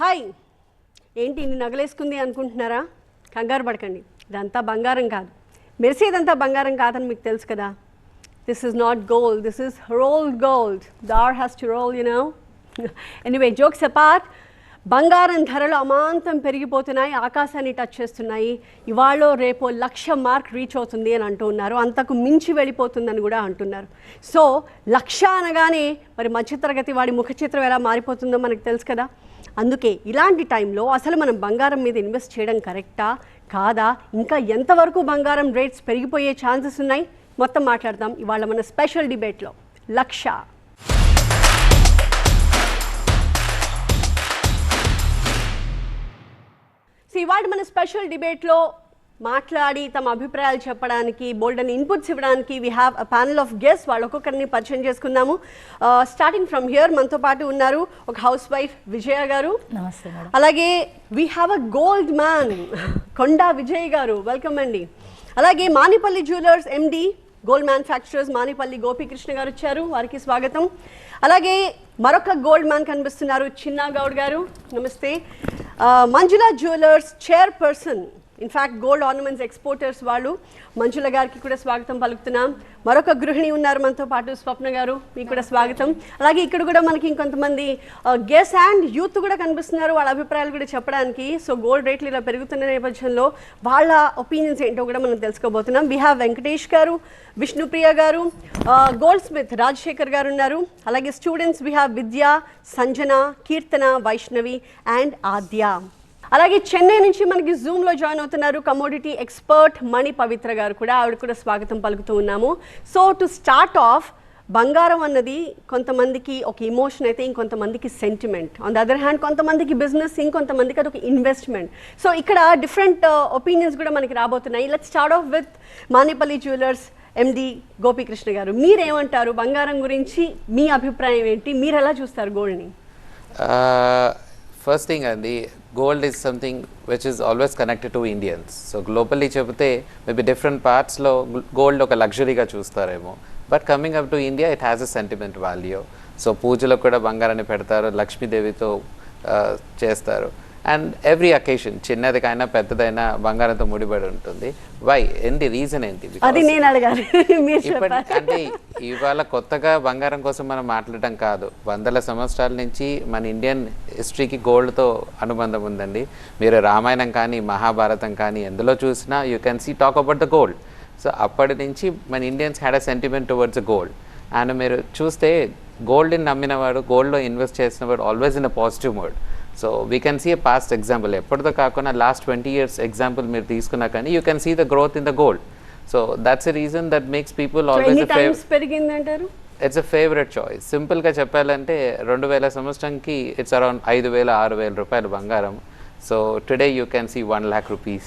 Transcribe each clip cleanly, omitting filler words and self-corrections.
Hi, ఏంటి ఇన్ని నగలేసుకుంది అనుకుంటున్నారా? కంగారు పడకండి, ఇదంతా బంగారం కాదు. మెరిసేదంతా బంగారం కాదని మీకు తెలుసు కదా. This is not gold, this is rolled gold. The R has to roll, you know. Anyway, jokes apart, బంగారం ధరలు అమాంతం పెరిగిపోతున్నాయి, ఆకాశాన్ని టచ్ చేస్తున్నాయి. ఇవాళ రేపో 1,00,000 మార్క్ రీచ్ అవుతుంది అని అంటూ ఉన్నారు, అంతకు మించి వెళ్ళిపోతుందని కూడా అంటున్నారు. సో 1,00,000 అనగానే మరి మధ్యతరగతి వాడి ముఖ చిత్రం ఎలా మారిపోతుందో మనకు తెలుసు కదా. అందుకే ఇలాంటి టైంలో అసలు మనం బంగారం మీద ఇన్వెస్ట్ చేయడం కరెక్టా కాదా, ఇంకా ఎంతవరకు బంగారం రేట్స్ పెరిగిపోయే ఛాన్సెస్ ఉన్నాయి, మొత్తం మాట్లాడదాం ఇవాళ మన స్పెషల్ డిబేట్లో. 1,00,000. సో ఇవాళ మన స్పెషల్ డిబేట్లో మాట్లాడి తమ అభిప్రాయాలు చెప్పడానికి, బోల్డ్ అని ఇన్పుట్స్ ఇవ్వడానికి we have a panel of guest. వాళ్ళు ఒక్కొక్కరిని పరిచయం చేసుకుందాము. స్టార్టింగ్ ఫ్రమ్ హియర్ మనతో పాటు ఉన్నారు ఒక హౌస్ వైఫ్ విజయ గారు. నమస్తే మేడం. అలాగే we have a gold man Konda Vijay గారు, వెల్కమ్ అండి. అలాగే Manipalli jewellers MD, gold manufacturers Manipalli Gopikrishna గారు వచ్చారు, వారికి స్వాగతం. అలాగే మరొక గోల్డ్ మ్యాన్ కనిపిస్తున్నారు, చిన్నా గౌడ్ గారు, నమస్తే. Manjula jewellers chairperson, in fact gold ornaments exporters వాళ్ళు, మంజుల గారికి కూడా స్వాగతం పలుకుతున్నాం. మరొక గృహిణి ఉన్నారు మనతో పాటు, స్వప్న గారు, మీకు కూడా స్వాగతం. అలాగే ఇక్కడ కూడా మనకి ఇంకొంతమంది గెస్ అండ్ యూత్ కూడా కనిపిస్తున్నారు, వాళ్ళ అభిప్రాయాలు కూడా చెప్పడానికి. సో గోల్డ్ రేట్లు ఇలా పెరుగుతున్న నేపథ్యంలో వాళ్ళ ఒపీనియన్స్ ఏంటో కూడా మనం తెలుసుకోబోతున్నాం. వి హ్యావ్ వెంకటేష్ గారు, విష్ణుప్రియ గారు, గోల్డ్ స్మిత్ రాజశేఖర్ గారు ఉన్నారు. అలాగే students we have Vidya, Sanjana, Keerthana, Vaishnavi and Aadya. అలాగే చెన్నై నుంచి మనకి జూమ్లో జాయిన్ అవుతున్నారు కమోడిటీ ఎక్స్పర్ట్ మణి పవిత్ర గారు కూడా, ఆవిడ కూడా స్వాగతం పలుకుతూ ఉన్నాము. సో టు స్టార్ట్ ఆఫ్, బంగారం అన్నది కొంతమందికి ఒక ఇమోషన్ అయితే ఇంకొంతమందికి sentiment, on the other hand కొంతమందికి బిజినెస్, ఇంకొంతమందికి అది ఒక ఇన్వెస్ట్మెంట్. సో ఇక్కడ డిఫరెంట్ ఒపీనియన్స్ కూడా మనకి రాబోతున్నాయి. Let's start off with Manipalli jewellers MD Gopikrishna గారు. మీరేమంటారు బంగారం గురించి, మీ అభిప్రాయం ఏంటి, మీరు ఎలా చూస్తారు గోల్డ్ని? ఫస్ట్ థింగ్ అండి, gold is something which is always connected to Indians. So globally చెబితే మేబీ డిఫరెంట్ పార్ట్స్లో గోల్డ్ ఒక లగ్జరీగా చూస్తారేమో, but coming up to India it has a sentiment value. So పూజలకు కూడా బంగారాన్ని పెడతారు, లక్ష్మీదేవితో చేస్తారు. అండ్ ఎవ్రీ అకేషన్, చిన్నదికైనా పెద్దదైనా బంగారంతో ముడిపడి ఉంటుంది. వై, ఏంటి రీజన్ ఏంటి? అది నేను అడగాలి. అంటే ఇవాళ కొత్తగా బంగారం కోసం మనం మాట్లాడటం కాదు, వందల సంవత్సరాల నుంచి మన ఇండియన్ హిస్టరీకి గోల్డ్తో అనుబంధం ఉందండి. మీరు రామాయణం కానీ మహాభారతం కానీ ఎందులో చూసినా you can see talk about the gold. So అప్పటి నుంచి మన Indians had a sentiment towards gold. And మీరు చూస్తే గోల్డ్ని నమ్మినవాడు, గోల్డ్లో ఇన్వెస్ట్ చేసినవాడు always in a positive mode. So we can see a past example, ఎప్పటితో కాకుండా లాస్ట్ 20 years ఎగ్జాంపుల్ మీరు తీసుకున్నా కానీ you can see the growth in the gold. So that's a reason that makes people always పెరిగిందంటారు. It's a favourite choice. సింపుల్గా చెప్పాలంటే 2000 సంవత్సరంకి it's around 5,000-6,000 రూపాయలు బంగారం. So today you can see 1 lakh rupees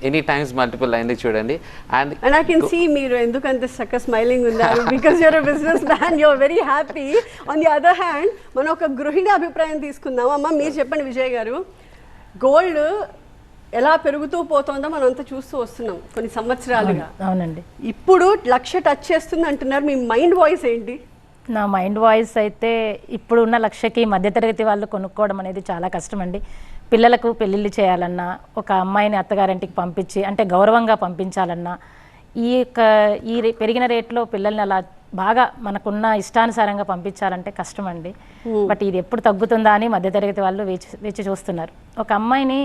any times multiple అయింది చూడండి. And I can see మీరు ఎందుకంత చక్కగా స్మైలింగ్ ఉన్నారు, because you're a businessman, you are very happy. On the other hand మనం ఒక గృహిణి అభిప్రాయం తీసుకుందాం. అమ్మ మీరు చెప్పండి విజయ్ గారు, గోల్డ్ ఎలా పెరుగుతూ పోతుందో మనం అంతా చూస్తూ వస్తున్నాం కొన్ని సంవత్సరాలుగా. అవునండి. ఇప్పుడు 1,00,000 టచ్ చేస్తుంది అంటున్నారు, మీ మైండ్ వాయిస్ ఏంటి? నా మైండ్ వాయిస్ అయితే ఇప్పుడున్న 1,00,000కి మధ్యతరగతి వాళ్ళు కొనుక్కోవడం అనేది చాలా కష్టం అండి. పిల్లలకు పెళ్ళిళ్ళు చేయాలన్నా, ఒక అమ్మాయిని అత్తగారింటికి పంపించి అంటే గౌరవంగా పంపించాలన్నా, ఈ పెరిగిన రేట్లో పిల్లల్ని అలా బాగా మనకున్న ఇష్టానుసారంగా పంపించాలంటే కష్టం అండి. బట్ ఇది ఎప్పుడు తగ్గుతుందా అని మధ్యతరగతి వాళ్ళు వేచి చూస్తున్నారు. ఒక అమ్మాయిని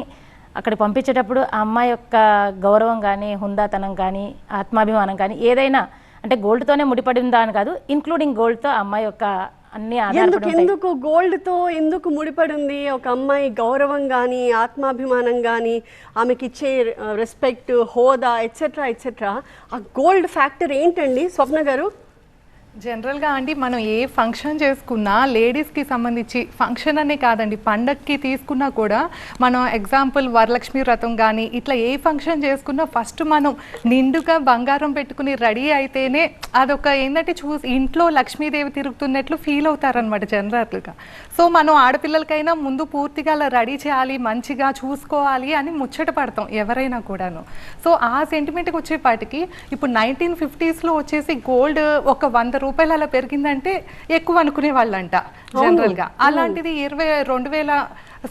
అక్కడ పంపించేటప్పుడు ఆ అమ్మాయి యొక్క గౌరవం కానీ, హుందాతనం కానీ, ఆత్మాభిమానం కానీ ఏదైనా అంటే గోల్డ్తోనే ముడిపడి ఉందా అని కాదు, ఇంక్లూడింగ్ గోల్డ్తో అమ్మాయి యొక్క అన్ని ఎందుకు గోల్డ్తో ఎందుకు ముడిపడి ఉంది? ఒక అమ్మాయి గౌరవం కానీ, ఆత్మాభిమానం కానీ, ఆమెకి ఇచ్చే రెస్పెక్ట్, హోదా ఎట్సెట్రా ఎట్సెట్రా, ఆ గోల్డ్ ఫ్యాక్టర్ ఏంటండి స్వప్న గారు? జనరల్గా అండి, మనం ఏ ఫంక్షన్ చేసుకున్నా లేడీస్కి సంబంధించి ఫంక్షన్ అనే కాదండి, పండగకి తీసుకున్నా కూడా మనం ఎగ్జాంపుల్ వరలక్ష్మి వ్రతం కానీ ఇట్లా ఏ ఫంక్షన్ చేసుకున్నా ఫస్ట్ మనం నిండుగా బంగారం పెట్టుకుని రెడీ అయితేనే అదొక ఏంటంటే ఇంట్లో లక్ష్మీదేవి తిరుగుతున్నట్లు ఫీల్ అవుతారనమాట జనరల్గా. సో మనం ఆడపిల్లలకైనా ముందు పూర్తిగా అలా రెడీ చేయాలి, మంచిగా చూసుకోవాలి అని ముచ్చట పడతాం ఎవరైనా కూడాను. సో ఆ సెంటిమెంట్కి వచ్చేపాటికి ఇప్పుడు 1950s వచ్చేసి గోల్డ్ ఒక 100 రూపాయలు అలా పెరిగిందంటే ఎక్కువ అనుకునే వాళ్ళంట జనరల్గా. అలాంటిది 2000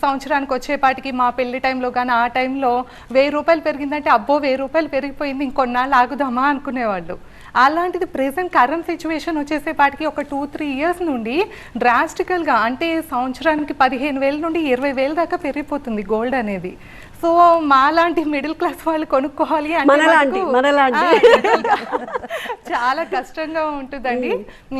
సంవత్సరానికి వచ్చేపాటికి మా పెళ్లి టైంలో కానీ ఆ టైంలో 1000 రూపాయలు పెరిగిందంటే అబ్బో 1000 రూపాయలు పెరిగిపోయింది ఇంకొన్నాళ్ళు ఆగుదామా అనుకునేవాళ్ళు. అలాంటిది ప్రెసెంట్ కరెంట్ సిచ్యువేషన్ వచ్చేసేపాటికి ఒక 2-3 ఇయర్స్ నుండి డ్రాస్టికల్గా అంటే సంవత్సరానికి 15,000 నుండి 20,000 దాకా పెరిగిపోతుంది గోల్డ్ అనేది. సో మాలాంటి మిడిల్ క్లాస్ వాళ్ళు కొనుక్కోవాలి అంటే చాలా కష్టంగా ఉంటుందండి.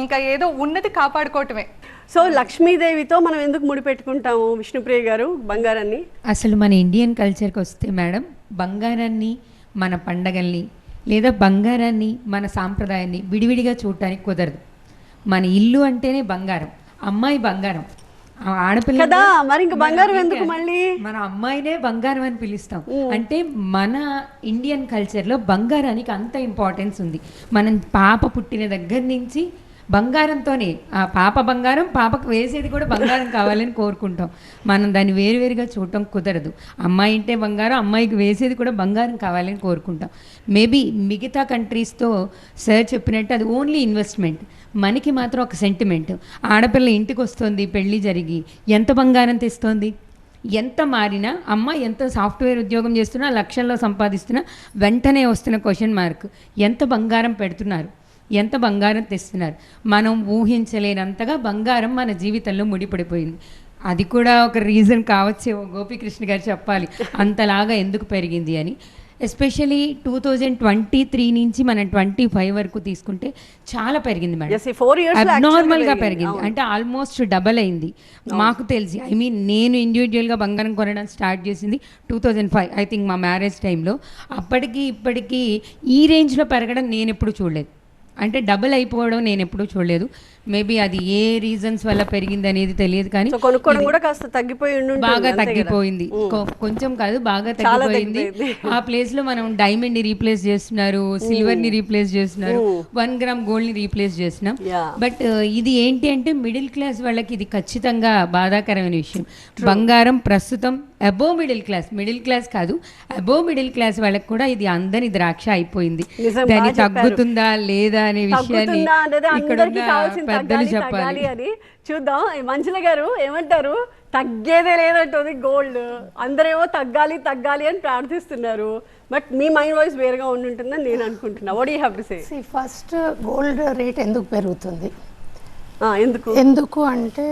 ఇంకా ఏదో ఉన్నది కాపాడుకోవటమే. సో లక్ష్మీదేవితో మనం ఎందుకు ముడిపెట్టుకుంటాము విష్ణుప్రియ గారు బంగారాన్ని? అసలు మన ఇండియన్ కల్చర్కి వస్తే మేడం, బంగారాన్ని మన పండగల్ని లేదా బంగారాన్ని మన సాంప్రదాయాన్ని విడివిడిగా చూడటానికి కుదరదు. మన ఇల్లు అంటేనే బంగారం, అమ్మాయి బంగారం, ఆడపిల్ల కదా, మరి ఇంకా బంగారం ఎందుకు మళ్ళీ? మన అమ్మాయినే బంగారం అని పిలుస్తాం. అంటే మన ఇండియన్ కల్చర్లో బంగారానికి అంత ఇంపార్టెన్స్ ఉంది. మనం పాప పుట్టిన దగ్గర నుంచి బంగారంతోనే, ఆ పాప బంగారం, పాపకు వేసేది కూడా బంగారం కావాలని కోరుకుంటాం. మనం దాన్ని వేరువేరుగా చూడటం కుదరదు. అమ్మాయి అంటే బంగారం, అమ్మాయికి వేసేది కూడా బంగారం కావాలని కోరుకుంటాం. మేబీ మిగతా కంట్రీస్తో సార్ చెప్పినట్టు అది ఓన్లీ ఇన్వెస్ట్మెంట్, మనకి మాత్రం ఒక సెంటిమెంట్. ఆడపిల్ల ఇంటికి వస్తుంది పెళ్ళి జరిగి, ఎంత బంగారం తెస్తోంది? ఎంత మారినా అమ్మ ఎంత సాఫ్ట్వేర్ ఉద్యోగం చేస్తున్నా, లక్షల్లో సంపాదిస్తున్నా వెంటనే వస్తున్న క్వశ్చన్ మార్క్, ఎంత బంగారం పెడుతున్నారు, ఎంత బంగారం తెస్తున్నారు? మనం ఊహించలేనంతగా బంగారం మన జీవితంలో ముడిపడిపోయింది. అది కూడా ఒక రీజన్ కావచ్చేమో, గోపీకృష్ణ గారు చెప్పాలి అంతలాగా ఎందుకు పెరిగింది అని. ఎస్పెషలీ 2023 నుంచి మనం 25 వరకు తీసుకుంటే చాలా పెరిగింది మేడం, అబ్నార్మల్గా పెరిగింది. అంటే ఆల్మోస్ట్ డబల్ అయింది మాకు తెలిసి. ఐ మీన్ నేను ఇండివిజువల్గా బంగారం కొనడం స్టార్ట్ చేసింది 2005 ఐ థింక్, మా మ్యారేజ్ టైంలో. అప్పటికి ఇప్పటికీ ఈ రేంజ్లో పెరగడం నేను ఎప్పుడు చూడలేదు. అంటే డబుల్ అయిపోవడం నేను ఎప్పుడూ చూడలేదు. మేబీ అది ఏ రీజన్స్ వల్ల పెరిగింది అనేది తెలియదు, కానీ కొనుక్కోవడం కూడా కాస్త తగ్గిపోయి బాగా తగ్గిపోయింది. కొంచెం కాదు, బాగా తగ్గిపోయింది. ఆ ప్లేస్ లో మనం డైమండ్ ని రీప్లేస్ చేస్తున్నారు, సిల్వర్ ని రీప్లేస్ చేస్తున్నారు, 1 గ్రామ్ గోల్డ్ ని రీప్లేస్ చేస్తున్నాం. బట్ ఇది ఏంటి అంటే మిడిల్ క్లాస్ వాళ్ళకి ఇది ఖచ్చితంగా బాధాకరమైన విషయం. బంగారం ప్రస్తుతం అబోవ్ మిడిల్ క్లాస్ కాదు, అబోవ్ మిడిల్ క్లాస్ వాళ్ళకి కూడా ఇది అందని ద్రాక్ష అయిపోయింది. దాన్ని తగ్గుతుందా లేదా అనే విషయాన్ని ఇక్కడ పెద్దలు చెప్పాలి అని చూద్దాం. మంజుల గారు ఏమంటారు? తగ్గేదే లేదంటుంది గోల్డ్, అందరేమో తగ్గాలి తగ్గాలి అని ప్రార్థిస్తున్నారు. బట్ మీ మైండ్ వాయిస్ వేరుగా ఉంటుందని నేను అనుకుంటున్నా. What you have to say? First gold rate ఎందుకు పెరుగుతుంది? ఎందుకు అంటే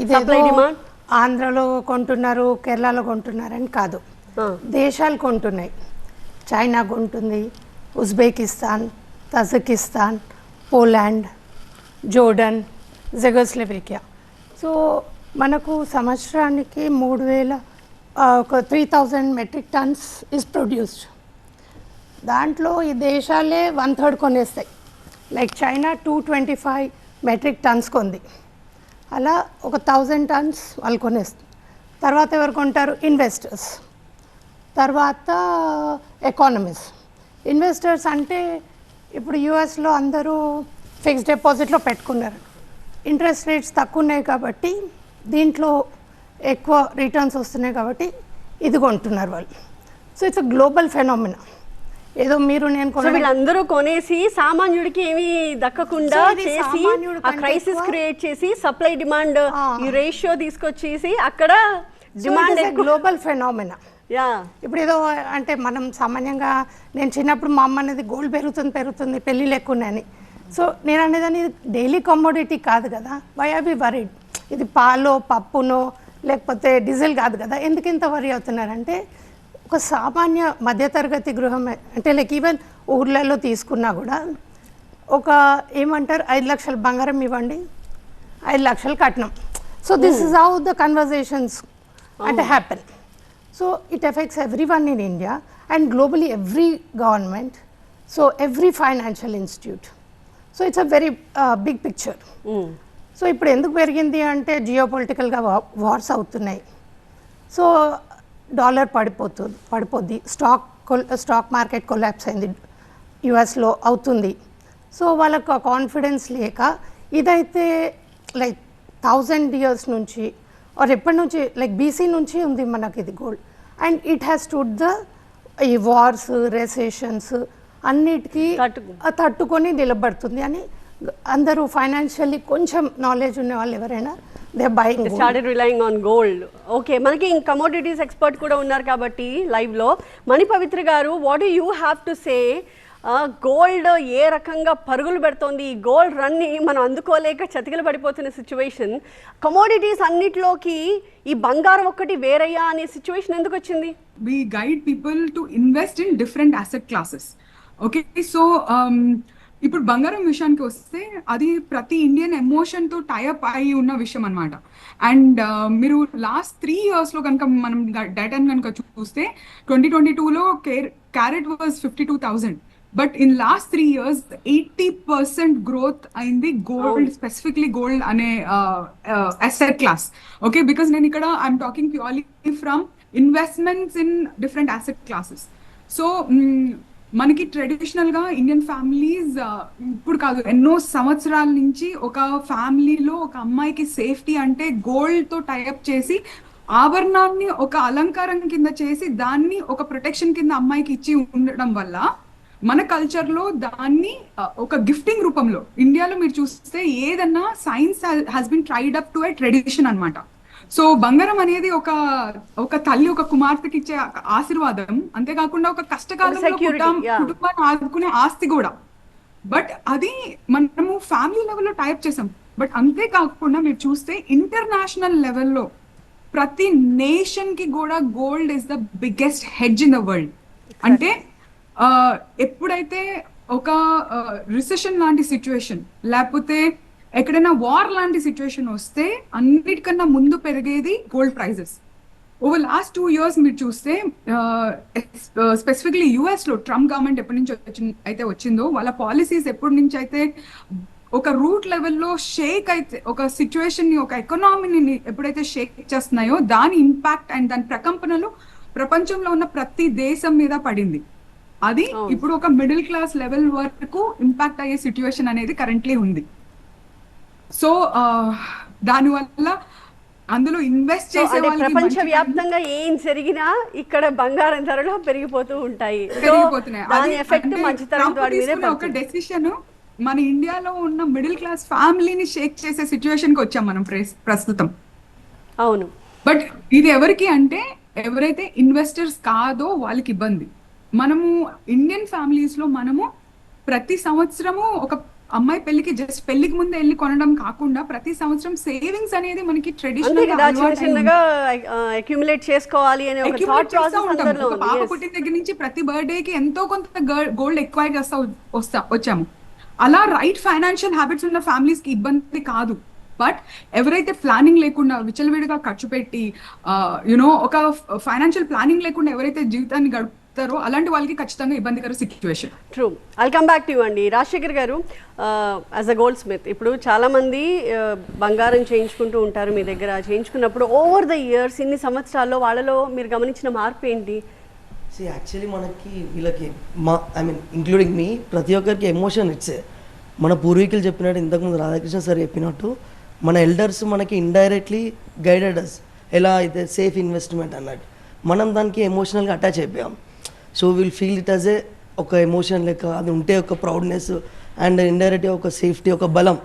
ఇదే ఆంధ్రలో కొంటున్నారు, కేరళలో కొంటున్నారని కాదు, దేశాలు కొంటున్నాయి. చైనా కొంటుంది, Uzbekistan, Tajikistan, Poland, Jordan, Czechoslovakia. So మనకు సంవత్సరానికి 3,000 మెట్రిక్ టన్స్ ఇస్ ప్రొడ్యూస్డ్. దాంట్లో ఈ దేశాలే 1/3 కొనేస్తాయి. లైక్ చైనా 225 మెట్రిక్ టన్స్ కొంది, అలా ఒక 1000 టన్స్ వాళ్ళు కొనేస్తారు. తర్వాత ఎవరు కొంటారు? ఇన్వెస్టర్స్, తర్వాత ఎకానమీస్. ఇన్వెస్టర్స్ అంటే ఇప్పుడు యూఎస్లో అందరూ ఫిక్స్డ్ డిపాజిట్లో పెట్టుకున్నారు, ఇంట్రెస్ట్ రేట్స్ తక్కువ ఉన్నాయి కాబట్టి, దీంట్లో ఎక్కువ రిటర్న్స్ వస్తున్నాయి కాబట్టి ఇది కొంటున్నారు వాళ్ళు. So it's a global phenomena. ఏదో మీరు నేను వీళ్ళందరూ కొనేసి సామాన్యుడికి ఏమి దక్కకుండా చేసి ఆ క్రైసిస్ క్రియేట్ చేసి సప్లై డిమాండ్ ఈ రేషియో తీసుకొచ్చేసి అక్కడ డిమాండ్ గ్లోబల్ ఫెనామినా. ఇప్పుడు ఏదో అంటే మనం సామాన్యంగా, నేను చిన్నప్పుడు మా అమ్మ అనేది గోల్డ్ పెరుగుతుంది పెళ్ళి లేకున్నాయని. సో నేను అనేదాన్ని డైలీ కమోడిటీ కాదు కదా, వై ఆర్ వి వరీడ్? ఇది పాలో పప్పునో లేకపోతే డీజిల్ కాదు కదా, ఎందుకు ఇంత వరీ అవుతున్నారంటే ఒక సామాన్య మధ్యతరగతి గృహం అంటే లైక్ ఈవెన్ ఊర్లలో తీసుకున్నా కూడా ఒక ఏమంటారు 5 లక్షల బంగారం ఇవ్వండి, 5 లక్షలు కట్నం. So this is how the conversations అంటే happen. So it effects everyone in India and globally every government, so every financial institute. So it's a very big picture. So ఇప్పుడు ఎందుకు పెరిగింది అంటే జియో పొలిటికల్గా వార్స్ అవుతున్నాయి. సో డాలర్ పడిపోద్ది, stock market collapse అయింది, యుఎస్లో అవుతుంది. సో వాళ్ళకు కాన్ఫిడెన్స్ లేక ఇదైతే లైక్ 1000 years నుంచి ఆర్ ఎప్పటి నుంచి లైక్ బీసీ నుంచి ఉంది మనకి ఇది gold. And it has stood the ఈ వార్స్ రెసెషన్స్ అన్నిటికీ తట్టుకొని నిలబడుతుంది అని అందరూ ఫైనాన్షియల్లీ కొంచెం నాలెడ్జ్ ఉన్న వాళ్ళు ఎవరైనా they buying started relying on gold. Okay, మనకి కమోడిటీస్ ఎక్స్పర్ట్ కూడా ఉన్నారు కాబట్టి లైవ్లో మణి పవిత్ర గారు, what do you have to say? Gold ఏ రకంగా పరుగులు పెడుతోంది, ఈ గోల్డ్ రన్ని మనం అందుకోలేక చతికిల పడిపోతున్న సిచ్యువేషన్, కమోడిటీస్ అన్నిటిలోకి ఈ బంగారం ఒక్కటి వేరయ్యా అనే సిచ్యువేషన్ ఎందుకు వచ్చింది? We guide people to invest in different asset classes. Okay, so ఇప్పుడు బంగారం విషయానికి వస్తే అది ప్రతి ఇండియన్ ఎమోషన్తో టైఅప్ అయి ఉన్న విషయం అనమాట. అండ్ మీరు లాస్ట్ 3 yearsలో కనుక మనం డేటాను కనుక చూస్తే 2022లో carat was 52,000. But in last 3 years 80% growth అయింది గోల్డ్, స్పెసిఫిక్లీ గోల్డ్ అనే అసెట్ క్లాస్. ఓకే, బికాస్ నేను ఇక్కడ I'm talking purely from investments in different asset classes. So మనకి ట్రెడిషనల్గా ఇండియన్ ఫ్యామిలీస్ ఇప్పుడు కాదు ఎన్నో సంవత్సరాల నుంచి ఒక ఫ్యామిలీలో ఒక అమ్మాయికి సేఫ్టీ అంటే గోల్డ్తో టైఅప్ చేసి ఆభరణాన్ని ఒక అలంకారం కింద చేసి దాన్ని ఒక ప్రొటెక్షన్ కింద అమ్మాయికి ఇచ్చి ఉండడం వల్ల మన కల్చర్లో దాన్ని ఒక గిఫ్టింగ్ రూపంలో ఇండియాలో మీరు చూస్తే ఏదన్నా science has been tried up to A tradition అనమాట. సో బంగారం అనేది ఒక తల్లి ఒక కుమార్తెకి ఇచ్చే ఆశీర్వాదం, అంతేకాకుండా ఒక కష్టకాలంలో కుటుంబాన్ని ఆదుకునే ఆస్తి కూడా. బట్ అది మనము ఫ్యామిలీ లెవెల్లో టైప్ చేసాం. బట్ అంతేకాకుండా మీరు చూస్తే ఇంటర్నేషనల్ లెవెల్లో ప్రతి నేషన్ కి కూడా gold is the biggest hedge in the world. అంటే ఎప్పుడైతే ఒక రిసెషన్ లాంటి సిచ్యువేషన్ లేకపోతే ఎక్కడైనా వార్ లాంటి సిచ్యువేషన్ వస్తే అన్నిటికన్నా ముందు పెరిగేది gold prices. Over last 2 years మీరు చూస్తే స్పెసిఫిక్లీ యుఎస్లో ట్రంప్ గవర్నమెంట్ ఎప్పటి నుంచి అయితే వచ్చిందో వాళ్ళ పాలసీస్ ఎప్పటి నుంచి అయితే ఒక రూట్ లెవెల్లో షేక్ అయితే ఒక సిచ్యువేషన్ ని ఒక ఎకనామీని ఎప్పుడైతే షేక్ చేస్తున్నాయో దాని ఇంపాక్ట్ అండ్ దాని ప్రకంపనలు ప్రపంచంలో ఉన్న ప్రతి దేశం మీద పడింది. అది ఇప్పుడు ఒక మిడిల్ క్లాస్ లెవెల్ వరకు ఇంపాక్ట్ అయ్యే సిచ్యువేషన్ అనేది కరెంట్లీ ఉంది. సో దానివల్ల అందులో ఇన్వెస్ట్ చేసే ప్రపంచ వ్యాప్తంగా ఏం జరిగినా ఇక్కడ బంగారం ధరలు పెరిగిపోతూ ఉంటాయి. ఒక డెసిషన్ మన ఇండియాలో ఉన్న మిడిల్ క్లాస్ ఫ్యామిలీని షేక్ చేసే సిచ్యువేషన్ కి వచ్చాం మనం ప్రస్తుతం. అవును, బట్ ఇది ఎవరికి అంటే ఎవరైతే ఇన్వెస్టర్స్ కాదో వాళ్ళకి ఇబ్బంది. మనము ఇండియన్ ఫ్యామిలీస్ లో మనము ప్రతి సంవత్సరము ఒక అమ్మాయి పెళ్లికి జస్ట్ పెళ్లికి ముందే వెళ్ళి కొనడం కాకుండా ప్రతి సంవత్సరం సేవింగ్స్ అనేది మనకి ట్రెడిషనల్ చేసుకోవాలి అనే ఒక థాట్ ప్రాసెస్ అందరిలో ఉంది. పాప పుట్టిన దగ్గర నుంచి ప్రతి బర్త్డే కి ఎంతో కొంత గోల్డ్ ఎక్వైర్ చేస్తా వచ్చాము. అలా రైట్ ఫైనాన్షియల్ హ్యాబిట్స్ ఉన్న ఫ్యామిలీస్ కి ఇబ్బంది కాదు. బట్ ఎవరైతే ప్లానింగ్ లేకుండా విచలవిడిగా ఖర్చు పెట్టి యునో ఒక ఫైనాన్షియల్ ప్లానింగ్ లేకుండా ఎవరైతే జీవితాన్ని గడుపుతారో అలాంటి వాళ్ళకి ఖచ్చితంగా ఇబ్బందికర situation. True. I'll come back to you అండి. రాజశేఖర్ గారు, యాజ్ అ గోల్డ్ స్మిత్, ఇప్పుడు చాలామంది బంగారం చేయించుకుంటూ ఉంటారు మీ దగ్గర. చేయించుకున్నప్పుడు ఓవర్ ద ఇయర్స్ ఇన్ని సంవత్సరాల్లో వాళ్ళలో మీరు గమనించిన మార్పు ఏంటి? యాక్చువల్లీ మనకి వీళ్ళకి ఐ మీన్ ఇంక్లూడింగ్ మీ ప్రతి ఒక్కరికి ఎమోషన్ ఇట్సే. మన పూర్వీకులు చెప్పినట్టు ఇంతకుముందు రాధాకృష్ణ సార్ చెప్పినట్టు మన ఎల్డర్స్ మనకి ఇండైరెక్ట్లీ గైడెడ్ అస్ ఎలా అయితే సేఫ్ ఇన్వెస్ట్మెంట్ అన్నట్టు. మనం దానికి ఎమోషనల్గా అటాచ్ అయిపోయాం. So will feel it as ఒక ఎమోషన్ లెక్క, అది ఉంటే ఒక ప్రౌడ్నెస్ అండ్ ఇండైరెక్ట్గా ఒక సేఫ్టీ, ఒక బలం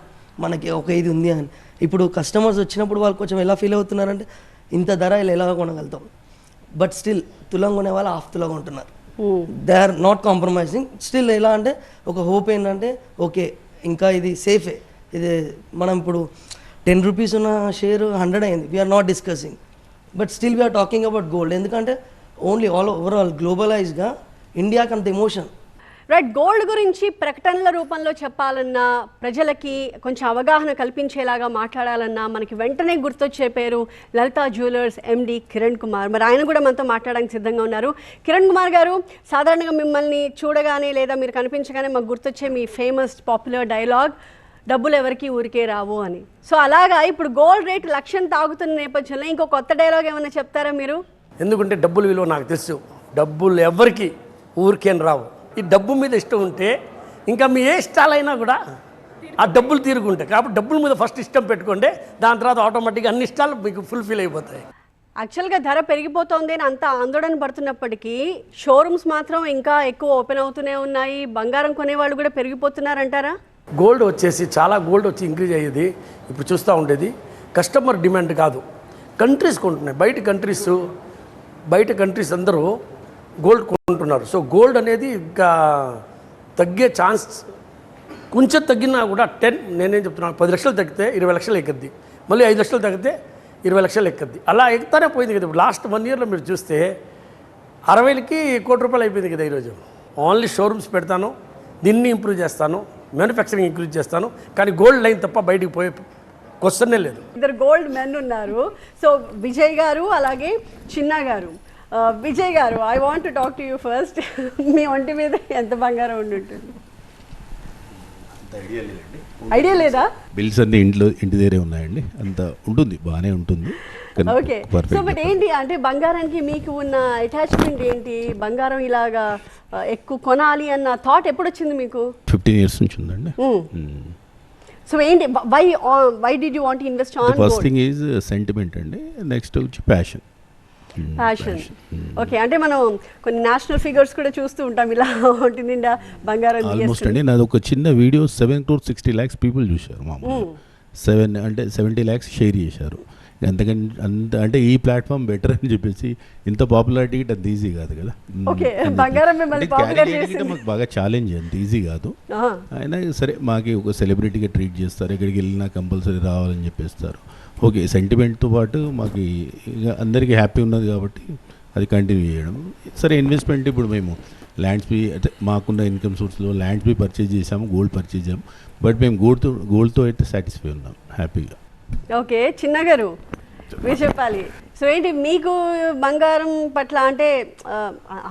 మనకి ఒక ఇది ఉంది అని. ఇప్పుడు కస్టమర్స్ వచ్చినప్పుడు వాళ్ళు కొంచెం ఎలా ఫీల్ అవుతున్నారంటే ఇంత ధర ఇలా ఎలా కొనగలుగుతాం, బట్ స్టిల్ తులం కొనే వాళ్ళు హాఫ్ తులం కొంటున్నారు. They are not compromising. Still ఎలా అంటే ఒక హోప్ ఏంటంటే ఓకే ఇంకా ఇది సేఫే. ఇది మనం ఇప్పుడు 10 రూపీస్ ఉన్న షేర్ 100 అయింది. We are not discussing, but still we are talking about gold. ఎందుకంటే ఓన్లీ ఓవరాల్ గ్లోబలైజ్గా ఇండియాకి అంత ఎమోషన్. రైట్. గోల్డ్ గురించి ప్రకటనల రూపంలో చెప్పాలన్నా, ప్రజలకి కొంచెం అవగాహన కల్పించేలాగా మాట్లాడాలన్నా మనకి వెంటనే గుర్తొచ్చే పేరు లలితా జ్యువెలర్స్ ఎండి కిరణ్ కుమార్. మరి ఆయన కూడా మనతో మాట్లాడడానికి సిద్ధంగా ఉన్నారు. కిరణ్ కుమార్ గారు, సాధారణంగా మిమ్మల్ని చూడగానే లేదా మీరు కనిపించగానే మాకు గుర్తొచ్చే మీ ఫేమస్ పాపులర్ డైలాగ్ డబ్బులు ఎవరికి ఊరికే రావు అని. సో అలాగా ఇప్పుడు గోల్డ్ రేట్ 1,00,000 తాగుతున్న నేపథ్యంలో ఇంకో కొత్త డైలాగ్ ఏమైనా చెప్తారా మీరు? ఎందుకంటే డబ్బుల విలువ నాకు తెలుసు. డబ్బులు ఎవరికి ఊరికేం రావు. ఈ డబ్బు మీద ఇష్టం ఉంటే ఇంకా మీ ఏ ఇష్టాలైనా కూడా ఆ డబ్బులు తీరుకుంటాయి. కాబట్టి డబ్బుల మీద ఫస్ట్ ఇష్టం పెట్టుకోండి, దాని తర్వాత ఆటోమేటిక్గా అన్ని ఇష్టాలు మీకు ఫుల్ఫిల్ అయిపోతాయి. యాక్చువల్గా ధర పెరిగిపోతుంది అని అంత ఆందోళన పడుతున్నప్పటికీ షోరూమ్స్ మాత్రం ఇంకా ఎక్కువ ఓపెన్ అవుతూనే ఉన్నాయి. బంగారం కొనేవాళ్ళు కూడా పెరిగిపోతున్నారంటారా? గోల్డ్ వచ్చేసి చాలా గోల్డ్ వచ్చి ఇంక్రీజ్ అయ్యేది ఇప్పుడు చూస్తూ ఉండేది కస్టమర్ డిమాండ్ కాదు, కంట్రీస్ కొంటున్నాయి. బయట కంట్రీస్ అందరూ గోల్డ్ కొంటున్నారు. సో గోల్డ్ అనేది ఇంకా తగ్గే ఛాన్స్ కొంచెం తగ్గినా కూడా నేనేం చెప్తున్నాను, 10 లక్షలు తగ్గితే 20 లక్షలు ఎక్కద్ది, మళ్ళీ 5 లక్షలు తగ్గితే 20 లక్షలు ఎక్కద్ది, అలా ఎక్కుతానే పోయింది కదా. లాస్ట్ 1 ఇయర్లో మీరు చూస్తే 60,000కి ₹1 కోటి అయిపోయింది కదా ఈరోజు. ఓన్లీ షోరూమ్స్ పెడతాను, దీన్ని ఇంప్రూవ్ చేస్తాను, మ్యానుఫ్యాక్చరింగ్ ఇంక్రీజ్ చేస్తాను, కానీ గోల్డ్ లైన్ తప్ప బయటికి పోయే క్వశ్చనే లేదు. ఇద్దరు గోల్డ్ మెన్ ఉన్నారు. సో విజయ్ గారు అలాగే చిన్న గారు. విజయ్ గారు, I want to talk to you first. మీ ఒంటి మీద ఎంత బంగారం ఉండి ఉంటుంది? ఐడియా లేదా? బిల్స్ అన్ని ఇంటి దగ్గరే ఉన్నాయండి, అంత ఉంటుంది, బాగానే ఉంటుంది. ఓకే. సో బట్ ఏంటి అంటే బంగారానికి మీకు ఉన్న అటాచ్మెంట్ ఏంటి? బంగారం ఇలాగా ఎక్కువ కొనాలి అన్న థాట్ ఎప్పుడు వచ్చింది మీకు? 15 years నుంచి ఉందండి. సో ఏంటి, why did you want invest on gold? First thing is sentiment అండి, నెక్స్ట్ వచ్చి ప్యాషన్. ఓకే. అంటే మనం కొన్ని నేషనల్ ఫిగర్స్ కూడా చూస్తూ ఉంటాం, ఇలా ఒంటి నిండా బంగారం. ఆల్మోస్ట్ అండి నాది ఒక చిన్న వీడియో 7,60,00,000 పీపుల్ చూశారు. మామూలు 70 lakhs షేర్ చేశారు. అంత అంటే ఈ ప్లాట్ఫామ్ బెటర్ అని చెప్పేసి ఇంత పాపులారిటీ అంత ఈజీ కాదు కదా. మాకు బాగా ఛాలెంజ్, అంత ఈజీ కాదు. అయినా సరే మాకు ఒక సెలబ్రిటీగా ట్రీట్ చేస్తారు, ఎక్కడికి వెళ్ళినా కంపల్సరీ రావాలని చెప్పేస్తారు. ఓకే, సెంటిమెంట్తో పాటు మాకు అందరికీ హ్యాపీ ఉన్నది కాబట్టి అది కంటిన్యూ చేయడం. సరే, ఇన్వెస్ట్మెంట్ ఇప్పుడు మేము ల్యాండ్స్ బి అంటే మాకున్న ఇన్కమ్ సోర్స్లో ల్యాండ్స్ బి పర్చేజ్ చేసాము, గోల్డ్ పర్చేజ్ చేసాము. బట్ మేము గోల్డ్తో అయితే సాటిస్ఫై ఉన్నాం హ్యాపీగా. ఓకే, చిన్న గారు మీరు చెప్పాలి. సో ఏంటి మీకు బంగారం పట్ల అంటే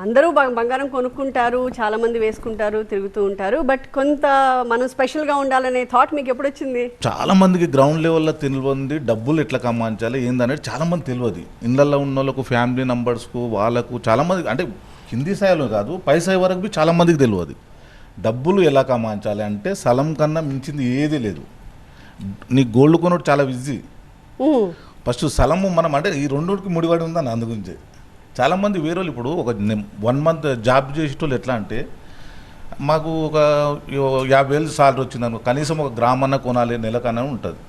అందరూ బంగారం కొనుక్కుంటారు, చాలామంది వేసుకుంటారు, తిరుగుతూ ఉంటారు, బట్ కొంత మనం స్పెషల్గా ఉండాలనే థాట్ మీకు ఎప్పుడు వచ్చింది? చాలా మందికి గ్రౌండ్ లెవెల్లో తెలియదు, డబ్బులు ఎట్లా కమ్మాయించాలి ఏందనేది చాలా మంది తెలియదు. ఇళ్ళల్లో ఉన్న వాళ్ళకు, ఫ్యామిలీ మెంబర్స్కు, వాళ్ళకు చాలామంది అంటే కింది స్థాయిలో కాదు పై స్థాయి వరకు చాలా మందికి తెలియదు. డబ్బులు ఎలా కమ్మాయించాలి అంటే స్థలం కన్నా మించింది ఏదీ లేదు. నీ గోల్డ్ కొనడం చాలా ఈజీ. ఫస్ట్ స్థలము మనం అంటే ఈ రెండుకి ముడిపడి ఉందని అందు గురించి చాలామంది వేరే వాళ్ళు ఇప్పుడు ఒక 1 month జాబ్ చేసేటోళ్ళు ఎట్లా అంటే మాకు ఒక 50,000 సాలరీ వచ్చిందనుకో, కనీసం ఒక గ్రామన్నా కొనాలి నెలకన్నా ఉంటుంది.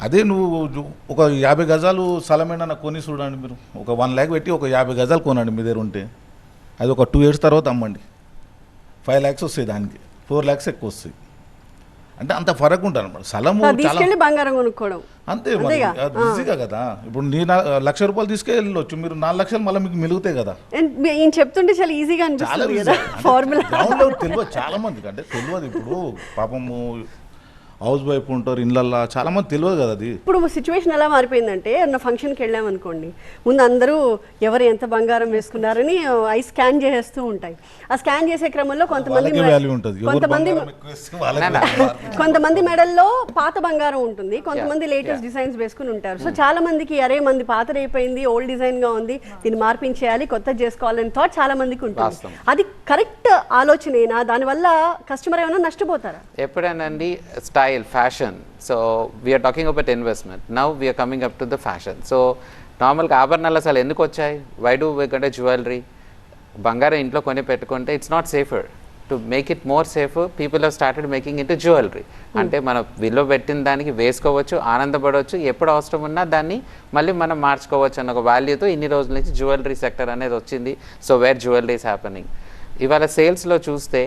అదే నువ్వు ఒక 50 గజాలు స్థలమైనా కొని చూడండి, మీరు ఒక 1 lakh పెట్టి ఒక 50 గజాలు కొనండి మీ దగ్గర ఉంటే, అది ఒక 2 years తర్వాత అమ్మండి, 5 lakhs వస్తాయి, దానికి 4 lakhs ఎక్కువ వస్తాయి. అంటే అంత ఫరక్ ఉంటుంది అనమాట. స్థలము బంగారం కొనుక్కోవడం అంతే ఈజీగా కదా. ఇప్పుడు నీ ₹1,00,000 తీసుకెళ్ళొచ్చు, మీరు 4 లక్షలు మళ్ళీ మీకు మిలుగుతాయి కదా. చెప్తుంటే చాలా ఈజీగా అనిపిస్తుంది కదా ఫార్ములా. తెలియదు చాలా మందికి, అంటే తెలియదు. ఇప్పుడు పాపము హౌస్ వైఫ్ ఉంటారు ఇళ్ళల్లో, చాలా మంది తెలియదు కదా అది. ఇప్పుడు సిచ్యువేషన్ ఎలా మారిపోయిందంటే, అన్న ఫంక్షన్కి వెళ్ళామనుకోండి, ముందు అందరూ ఎవరు ఎంత బంగారం వేసుకున్నారని ఐ స్కాన్ చేసేస్తూ ఉంటాయి. ఆ స్కాన్ చేసే క్రమంలో కొంతమంది మెడల్లో పాత బంగారం ఉంటుంది, కొంతమంది లేటెస్ట్ డిజైన్స్ వేసుకుని ఉంటారు. సో చాలా మందికి అరే మంది పాతది అయిపోయింది, ఓల్డ్ డిజైన్ గా ఉంది, దీన్ని మార్పించేయాలి, కొత్తది చేసుకోవాలని థాట్ చాలా మందికి ఉంటుంది. అది కరెక్ట్ ఆలోచనేనా? దానివల్ల కస్టమర్ ఏమైనా నష్టపోతారా? ఎప్పుడైనా style, fashion. So we are talking about investment. Now we are coming up to the fashion. So నార్మల్గా ఆభరణాలు అసలు ఎందుకు వచ్చాయి? Why do we get jewellery? బంగారం ఇంట్లో కొని పెట్టుకుంటే it's not safer. To make it more safer, people have started making into jewellery. అంటే మనం విలువ పెట్టిన దానికి వేసుకోవచ్చు, ఆనందపడవచ్చు, ఎప్పుడు అవసరం ఉన్నా దాన్ని మళ్ళీ మనం మార్చుకోవచ్చు అన్న ఒక వాల్యూతో ఇన్ని రోజుల నుంచి జ్యువెలరీ సెక్టర్ అనేది వచ్చింది. So where jewellery is happening. ఇవాళ సేల్స్లో చూస్తే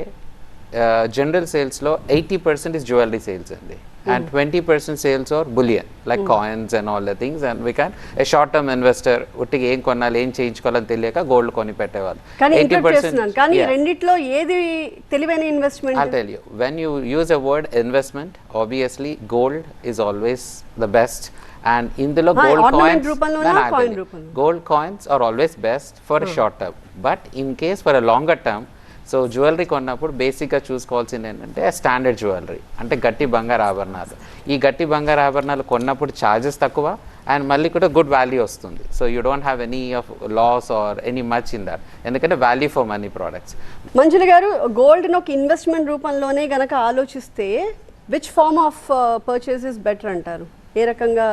general sales లో 80% is jewelry sales అండి, and 20% sales are bullion like coins and all the things, and we can a short term investor ఉట్టిగా ఏం కొనాలి ఏం చేయించుకోవాలని తెలియక గోల్డ్ కొని పెట్టేవాళ్ళు. కానీ రెండిట్లో ఏది తెలివైన investment? I'll tell you, when you use a word investment, obviously gold is always the best, and ఇందులో gold coins are always best for a short term, but in case for a longer term, so jewellery కొన్నప్పుడు బేసిక్గా చూసుకోవాల్సింది ఏంటంటే standard jewellery, అంటే గట్టి బంగారు ఆభరణాలు. ఈ గట్టి బంగారు ఆభరణాలు కొన్నప్పుడు ఛార్జెస్ తక్కువ అండ్ మళ్ళీ కూడా గుడ్ వాల్యూ వస్తుంది. So you don't have any of loss or any much in that, ఎందుకంటే value for money products. Manjula గారు, గోల్డ్ను ఒక ఇన్వెస్ట్మెంట్ రూపంలోనే గనక ఆలోచిస్తే which form of purchase is better అంటారు? ఏ రకంగా?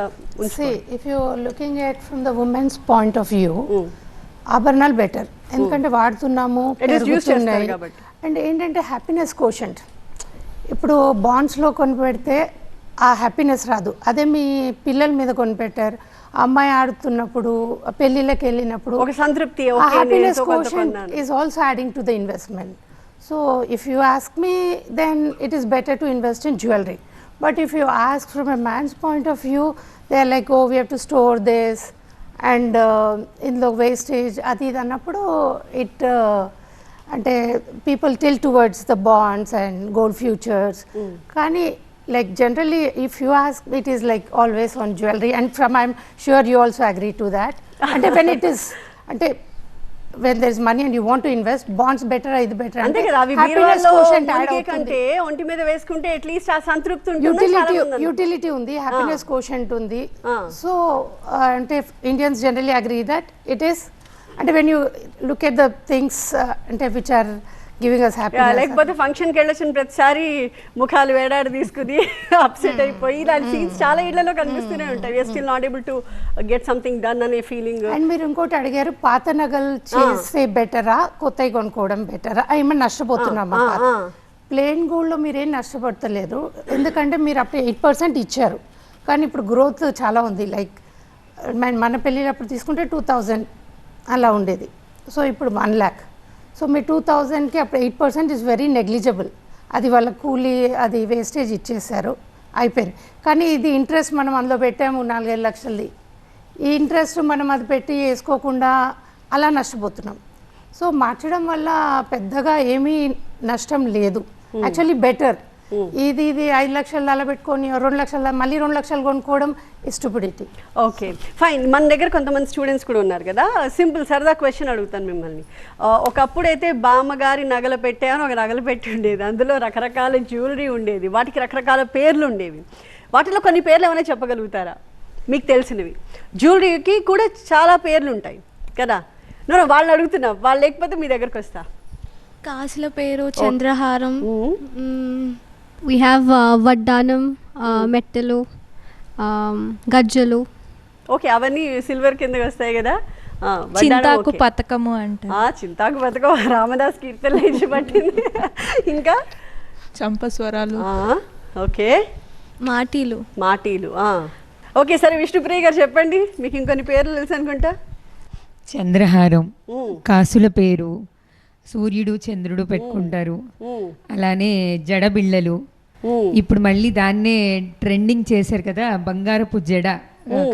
If you looking at from the women's point of view, ఆభరణాలు బెటర్, ఎందుకంటే వాడుతున్నాము, అండ్ ఏంటంటే హ్యాపీనెస్ కోషంట్. ఇప్పుడు బాండ్స్లో కొనిపెడితే ఆ హ్యాపీనెస్ రాదు. అదే మీ పిల్లల మీద కొనిపెట్టారు, అమ్మాయి ఆడుతున్నప్పుడు పెళ్ళిళ్ళకి వెళ్ళినప్పుడు ఒక సంతృప్తి, happiness quotient is also adding to the investment. So if you ask me then it is better to invest in jewellery. But if you ask from a man's point of view they are like, oh we have to store this and ఇందులో wastage అది ఇది అన్నప్పుడు it అంటే people till towards the bonds and gold futures. కానీ like generally if you ask, it is like always on jewelry, and from I'm sure you also agree to that. And when it is ante when there is money and you want to invest, bonds better ide better ante kada avi biro lo kante onti meeda veskunte at least aa santrupti untundi, utility undi, happiness quotient undi. So ante Indians generally agree that it is, ante when you look at the things ante which are giving us happiness. లేకపోతే ఫంక్షన్కి వెళ్ళొచ్చిన ప్రతిసారి ముఖాలు వేడాడి తీసుకుని upset అయిపోయి ఇలాంటి scenes చాలా ఇళ్లలో కనిపిస్తూనే ఉంటాయి. We are still not able to get something done అనే ఫీలింగ్. అండ్ మీరు ఇంకోటి అడిగారు, పాత నగలు చేస్తే బెటరా కొత్తవి కొనుక్కోవడం బెటరా, ఏమన్నా నష్టపోతున్నామా? ప్లెయిన్ గోల్డ్లో మీరేం నష్టపడతలేదు, ఎందుకంటే మీరు అప్పుడు 8% ఇచ్చారు, కానీ ఇప్పుడు గ్రోత్ చాలా ఉంది. లైక్ మన పెళ్ళినప్పుడు తీసుకుంటే 2000 అలా ఉండేది, సో ఇప్పుడు 1 lakh. సో మీ 2000కి అప్పుడు 8% ఇస్ వెరీ నెగ్లిజిబుల్. అది వాళ్ళ కూలీ అది వేస్టేజ్ ఇచ్చేసారు, అయిపోయింది. కానీ ఇది ఇంట్రెస్ట్ మనం అందులో పెట్టాము 4-5 లక్షలది, ఈ ఇంట్రెస్ట్ మనం అది పెట్టి వేసుకోకుండా అలా నష్టపోతున్నాం. సో మార్చడం వల్ల పెద్దగా ఏమీ నష్టం లేదు, యాక్చువల్లీ బెటర్. ఇది 5 లక్షలు అలా పెట్టుకొని 2 లక్షలు మళ్ళీ 2 లక్షలు కొనుక్కోవడం స్టూపిడిటీ. Okay fine. మన దగ్గర కొంతమంది స్టూడెంట్స్ కూడా ఉన్నారు కదా, సింపుల్ సరదా క్వశ్చన్ అడుగుతాను మిమ్మల్ని. ఒకప్పుడైతే బామ్మగారి నగలు పెట్టాను, ఒక నగలు పెట్టి ఉండేది, అందులో రకరకాల జ్యువెలరీ ఉండేది, వాటికి రకరకాల పేర్లు ఉండేవి. వాటిలో కొన్ని పేర్లు ఏమైనా చెప్పగలుగుతారా మీకు తెలిసినవి? జ్యువెలరీకి కూడా చాలా పేర్లు ఉంటాయి కదా, నేను వాళ్ళని అడుగుతున్నా, వాళ్ళు లేకపోతే మీ దగ్గరకు వస్తా. కాసుల పేరు చంద్రహారం, we have వడ్డానం, మెట్టెలు, గజ్జలు. ఓకే అవన్నీ సిల్వర్ కిందకి వస్తాయి కదా. చింతాకు పథకము అంటే చింతాకు పథకం రామదాస్ కీర్తనలు ఇచ్చి పట్టింది. ఇంకా చంపస్వరాలు. ఓకే మాటీలు. మాటీలు. ఓకే సరే విష్ణుప్రియ గారు చెప్పండి, మీకు ఇంకొన్ని పేర్లు తెలుసు అనుకుంటా. చంద్రహారం, కాసుల పేరు, సూర్యుడు చంద్రుడు పెట్టుకుంటారు, అలానే జడబిళ్ళలు. ఇప్పుడు మళ్ళీ దాన్నే ట్రెండింగ్ చేశారు కదా, బంగారపు జడ,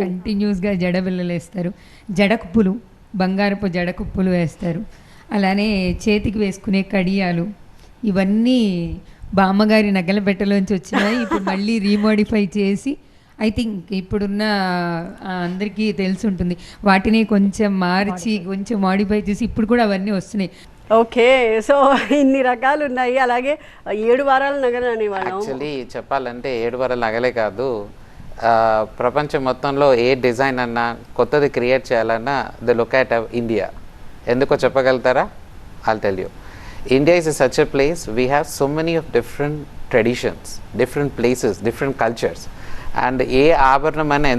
కంటిన్యూస్గా జడబిళ్ళలు వేస్తారు, జడకుప్పులు, బంగారపు జడకుప్పులు వేస్తారు, అలానే చేతికి వేసుకునే కడియాలు. ఇవన్నీ బామ్మగారి నగల పెట్టలోంచి వచ్చినాయి, ఇప్పుడు మళ్ళీ రీమోడిఫై చేసి ఐ థింక్ ఇప్పుడున్న అందరికీ తెలిసి ఉంటుంది, వాటిని కొంచెం మార్చి కొంచెం మాడిఫై చేసి ఇప్పుడు కూడా అవన్నీ వస్తున్నాయి. ఓకే సో ఇన్ని రకాలు ఉన్నాయి. అలాగే 7 వారాల నగలు అనేవాళ్ళం. యాక్చువల్లీ చెప్పాలంటే 7 వారాల నగలే కాదు, ప్రపంచం మొత్తంలో ఏ డిజైన్ అన్నా కొత్తది క్రియేట్ చేయాలన్నా ద లుక్ అట్ ఇండియా. ఎందుకో చెప్పగలుగుతారా? I'll tell you. India is such a place, we have so many of different traditions, different places, different cultures. And ఏ ఆభరణం అయినా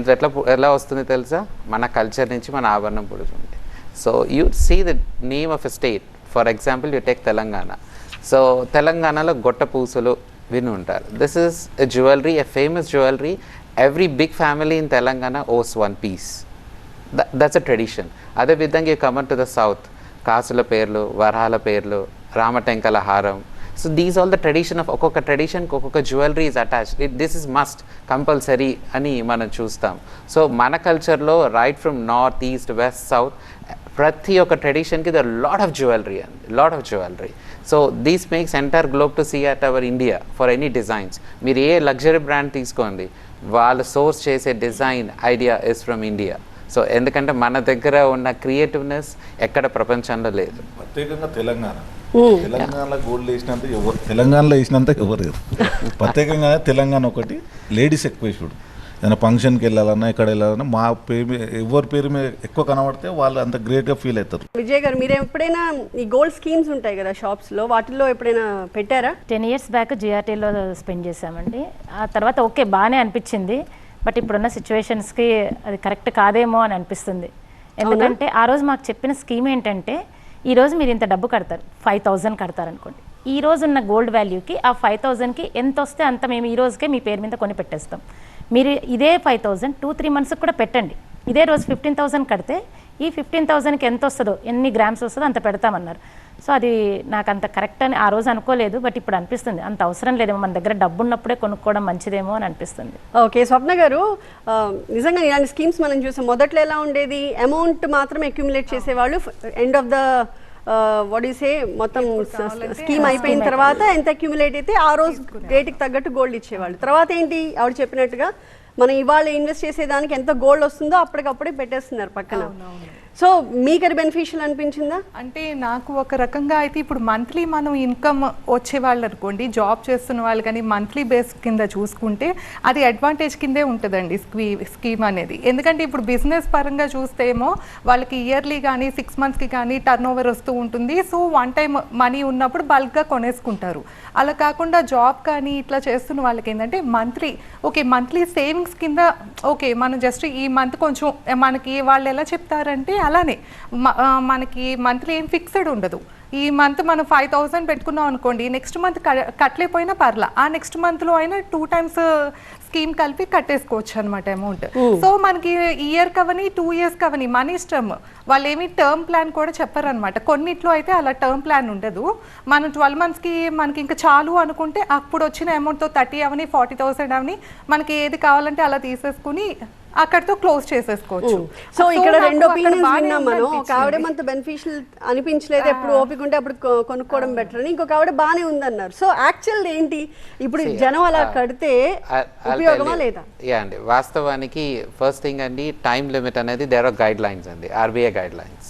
ఎలా వస్తుంది తెలుసా? మన కల్చర్ నుంచి మన ఆభరణం పుడుతుంది. So you see the name of a state. For example you take Telangana. So తెలంగాణలో గొట్ట పూసలు విని ఉంటారు. This is a jewellery, a famous jewellery. Every big family in Telangana owns 1 piece. That's a tradition. అదేవిధంగా you come on to the south, కాసుల పేర్లు, వరహాల పేర్లు, రామటెంకల హారం. So these all the tradition of ఒక్కొక్క ట్రెడిషన్కి ఒక్కొక్క jewellery is attached. This is must, compulsory అని మనం చూస్తాం. సో మన కల్చర్లో right from north, east, west, south, ప్రతి ఒక్క ట్రెడిషన్కి the lot of jewellery and lot of jewellery. So these makes entire globe to see at our India for any designs. మీరు ఏ లగ్జరీ బ్రాండ్ తీసుకోండి, వాళ్ళు సోర్స్ చేసే design idea is from India. So ఎందుకంటే మన దగ్గర ఉన్న క్రియేటివ్నెస్ ఎక్కడ ప్రపంచంలో లేదు. ప్రత్యేకంగా తెలంగాణలో గోల్డ్ వేసినంత ఎవరు ప్రత్యేకంగా తెలంగాణ ఒకటి లేడీస్ ఎక్కువ చూడు. ఏదైనా ఫంక్షన్కి వెళ్ళాలన్నా ఎక్కడ వెళ్ళాలన్నా మా పేరు ఎవరి పేరు మీద ఎక్కువ కనబడితే వాళ్ళు అంత గ్రేట్గా ఫీల్ అవుతారు. విజయ్ గారు మీరు ఎప్పుడైనా ఈ గోల్డ్ స్కీమ్స్ ఉంటాయి కదా షాప్స్లో, వాటిల్లో ఎప్పుడైనా పెట్టారా? 10 years బ్యాక్ జిఆర్టీలో స్పెండ్ చేసామండి. ఆ తర్వాత ఓకే బాగానే అనిపించింది, బట్ ఇప్పుడున్న సిచ్యువేషన్స్కి అది కరెక్ట్ కాదేమో అని అనిపిస్తుంది. ఎందుకంటే ఆ రోజు మాకు చెప్పిన స్కీమ్ ఏంటంటే, ఈరోజు మీరు ఇంత డబ్బు కడతారు, 5000 కడతారు అనుకోండి, ఈ రోజు ఉన్న గోల్డ్ వాల్యూకి ఆ 5,000కి ఎంత వస్తే అంత మేము ఈ రోజుకే మీ పేరు మీద కొని పెట్టేస్తాం. మీరు ఇదే 5,000 2-3 మంత్స్కి కూడా పెట్టండి. ఇదే రోజు 15,000 కడితే ఈ 15,000కి ఎంత వస్తుందో, ఎన్ని గ్రామ్స్ వస్తుందో అంత పెడతామన్నారు. సో అది నాకు అంత కరెక్ట్ అని ఆ రోజు అనుకోలేదు, బట్ ఇప్పుడు అనిపిస్తుంది అంత అవసరం లేదేమో, మన దగ్గర డబ్బు ఉన్నప్పుడే కొనుక్కోవడం మంచిదేమో అని అనిపిస్తుంది. ఓకే స్వప్న గారు, నిజంగా ఇలాంటి స్కీమ్స్ మనం చూసాం. మొదట్లో ఎలా ఉండేది, అమౌంట్ మాత్రం అక్యుములేట్ చేసేవాళ్ళు, end of the what you say మొత్తం స్కీమ్ అయిపోయిన తర్వాత ఎంత అక్యుములేట్ అయితే ఆ రోజు రేటుకి తగ్గట్టు గోల్డ్ ఇచ్చేవాళ్ళు. తర్వాత ఏంటి, ఆవిడ చెప్పినట్టుగా మనం ఇవాళ ఇన్వెస్ట్ చేసేదానికి ఎంత గోల్డ్ వస్తుందో అప్పటికప్పుడే పెట్టేస్తున్నారు పక్కన. సో మీకు అది బెనిఫిషియల్ అనిపించిందా? అంటే నాకు ఒక రకంగా అయితే ఇప్పుడు మంత్లీ మనం ఇన్కమ్ వచ్చే వాళ్ళు అనుకోండి, జాబ్ చేస్తున్న వాళ్ళు కానీ మంత్లీ బేస్ కింద చూసుకుంటే అది అడ్వాంటేజ్ కిందే ఉంటుందండి స్కీమ్ అనేది. ఎందుకంటే ఇప్పుడు బిజినెస్ పరంగా చూస్తే ఏమో వాళ్ళకి ఇయర్లీ కానీ 6 మంత్స్కి కానీ టర్న్ ఓవర్ వస్తూ ఉంటుంది. సో వన్ టైం మనీ ఉన్నప్పుడు బల్క్గా కొనేసుకుంటారు. అలా కాకుండా జాబ్ కానీ ఇట్లా చేస్తున్న వాళ్ళకి ఏంటంటే మంత్లీ సేవింగ్స్ కింద మనం జస్ట్ ఈ మంత్ కొంచెం మనకి వాళ్ళు ఎలా చెప్తారంటే అలానే మనకి మంత్లీ ఏం ఫిక్స్డ్ ఉండదు. ఈ మంత్ మనం 5,000 పెట్టుకున్నాం అనుకోండి, నెక్స్ట్ మంత్ కట్టలేకపోయినా పర్లా, ఆ నెక్స్ట్ మంత్లో అయినా 2 times స్కీమ్ కలిపి కట్టేసుకోవచ్చు అనమాట అమౌంట్. సో మనకి ఇయర్ కవని 2 years కవని మన ఇష్టం. వాళ్ళు ఏమి టర్మ్ ప్లాన్ కూడా చెప్పారనమాట. కొన్నిట్లో అయితే అలా టర్మ్ ప్లాన్ ఉండదు. మనం 12 monthsకి మనకి ఇంకా చాలు అనుకుంటే అప్పుడు వచ్చిన అమౌంట్తో 30 అవని 40,000 అవని మనకి ఏది కావాలంటే అలా తీసేసుకుని అక్కడితో క్లోజ్ చేసేసుకోవచ్చు. సో ఇక్కడ రెండు ఒపీనియన్స్ విన్నాం మనం. ఒక ఆవిడ మనతో బెనిఫిషియల్ అనిపించలేదు, ఎప్పుడు ఓపిక ఉంటే అప్పుడు కొనుక్కోవడం బెటర్ అని, ఇంకొక ఆవిడ బాగానే ఉందన్నారు. సో యాక్చువల్ ఏంటి, ఇప్పుడు జనం అలా కడితే ఉపయోగమా లేదా? యా అండి, వాస్తవానికి ఫస్ట్ థింగ్ అండి, టైం లిమిట్ అనేది దేర్ ఆర్ గైడ్ లైన్స్ అండి, RBI guide lines.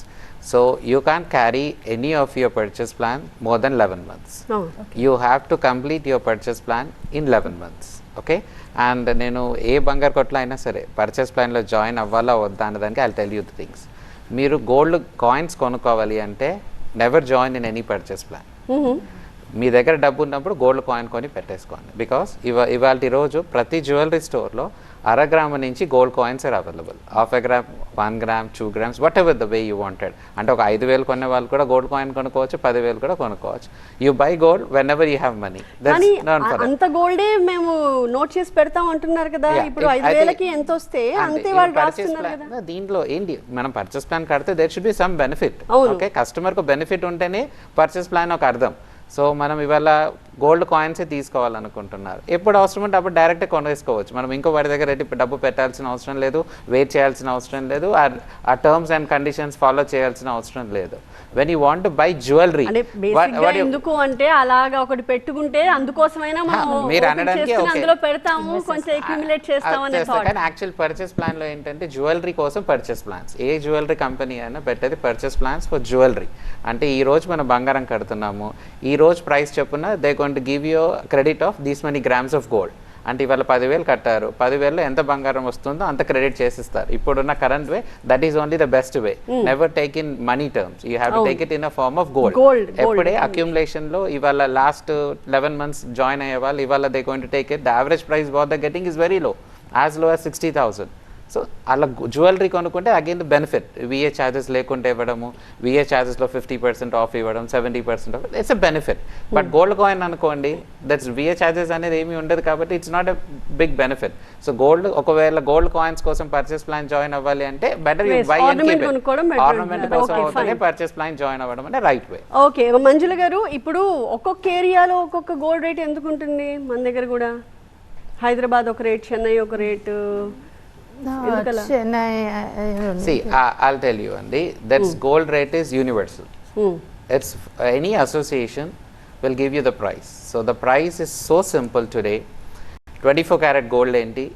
So you can't carry any of your purchase plan more than 11 months. You have to complete your purchase plan in 11 months. Okay, and నేను ఏ బంగారు కొట్లో అయినా సరే purchase ప్లాన్లో join అవ్వాలా వద్దా అన్నదానికి I tell you the things. మీరు గోల్డ్ కాయిన్స్ కొనుక్కోవాలి అంటే never join in any purchase plan. మీ దగ్గర డబ్బు ఉన్నప్పుడు గోల్డ్ కాయిన్ కొని పెట్టేసుకోండి. బికాస్ ఇవాళ రోజు ప్రతి జ్యువెలరీ స్టోర్లో 1/2 గ్రాము నుంచి gold coins are available. 1/2 gram, 1 gram, 2 grams, whatever the way you wanted. అంటే ఒక 5,000 కొనే వాళ్ళు కూడా గోల్డ్ కాయిన్ కొనుక్కోవచ్చు, 10,000 కూడా కొనుక్కోవచ్చు. You buy gold when ever you have money. అంత గోల్డే మేము నోట్ చేసి పెడతాం అంటున్నారు కదా, ఇప్పుడు 5,000కి ఎంత వస్తే అంతే వాళ్ళు రాస్తున్నారు కదా. దీంట్లో ఏంటి, మనం పర్చేస్ ప్లాన్ కడితే there should be some benefit. Okay, కస్టమర్కు బెనిఫిట్ ఉంటేనే పర్చేస్ ప్లాన్ ఒక అర్థం. సో మనం ఇవాళ గోల్డ్ కాయిన్సే తీసుకోవాలనుకుంటున్నారు, ఎప్పుడు అవసరం ఉంటే అప్పుడు డైరెక్ట్గా కొనేసుకోవచ్చు. మనం ఇంకో వాడి దగ్గర డబ్బు పెట్టాల్సిన అవసరం లేదు, వెయిట్ చేయాల్సిన అవసరం లేదు, ఆ టర్మ్స్ అండ్ కండిషన్స్ ఫాలో చేయాల్సిన అవసరం లేదు. When you want buy jewellery ఎందుకు అంటే అలాగా ఒకటి పెట్టుకుంటే అందుకోసమైనా మీరు అనడానికి అందులో పెడతాము, కొంచెం అక్యుములేట్ చేస్తామని. కానీ యాక్చువల్ పర్చేస్ ప్లాన్ లో ఏంటంటే జ్యువెలరీ కోసం పర్చేస్ ప్లాన్స్. ఏ జ్యువెలరీ కంపెనీ అయినా పెట్టేది పర్చేస్ ప్లాన్స్ ఫర్ జ్యువెలరీ. అంటే ఈ రోజు మనం బంగారం కడుతున్నాము, ఈ రోజు ప్రైస్ చెప్పున they going to give you credit of these many grams of gold. అంటే ఇవాళ 10,000 కట్టారు, 10,000లో ఎంత బంగారం వస్తుందో అంత క్రెడిట్ చేసిస్తారు. ఇప్పుడున్న current way that is only the best way. Never take in money terms, you have to take it in a form of gold. ఎప్పుడే అక్యుములేషన్ లో ఇవాళ లాస్ట్ 11 months జాయిన్ అయ్యే వాళ్ళు ఇవాళ they going to take it. The average price what the getting is very low, as low as 60,000. So అలా jewellery కొనుక్కుంటే again the benefit, VA charges లేకుండా ఇవ్వడము, విఏ ఛార్జెస్లో 50% ఆఫ్ ఇవ్వడం, 70% off, it's a benefit. But gold coin అనుకోండి, that's VA charges అనేది ఏమీ ఉండదు కాబట్టి it's not a big benefit. So gold, ఒకవేళ గోల్డ్ కాయిన్స్ కోసం పర్చేస్ ప్లాన్ జాయిన్ అవ్వాలి అంటే better you buy and keep it. Ornament కోసం అవుతుంది పర్చేస్ ప్లాన్ జాయిన్ అవ్వడం అంటే రైట్ వే. ఓకే మంజుల గారు, ఇప్పుడు ఒక్కొక్క ఏరియాలో ఒక్కొక్క గోల్డ్ రేట్ ఎందుకు ఉంటుంది? మన దగ్గర కూడా హైదరాబాద్ ఒక రేట్, చెన్నై ఒక rate. See, I'll tell you, Andy, that's gold rate is universal. It's any association will give you the price. So the price is so simple today. 24 karat gold enti,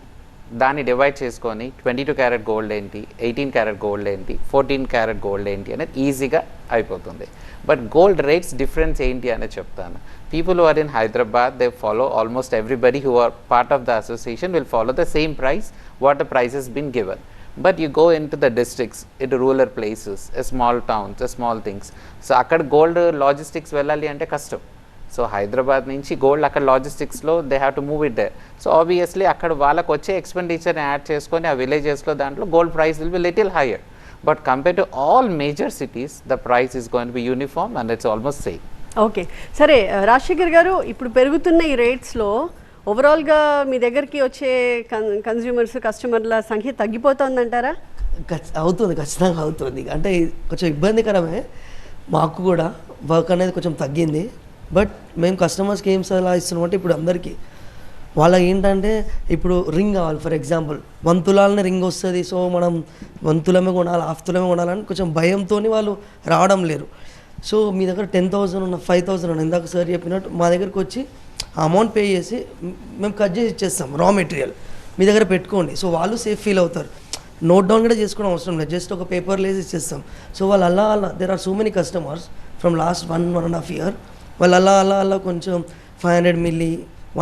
దాన్ని divide చేసుకొని 22 carat gold ఏంటి, 18 carat gold ఏంటి, 14 carat gold ఏంటి అనేది ఈజీగా అయిపోతుంది. But gold rates difference ఏంటి అనేది చెప్తాను. People who are in Hyderabad they follow, almost everybody who are part of the association will follow the same price what the price has been given. But you go into the districts, into rural places, small towns, small things. So అక్కడ gold logistics వెళ్ళాలి అంటే కష్టం. So Hyderabad నుంచి gold అక్కడ లాజిస్టిక్స్లో they have to move it they. So obviously అక్కడ వాళ్ళకి వచ్చే ఎక్స్పెండిచర్ని యాడ్ చేసుకొని ఆ విలేజెస్లో దాంట్లో gold price will be little higher. But compare to all major cities the price is going to be uniform and it's almost same. Okay, సరే రాజశేఖర్ గారు, ఇప్పుడు పెరుగుతున్న ఈ రేట్స్లో ఓవరాల్గా మీ దగ్గరికి వచ్చే కన్జ్యూమర్స్ కస్టమర్ల సంఖ్య తగ్గిపోతుందంటారా? అవుతుంది, ఖచ్చితంగా అవుతుంది. అంటే కొంచెం ఇబ్బందికరమే, మాకు కూడా వర్క్ అనేది కొంచెం తగ్గింది. బట్ మేము కస్టమర్స్కి ఏం సలహా ఇస్తున్నాం అంటే ఇప్పుడు అందరికీ వాళ్ళకి ఏంటంటే ఇప్పుడు రింగ్ కావాలి. ఫర్ ఎగ్జాంపుల్ 1 తులాలనే రింగ్ వస్తుంది, సో మనం 1 తులమే కొనాలి, హాఫ్ తులమే కొనాలని కొంచెం భయంతో వాళ్ళు రావడం లేరు. సో మీ దగ్గర 10,000 ఉన్న 5,000 ఉన్న ఇందాక సార్ చెప్పినట్టు మా దగ్గరకు వచ్చి అమౌంట్ పే చేసి మేము కట్ చేసి ఇచ్చేస్తాం రా మెటీరియల్, మీ దగ్గర పెట్టుకోండి. సో వాళ్ళు సేఫ్ ఫీల్ అవుతారు. నోట్ డౌన్ కూడా చేసుకోవడం అవసరం లేదు, జస్ట్ ఒక పేపర్ లేసి ఇచ్చేస్తాం. సో వాళ్ళు అలా there are so many customers from last 1.5 year వాళ్ళు అలా కొంచెం 500 ml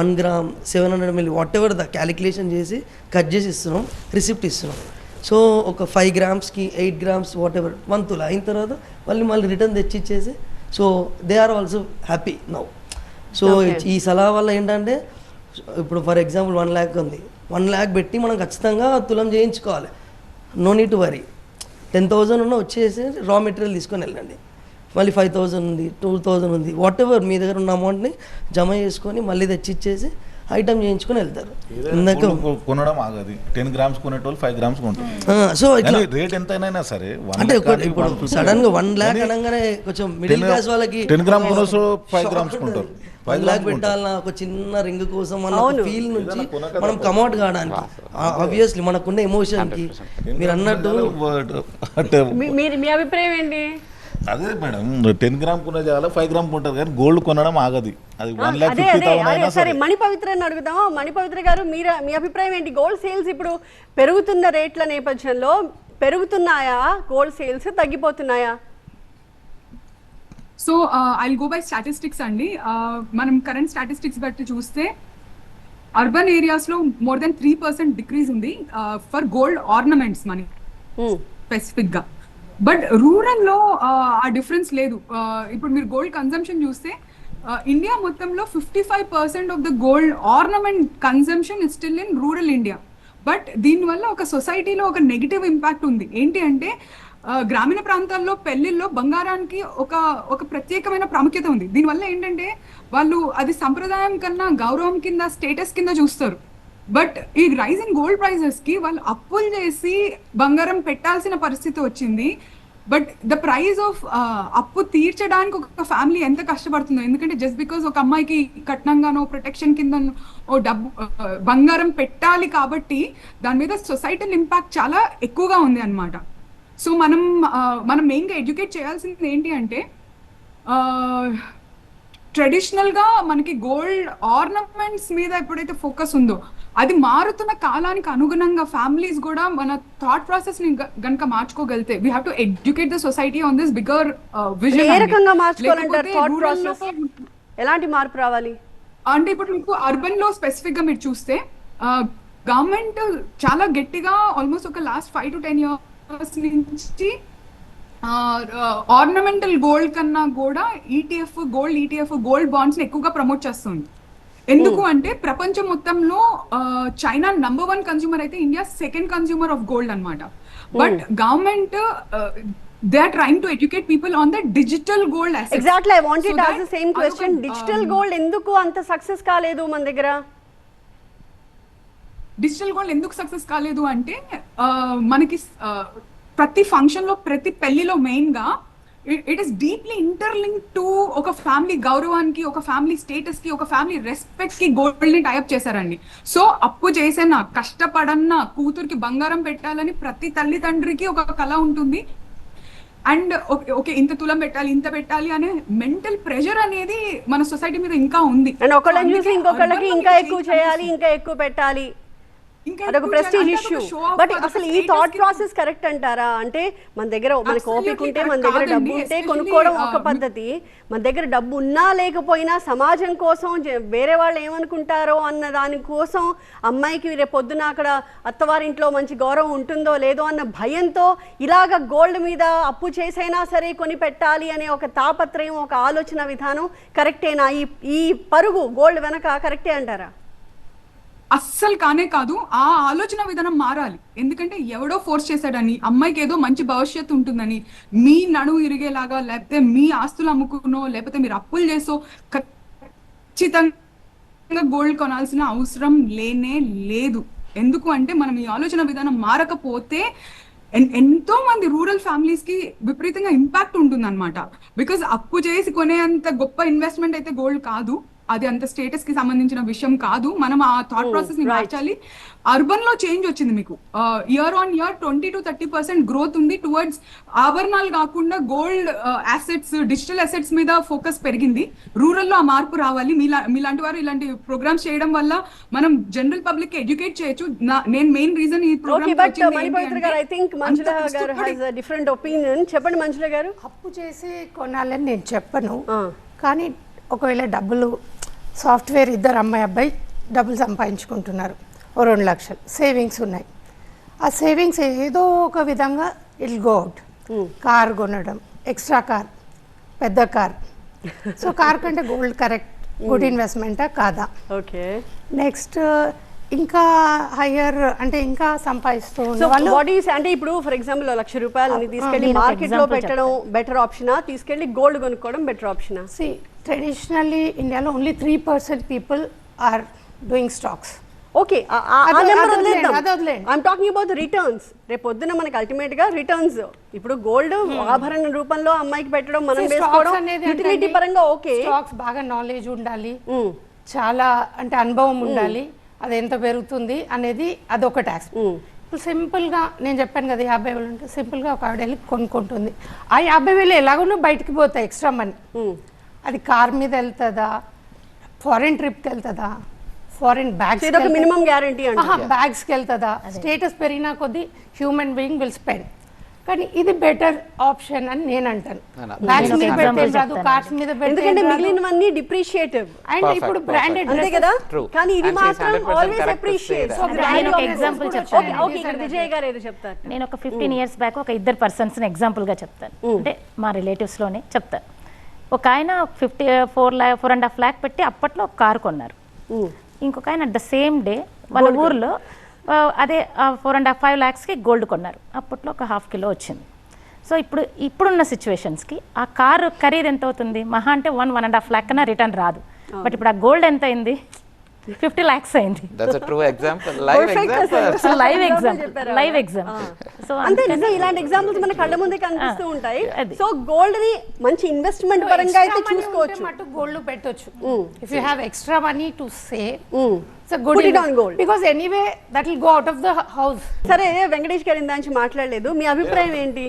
1 gram 700 ml what ever the calculation చేసి కట్ చేసి ఇస్తున్నాం, రిసిప్ట్ ఇస్తున్నాం. సో ఒక 5 grams-కి 8 grams వాట్ ఎవర్ 1 తులా అయిన తర్వాత మళ్ళీ రిటర్న్ తెచ్చి ఇచ్చేసి, so they are also happy now. So ఈ సలహా వల్ల ఏంటంటే ఇప్పుడు ఫర్ ఎగ్జాంపుల్ 1 lakh ఉంది, 1 lakh పెట్టి మనం ఖచ్చితంగా తులం చేయించుకోవాలి. No need to worry. 10,000 ఉన్న వచ్చేసి రా మెటీరియల్ తీసుకొని వెళ్ళండి. మళ్ళీ 5,000 ఉంది, 2,000 ఉంది, వాట్ ఎవర్ మీ దగ్గర ఉన్న అమౌంట్ని జమ చేసుకొని మళ్ళీ తెచ్చి ఇచ్చేసి ఐటమ్ చేయించుకొని వెళ్తారు. కొనడం ఆగది. 10 grams కొనేటోళ్ళు 5 grams కొంటారు. సో ఇట్లా రేట్ ఎంతైనా సరే అంటే ఇప్పుడు సడన్ గా 1 lakh అనగానే కొంచెం మిడిల్ క్లాస్ వాళ్ళకి 10 grams కొనొచ్చు 5 grams కొంటారు. 1 lakh పెట్టాలన్నా ఒక చిన్న రింగ్ కోసం అన్న ఫీల్ నుంచి మనం కమౌట్ కావడానికి ఆబ్వియస్లీ మనకున్న ఎమోషన్ కి మీరు అన్నట్టు మీ అభిప్రాయం ఏంటి? అదే మేడం, 10 grams కొనే చాలా 5 grams కొంటారు, కానీ గోల్డ్ కొనడం ఆగది. అది 1,50,000 సరే, మణిపవిత్రని అడుగుదాం. మణిపవిత్ర గారు, మీ అభిప్రాయం ఏంటి? గోల్డ్ సేల్స్ ఇప్పుడు పెరుగుతున్న రేట్ల నేపథ్యంలో పెరుగుతున్నాయా, గోల్డ్ సేల్స్ తగ్గిపోతున్నాయా? So I go by statistics అండి. మనం కరెంట్ స్టాటిస్టిక్స్ బట్టి చూస్తే అర్బన్ ఏరియాస్లో మోర్ దెన్ 3% డిక్రీజ్ ఉంది ఫర్ గోల్డ్ ఆర్నమెంట్స్ మనీ స్పెసిఫిక్గా. బట్ రూరల్లో ఆ డిఫరెన్స్ లేదు. ఇప్పుడు మీరు గోల్డ్ కన్జంప్షన్ చూస్తే ఇండియా మొత్తంలో 55% of the gold ornament consumption is still in rural India. But దీనివల్ల ఒక సొసైటీలో ఒక నెగిటివ్ ఇంపాక్ట్ ఉంది. ఏంటి అంటే గ్రామీణ ప్రాంతాల్లో పెళ్లిల్లో బంగారానికి ఒక ప్రత్యేకమైన ప్రాముఖ్యత ఉంది. దీనివల్ల ఏంటంటే వాళ్ళు అది సంప్రదాయం కన్నా గౌరవం కింద, స్టేటస్ కింద చూస్తారు. బట్ ఈ రైజింగ్ గోల్డ్ ప్రైజెస్ కి వాళ్ళు అప్పులు చేసి బంగారం పెట్టాల్సిన పరిస్థితి వచ్చింది. బట్ ద ప్రైజ్ ఆఫ్ అప్పు తీర్చడానికి ఒక ఫ్యామిలీ ఎంత కష్టపడుతుందో, ఎందుకంటే జస్ట్ బికాస్ ఒక అమ్మాయికి కట్నంగానో ప్రొటెక్షన్ కింద ఓ డబ్బు బంగారం పెట్టాలి కాబట్టి దాని మీద సొసైటల్ ఇంపాక్ట్ చాలా ఎక్కువగా ఉంది అన్నమాట. సో మనం మెయిన్గా ఎడ్యుకేట్ చేయాల్సింది ఏంటి అంటే ట్రెడిషనల్గా మనకి గోల్డ్ ఆర్నమెంట్స్ మీద ఎప్పుడైతే ఫోకస్ ఉందో అది మారుతున్న కాలానికి అనుగుణంగా ఫ్యామిలీస్ కూడా మన థాట్ ప్రాసెస్ ని గనుక మార్చుకోగలితే we have to educate the society on this bigger vision. ఏ రకంగా మార్చుకోవాలంటారు థాట్ ప్రాసెస్? ఎలాంటి మార్పు రావాలి అంటే ఇప్పుడు మీకు అర్బన్ లో స్పెసిఫిక్ గా మీరు చూస్తే గవర్నమెంట్ చాలా గట్టిగా ఆల్మోస్ట్ ఒక లాస్ట్ 5 to 10 years నుంచి ఆర్నమెంటల్ గోల్డ్ కన్నా కూడా గోల్డ్ బాండ్స్ ని ఎక్కువగా ప్రమోట్ చేస్తుంది. ఎందుకు అంటే ప్రపంచం మొత్తంలో చైనా నంబర్ 1 కన్స్యూమర్ అయితే India 2nd consumer of gold అన్నమాట. But government they are trying to educate people on the digital gold assets. Exactly, I wanted to ask the same question. Digital gold ఎందుకు అంత success కాలేదు మన దగ్గర? Digital gold ఎందుకు success కాలేదు అంటే మనకి ప్రతి ఫంక్షన్ లో, ప్రతి పెళ్లిలో మెయిన్ గా it is deeply interlink to ఒక ఫ్యామిలీ గౌరవానికి, ఒక ఫ్యామిలీ స్టేటస్ కి, ఒక ఫ్యామిలీ రెస్పెక్ట్ కి గోల్డ్ ని టైఅప్ చేశారండి. సో అప్పు చేసేనా, కష్టపడన్నా కూతురికి బంగారం పెట్టాలని ప్రతి తల్లిదండ్రికి ఒక కళ ఉంటుంది. అండ్ ఓకే ఇంత తులం పెట్టాలి, ఇంత పెట్టాలి అనే మెంటల్ ప్రెషర్ అనేది మన సొసైటీ మీద ఇంకా ఉంది. అండ్ ఒకళ్ళని చూసి ఇంకొకళ్ళకి ఇంకా ఎక్కువ చేయాలి, ఇంకా ఎక్కువ పెట్టాలి, అదొక ప్రెస్టీజ్ ఇష్యూ. బట్ అసలు ఈ థాట్ ప్రాసెస్ కరెక్ట్ అంటారా? అంటే మన దగ్గర మనకు ఓపిక ఉంటే, మన దగ్గర డబ్బు ఉంటే కొనుక్కోవడం ఒక పద్ధతి. మన దగ్గర డబ్బు ఉన్నా లేకపోయినా సమాజం కోసం, వేరే వాళ్ళు ఏమనుకుంటారో అన్న దానికోసం అమ్మాయికి రేపు పొద్దున అక్కడ అత్తవారింట్లో మంచి గౌరవం ఉంటుందో లేదో అన్న భయంతో ఇలాగ గోల్డ్ మీద అప్పు చేసైనా సరే కొని పెట్టాలి అనే ఒక తాపత్రయం, ఒక ఆలోచన విధానం కరెక్టేనా? ఈ పరుగు గోల్డ్ వెనక కరెక్టే అంటారా? అస్సలు కానే కాదు. ఆ ఆలోచన విధానం మారాలి. ఎందుకంటే ఎవడో ఫోర్స్ చేశాడని, అమ్మాయికి ఏదో మంచి భవిష్యత్తు ఉంటుందని, మీ నడుము ఇరిగేలాగా, లేకపోతే మీ ఆస్తులు అమ్ముకునో, లేకపోతే మీరు అప్పులు చేసో ఖచ్చితంగా గోల్డ్ కొనాల్సిన అవసరం లేనే లేదు. ఎందుకు అంటే మనం ఈ ఆలోచన విధానం మారకపోతే ఎంతో మంది రూరల్ ఫ్యామిలీస్ కి విపరీతంగా ఇంపాక్ట్ ఉంటుంది అనమాట. బికాస్ అప్పు చేసి కొనేంత గొప్ప ఇన్వెస్ట్మెంట్ అయితే గోల్డ్ కాదు. అది అంత స్టేటస్ కి సంబంధించిన విషయం కాదు. మనం ఆ థాట్ ప్రాసెస్ ని మార్చాలి. అర్బన్ లో చేంజ్ వచ్చింది మీకు. Year on year 20 to 30% growth ఉంది టువర్డ్స్ ఆభరణాలు కాకుండా గోల్డ్ అసెట్స్, డిజిటల్ అసెట్స్ మీద ఫోకస్ పెరిగింది. రూరల్ లో ఆ మార్పు రావాలి. మీలాంటి వారు ఇలాంటి ప్రోగ్రామ్స్ చేయడం వల్ల మనం జనరల్ పబ్లిక్ కి ఎడ్యుకేట్ చేయొచ్చు. నేను మెయిన్ రీజన్ ఈ ప్రోగ్రామ్ డిఫరెంట్ ఒపీనియన్. చెప్పండి మంజుల గారు. అప్పు చేసి కొనాలని నేను చెప్పను, కానీ ఒకవేళ డబ్బులు సాఫ్ట్వేర్ ఇద్దరు అమ్మాయి అబ్బాయి డబ్బులు సంపాదించుకుంటున్నారు, ఓ 2 లక్షలు సేవింగ్స్ ఉన్నాయి. ఆ సేవింగ్స్ ఏదో ఒక విధంగా ఇల్ గో అవుట్. కార్ కొనడం, ఎక్స్ట్రా కార్, పెద్ద కార్. సో కార్ కంటే గోల్డ్ కరెక్ట్ గుడ్ ఇన్వెస్ట్మెంటా కాదా? ఓకే. నెక్స్ట్ ఇంకా హయ్యర్ అంటే ఇంకా సంపాదిస్తూ అంటే ఇప్పుడు ఫర్ ఎగ్జాంపుల్ 1,00,000 రూపాయలని తీసుకెళ్లి మార్కెట్ లో పెట్టడం బెటర్ ఆప్షనా, తీసుకెళ్లి గోల్డ్ కొనుక్కోవడం బెటర్ ఆప్షనా? సి ట్రెడిషనల్లీ ఇండియాలో only 3% people are doing stocks. Okay, I'm talking about returns. రేపు పొద్దున మనకి అల్టిమేట్ గా రిటర్న్స్. ఇప్పుడు గోల్డ్ ఆభరణ రూపంలో అమ్మాయికి పెట్టడం, మనం వేసుకోవడం యూటిలిటీ పరంగా ఓకే. స్టాక్స్ బాగా నాలెడ్జ్ ఉండాలి, చాలా అంటే అనుభవం ఉండాలి, అది ఎంత పెరుగుతుంది అనేది అదొక ట్యాక్స్. ఇప్పుడు సింపుల్గా నేను చెప్పాను కదా 50,000 ఉంటే సింపుల్గా ఒక ఆవిడ వెళ్ళి కొనుక్కుంటుంది. ఆ 50,000 ఎలాగో బయటికి పోతాయి ఎక్స్ట్రా మనీ. అది కార్ మీద వెళ్తుందా, ఫారిన్ ట్రిప్కి వెళ్తుందా, ఫారిన్ బ్యాగ్స్ మినిమం గ్యారంటీ బ్యాగ్స్కి వెళ్తుందా, స్టేటస్ పెరిగినా కొద్దీ హ్యూమన్ బీయింగ్ విల్ స్పెండ్. కానీ ఇది బెటర్ ఆప్షన్ అని నేను అంటాను. బ్యాగ్స్ మీద పెట్టేది, కార్స్ మీద ఎందుకంటే మిగిలినవన్నీ డిప్రిషియేటివ్ అండ్ ఇప్పుడు బ్రాండెడ్ అంతే కదా. కానీ ఇది మాత్రం ఆల్వేస్ అప్రిషియేట్. ఎగ్జాంపుల్ చెప్తాను. ఓకే, ఇక్కడ విజయ్ గారు ఏదో చెప్తారు. నేను ఒక 15 years బ్యాక్ ఒక ఇద్దరు పర్సన్స్ ఎగ్జాంపుల్ గా చెప్తాను. అంటే మా రిలేటివ్స్ లోనే చెప్తాను. ఒక ఆయన 4.5 lakh పెట్టి అప్పట్లో ఒక కారు కొన్నారు. ఇంకొక ఆయన అట్ ద సేమ్ డే వాళ్ళ ఊర్లో అదే 4.5 lakhsకి గోల్డ్ కొన్నారు. అప్పట్లో ఒక 1/2 kilo వచ్చింది. సో ఇప్పుడున్న సిచ్యువేషన్స్కి ఆ కారు ఖరీదు ఎంత అవుతుంది? మహా అంటే 1.5 lakh కన్నా రిటర్న్ రాదు. బట్ ఇప్పుడు ఆ గోల్డ్ ఎంత అయింది? 50 lakhs అయింది. That's a true example. Live example. So అంటే ఇలాంటి ఎగ్జాంపుల్స్ మన కళ్ళ ముందే కనిపిస్తూ ఉంటాయి. సో గోల్డ్ ని మంచి ఇన్వెస్ట్మెంట్ పరంగా అయితే చూసుకోవచ్చు. గోల్డ్ పెట్టొచ్చు. If you have extra money to save, so good it on gold because anyway that will go out of the house. సరే, వెంకటేష్ గారు ఇందాక మాట్లాడలేదు. మీ అభిప్రాయం ఏంటి?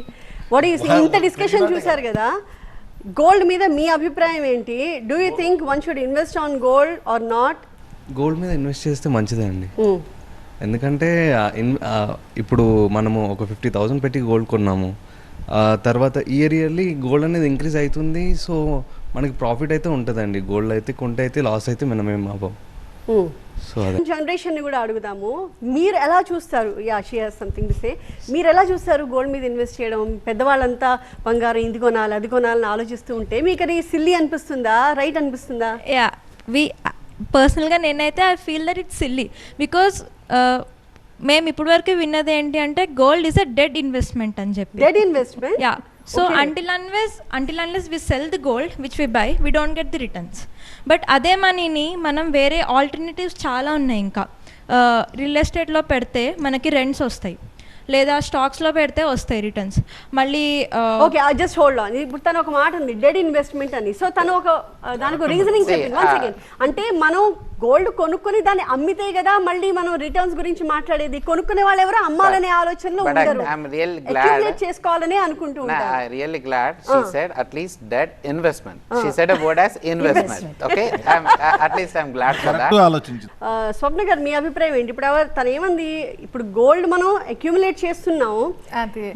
వాట్ ఈస్ ఇంత డిస్కషన్ చూసారు కదా, గోల్డ్ మీద మీ అభిప్రాయం ఏంటి? Do you think one should invest on gold or not? Gold మీద ఇన్వెస్ట్ చేస్తే మంచిదే అండి. ఎందుకంటే ఇప్పుడు మనము ఒక 50,000 పెట్టి గోల్డ్ కొన్నాము, తర్వాత ఇయర్లీ గోల్డ్ అనేది ఇంక్రీజ్ అవుతుంది. సో మనకి ప్రాఫిట్ అయితే ఉంటుందండి. గోల్డ్ అయితే కొంటే అయితే లాస్ అయితే మనమేం అవ్వం. సో అదే జనరేషన్ ని కూడా అడుగుదాము, మీరు ఎలా చూస్తారు? Yeah, she has something to say. మీరు ఎలా చూస్తారు గోల్డ్ మీద ఇన్వెస్ట్ చేయడం? పెద్దవాళ్ళంతా బంగారం ఇది కొనాలి అది కొనాలని ఆలోచిస్తూ ఉంటే మీకు అది సిల్లీ అనిపిస్తుందా, రైట్ అనిపిస్తుందా? యా, పర్సనల్గా నేనైతే I feel that it's silly. Because మేము ఇప్పటివరకు విన్నది ఏంటి అంటే gold is a dead investment అని చెప్పి. Dead investment? Yeah. So until unless we sell the gold which we buy, we don't get the returns. But అదే మనీని మనం వేరే ఆల్టర్నేటివ్స్ చాలా ఉన్నాయి. ఇంకా రియల్ ఎస్టేట్లో పెడితే మనకి రెంట్స్ వస్తాయి, లేదా స్టాక్స్లో పెడితే వస్తాయి రిటర్న్స్. మళ్ళీ ఓకే, జస్ట్ హోల్డ్ ఆన్. ఇప్పుడు తను ఒక మాట ఉంది డెడ్ ఇన్వెస్ట్మెంట్ అని. సో తను ఒక దానికి రీజనింగ్ చెప్పింది. One second. అంటే మనం గోల్డ్ కొనుక్కొని దాన్ని అమ్మితే కదా మళ్ళీ మనం రిటర్న్స్ గురించి మాట్లాడేది. కొనుక్కునే వాళ్ళు ఎవరో అమ్మాలనే ఆలోచనలో ఉండరు, అక్యుములేట్ చేసుకోవాలని అనుకుంటూ ఉంటారు. I really glad she said at least dead investment. She said a word as investment. Okay, at least I'm glad for that. స్వప్న గారు, మీ అభిప్రాయం ఏంటి? ఇప్పుడు తను ఏమంది, ఇప్పుడు గోల్డ్ మనం అక్యుములేట్ చేస్తున్నాం,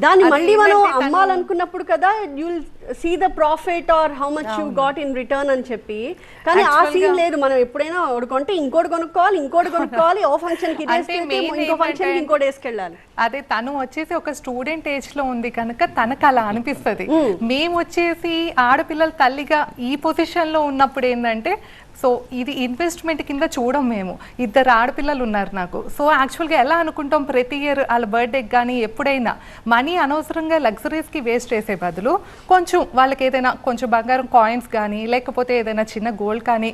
దాన్ని మళ్ళీ మనం అమ్మాలనుకున్నప్పుడు కదా you will see the profit or how much you got in return అని చెప్పి. కానీ ఆ సీన్ లేదు. మనం ఎప్పుడైనా కొంటే ఇంకోటి కొనుక్కోవాలి, ఓ ఫంక్షన్ కి ఇంకో ఫంక్షన్ కి ఇంకోటి వేసుకెళ్ళాలి. అదే తను వచ్చేసి ఒక స్టూడెంట్ ఏజ్ లో ఉంది కనుక తనకు అలా అనిపిస్తుంది. మేము వచ్చేసి ఆడపిల్లల తల్లిగా ఈ పొజిషన్ లో ఉన్నప్పుడు ఏంటంటే సో ఇది ఇన్వెస్ట్మెంట్ కింద చూడం మేము. 2 ఆడపిల్లలు ఉన్నారు నాకు. సో యాక్చువల్గా ఎలా అనుకుంటాం, ప్రతి ఇయర్ వాళ్ళ బర్త్డేకి కానీ ఎప్పుడైనా మనీ అనవసరంగా లగ్జరీస్కి వేస్ట్ చేసే బదులు కొంచెం వాళ్ళకి ఏదైనా కొంచెం బంగారం కాయిన్స్ కానీ లేకపోతే ఏదైనా చిన్న గోల్డ్ కానీ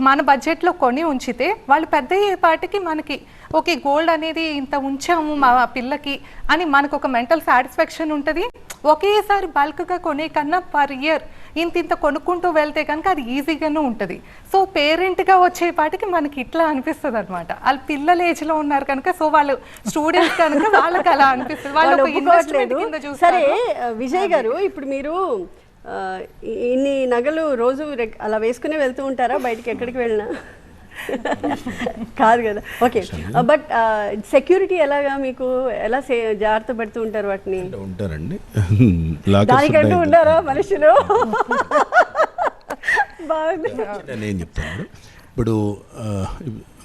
మన బడ్జెట్లో కొని ఉంచితే వాళ్ళు పెద్ద అయ్యేపాటికి మనకి ఓకే గోల్డ్ అనేది ఇంత ఉంచాము మా పిల్లకి అని మనకు ఒక మెంటల్ సాటిస్ఫాక్షన్ ఉంటుంది. ఒకేసారి బల్క్గా కొనే కన్నా పర్ ఇయర్ ఇంత కొనుక్కుంటూ వెళ్తే కనుక అది ఈజీగానే ఉంటుంది. సో పేరెంట్గా వచ్చేపాటికి మనకి ఇట్లా అనిపిస్తుంది అనమాట. వాళ్ళు పిల్లల ఏజ్లో ఉన్నారు కనుక, సో వాళ్ళు స్టూడెంట్స్ కనుక వాళ్ళకి అలా అనిపిస్తుంది. వాళ్ళు ఇన్వెస్ట్మెంట్ కింద చూస్తారు. సరే విజయ్ గారు, ఇప్పుడు మీరు ఇన్ని నగలు రోజు అలా వేసుకునే వెళ్తూ ఉంటారా బయటికి ఎక్కడికి వెళ్ళినా? కాదు కదా, ఓకే. బట్ సెక్యూరిటీ ఎలాగా, మీకు ఎలా జాగ్రత్త పెడుతూ ఉంటారు వాటిని? ఉంటారండి, దానికంటూ ఉన్నారా మనుషులు? నేను చెప్తాను. ఇప్పుడు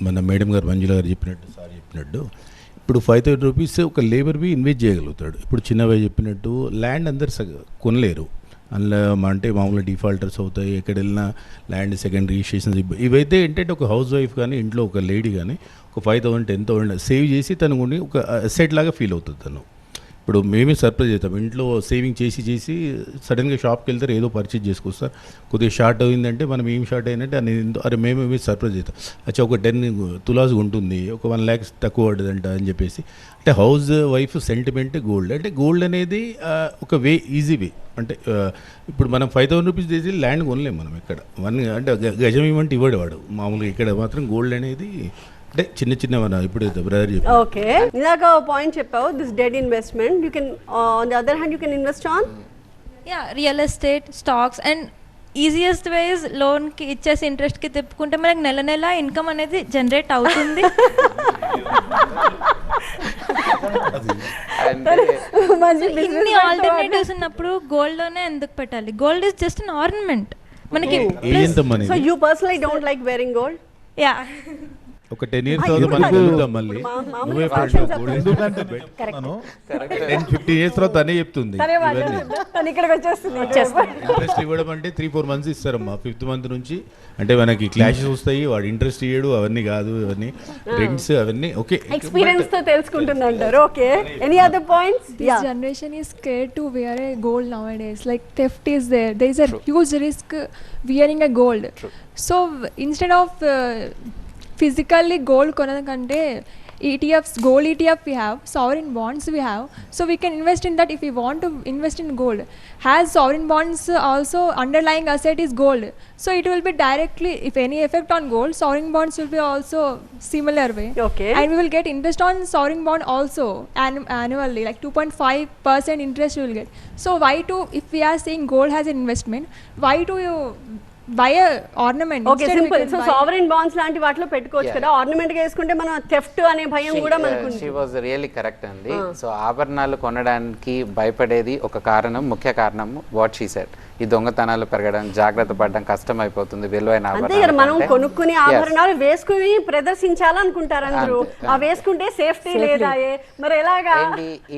మన మేడం గారు మంజుల గారు చెప్పినట్టు, సార్ చెప్పినట్టు, ఇప్పుడు 5,000 రూపీస్ ఒక లేబర్వి ఇన్వెస్ట్ చేయగలుగుతాడు. ఇప్పుడు చిన్నవి చెప్పినట్టు ల్యాండ్ అందరు కొనలేరు, అందులో అంటే మామూలుగా డిఫాల్టర్స్ అవుతాయి. ఎక్కడ వెళ్ళినా ల్యాండ్ సెకండ్ రిజిస్ట్రేషన్స్ ఇవైతే ఏంటంటే ఒక హౌస్ వైఫ్ కానీ ఇంట్లో ఒక లేడీ కానీ ఒక 5,000 10,000 సేవ్ చేసి తను ఉండి ఒక అసెట్ లాగా ఫీల్ అవుతుంది తను. ఇప్పుడు మేమే సర్ప్రైజ్ అవుతాం, ఇంట్లో సేవింగ్ చేసి సడన్గా షాప్కి వెళ్తారు, ఏదో పర్చేజ్ చేసుకొస్తారు, కొద్దిగా షార్ట్ అయిందంటే మనం ఏం షార్ట్ అయిందంటే అరే మేమే సర్ప్రైజ్ అవుతాం, అచ్చా ఒక 10 తులాస్ ఉంటుంది, ఒక 1 lakh తక్కువ పడ్డదంట అని చెప్పేసి. అంటే హౌస్ వైఫ్ సెంటిమెంట్ గోల్డ్. అంటే గోల్డ్ అనేది ఒక ఈజీ వే. అంటే ఇప్పుడు మనం 5,000 రూపీస్ చేసి ల్యాండ్ కొనలేము మనం ఎక్కడ. అంటే గజం ఇవ్వమంటే ఇవ్వడు వాడు మామూలుగా. ఇక్కడ మాత్రం గోల్డ్ అనేది అంటే చిన్న ఇప్పుడు బ్రదర్ చెప్పారు. ఓకే, ఇందాక పాయింట్ చెప్పావు, this dead investment you can on the other hand you can invest on real estate, stocks. And easiest way is లోన్కి ఇచ్చేసి ఇంట్రెస్ట్కి తిప్పుకుంటే మనకి నెల ఇన్కమ్ అనేది జనరేట్ అవుతుంది. ఇన్ని ఆల్టర్నేటివ్స్ ఉన్నప్పుడు గోల్డ్ లోనే ఎందుకు పెట్టాలి? Gold is just an ornament మనకి. So you personally don't like wearing gold? Yeah, ఒక 10 years తర్వాత మనకి వెళ్తాం మళ్ళీ. నువ్వే 10-15 years తర్వాత అనే చెప్తుంది. ఇంట్రెస్ట్ ఇవ్వడం అంటే 3-4 months ఇస్తారమ్మా. 5th month నుంచి అంటే మనకి క్లాషెస్ వస్తాయి, వాడు ఇంట్రెస్ట్ ఇయ్యడు, అవన్నీ కాదు, అవన్నీ రెంట్స్ అవన్నీ. ఓకే, ఎక్స్పీరియన్స్ తో తెలుసుకుంటున్నారు. Okay, any other points? This generation is scared to wear a gold nowadays. Like theft is there. There is a huge risk wearing a gold. So instead of physically gold konadakante ETFs, gold ETF we have, sovereign bonds we have, so we can invest in that if we want to invest in gold. Has sovereign bonds also underlying asset is gold, so it will be directly, if any effect on gold, sovereign bonds will be also similar way. Okay, and we will get interest on sovereign bond also annually, like 2.5% interest we will get. So why to, if we are saying gold has an investment, why do you buy a ornament? Okay, simple. So sovereign bonds లాంటి వాటిలో పెట్టుకోవచ్చు కదా, ornament గా వేసుకుంటే మనం theft అనే భయం కూడా మనకు ఉంది. షీ వాజ్ రియల్లీ కరెక్ట్ అండి. సో ఆభరణాలు కొనడానికి భయపడేది ఒక కారణం, ముఖ్య కారణం వాట్ షీ సెడ్, ఈ దొంగతనాలు పెరగడం, జాగ్రత్త పడడం కష్టం అయిపోతుంది విలువైన ఆభరణాలు. మనం కొనుక్కునే ఆభరణాలు వేసుకుని ప్రదర్శించాలనుకుంటారు అందరూ, ఆ వేసుకుంటే సేఫ్టీ లేదా, మరి ఎలాగా?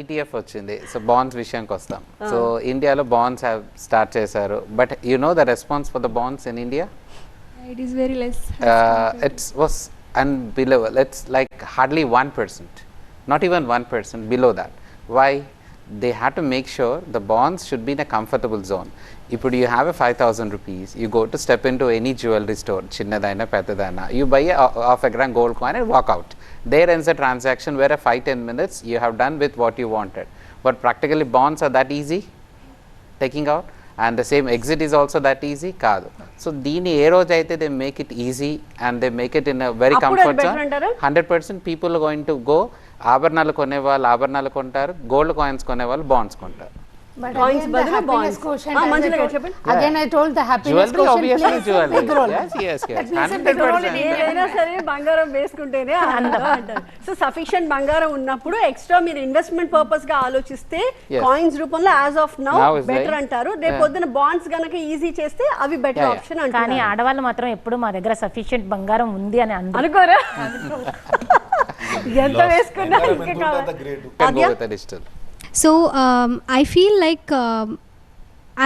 ETF వచ్చింది. సో బాండ్స్ విషయానికి వస్తాం. సో ఇండియాలో బాండ్స్ స్టార్ట్ చేశారు, but you know the response for the bonds in India? It is very less. It was unbelievable. It's like hardly 1%, not even 1% below that. Why? They had to make sure the bonds should be in a comfortable zone. If you have a 5,000 rupees, you go to step into any jewelry store, chinnadaina peddadaina, you buy a gram gold coin and walk out. There ends the transaction where a 5-10 minutes you have done with what you wanted. But practically bonds are that easy taking out, and the same exit is also that easy kaadu. So deeni ఏ రోజు అయితే they make it easy and they make it in a very comfort zone, 100% people are going to go. ఆభరణాలు కొనే వాళ్ళు ఆభరణాలు కొంటారు, gold coins కొనే వాళ్ళు bonds కొంటారు. Coins బదులు bonds. మంచిగా చెప్పండి. Again I told the happiness jewelry, obviously jewelry. Yes, 100%. ఏదైనా సరే బంగారం వేసుకుంటేనే అంటారు. సో సఫిషియెంట్ బంగారం ఉన్నప్పుడు ఎక్స్ట్రా మీరు ఇన్వెస్ట్మెంట్ పర్పస్ గా ఆలోచిస్తే కాయిన్స్ రూపంలో యాజ్ ఆఫ్ నౌ బెటర్ అంటారు. రేపు పొద్దున బాండ్స్ గనక ఈజీ చేస్తే అవి బెటర్ ఆప్షన్ అంటారు. కానీ ఆడవాళ్ళు మాత్రం ఎప్పుడు మా దగ్గర సఫిషియెంట్ బంగారం ఉంది అని అనుకోరా? ఎంత వేసుకున్నా ఇంకా So I feel like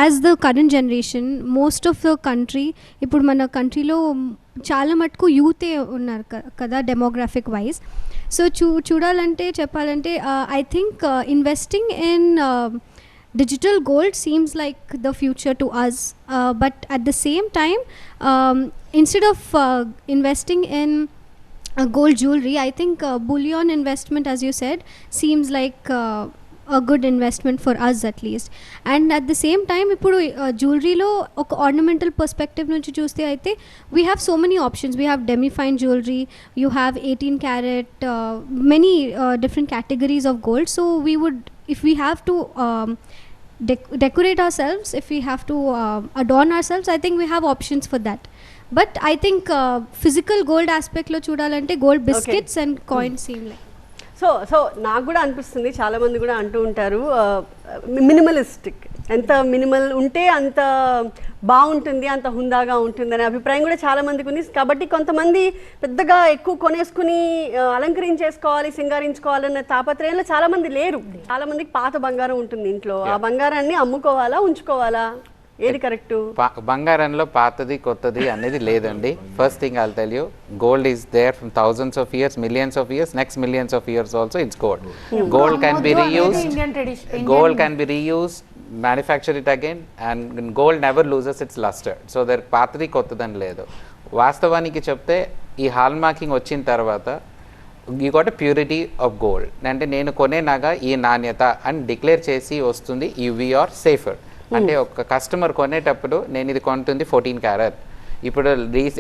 as the current generation most of the country, ఇప్పుడు మన కంట్రీలో చాలా మటుకు యూతే ఉన్నారు కదా డెమోగ్రాఫిక్ వైజ్. సో చూడాలంటే చెప్పాలంటే I think investing in digital gold seems like the future to us, but at the same time, instead of investing in gold jewelry, I think bullion investment, as you said, seems like a good investment for us at least. And at the same time, ఇప్పుడు జ్యువెలరీలో ఒక ornamental perspective నుంచి చూస్తే అయితే we have so many options. We have demi fine jewelry, you have 18 carat, many different categories of gold. So we would, if we have to decorate ourselves, if we have to adorn ourselves, I think we have options for that. But I think physical gold aspect lo chudalante gold biscuits and coins seem like. So నాకు కూడా అనిపిస్తుంది, చాలామంది కూడా అంటూ ఉంటారు minimalistic, ఎంత minimal ఉంటే అంత బాగుంటుంది, అంత హుందాగా ఉంటుంది అనే అభిప్రాయం కూడా చాలామందికి ఉంది. కాబట్టి కొంతమంది పెద్దగా ఎక్కువ కొనేసుకుని అలంకరించేసుకోవాలి, సింగారించుకోవాలన్న తాపత్రయంలో చాలామంది లేరు. చాలామందికి పాత బంగారం ఉంటుంది ఇంట్లో, ఆ బంగారాన్ని అమ్ముకోవాలా ఉంచుకోవాలా, ఏది కరెక్ట్? బంగారంలో పాతది కొత్తది అనేది లేదండి. First thing I'll tell you, gold is there from thousands of years, millions of years, next millions of years also it's gold. Gold can be reused, gold can be reused, manufacture it again, and gold never loses its luster. So there పాతది కొత్తదని లేదు. వాస్తవానికి చెప్తే ఈ hall marking వచ్చిన తర్వాత you got a purity of gold. అంటే నేను కొనే నగ ఈ నాణ్యత అని డిక్లేర్ చేసి వస్తుంది, వి ఆర్ సేఫర్. అంటే ఒక కస్టమర్ కొనేటప్పుడు నేను ఇది కొంటుంది 14 క్యారెట్, ఇప్పుడు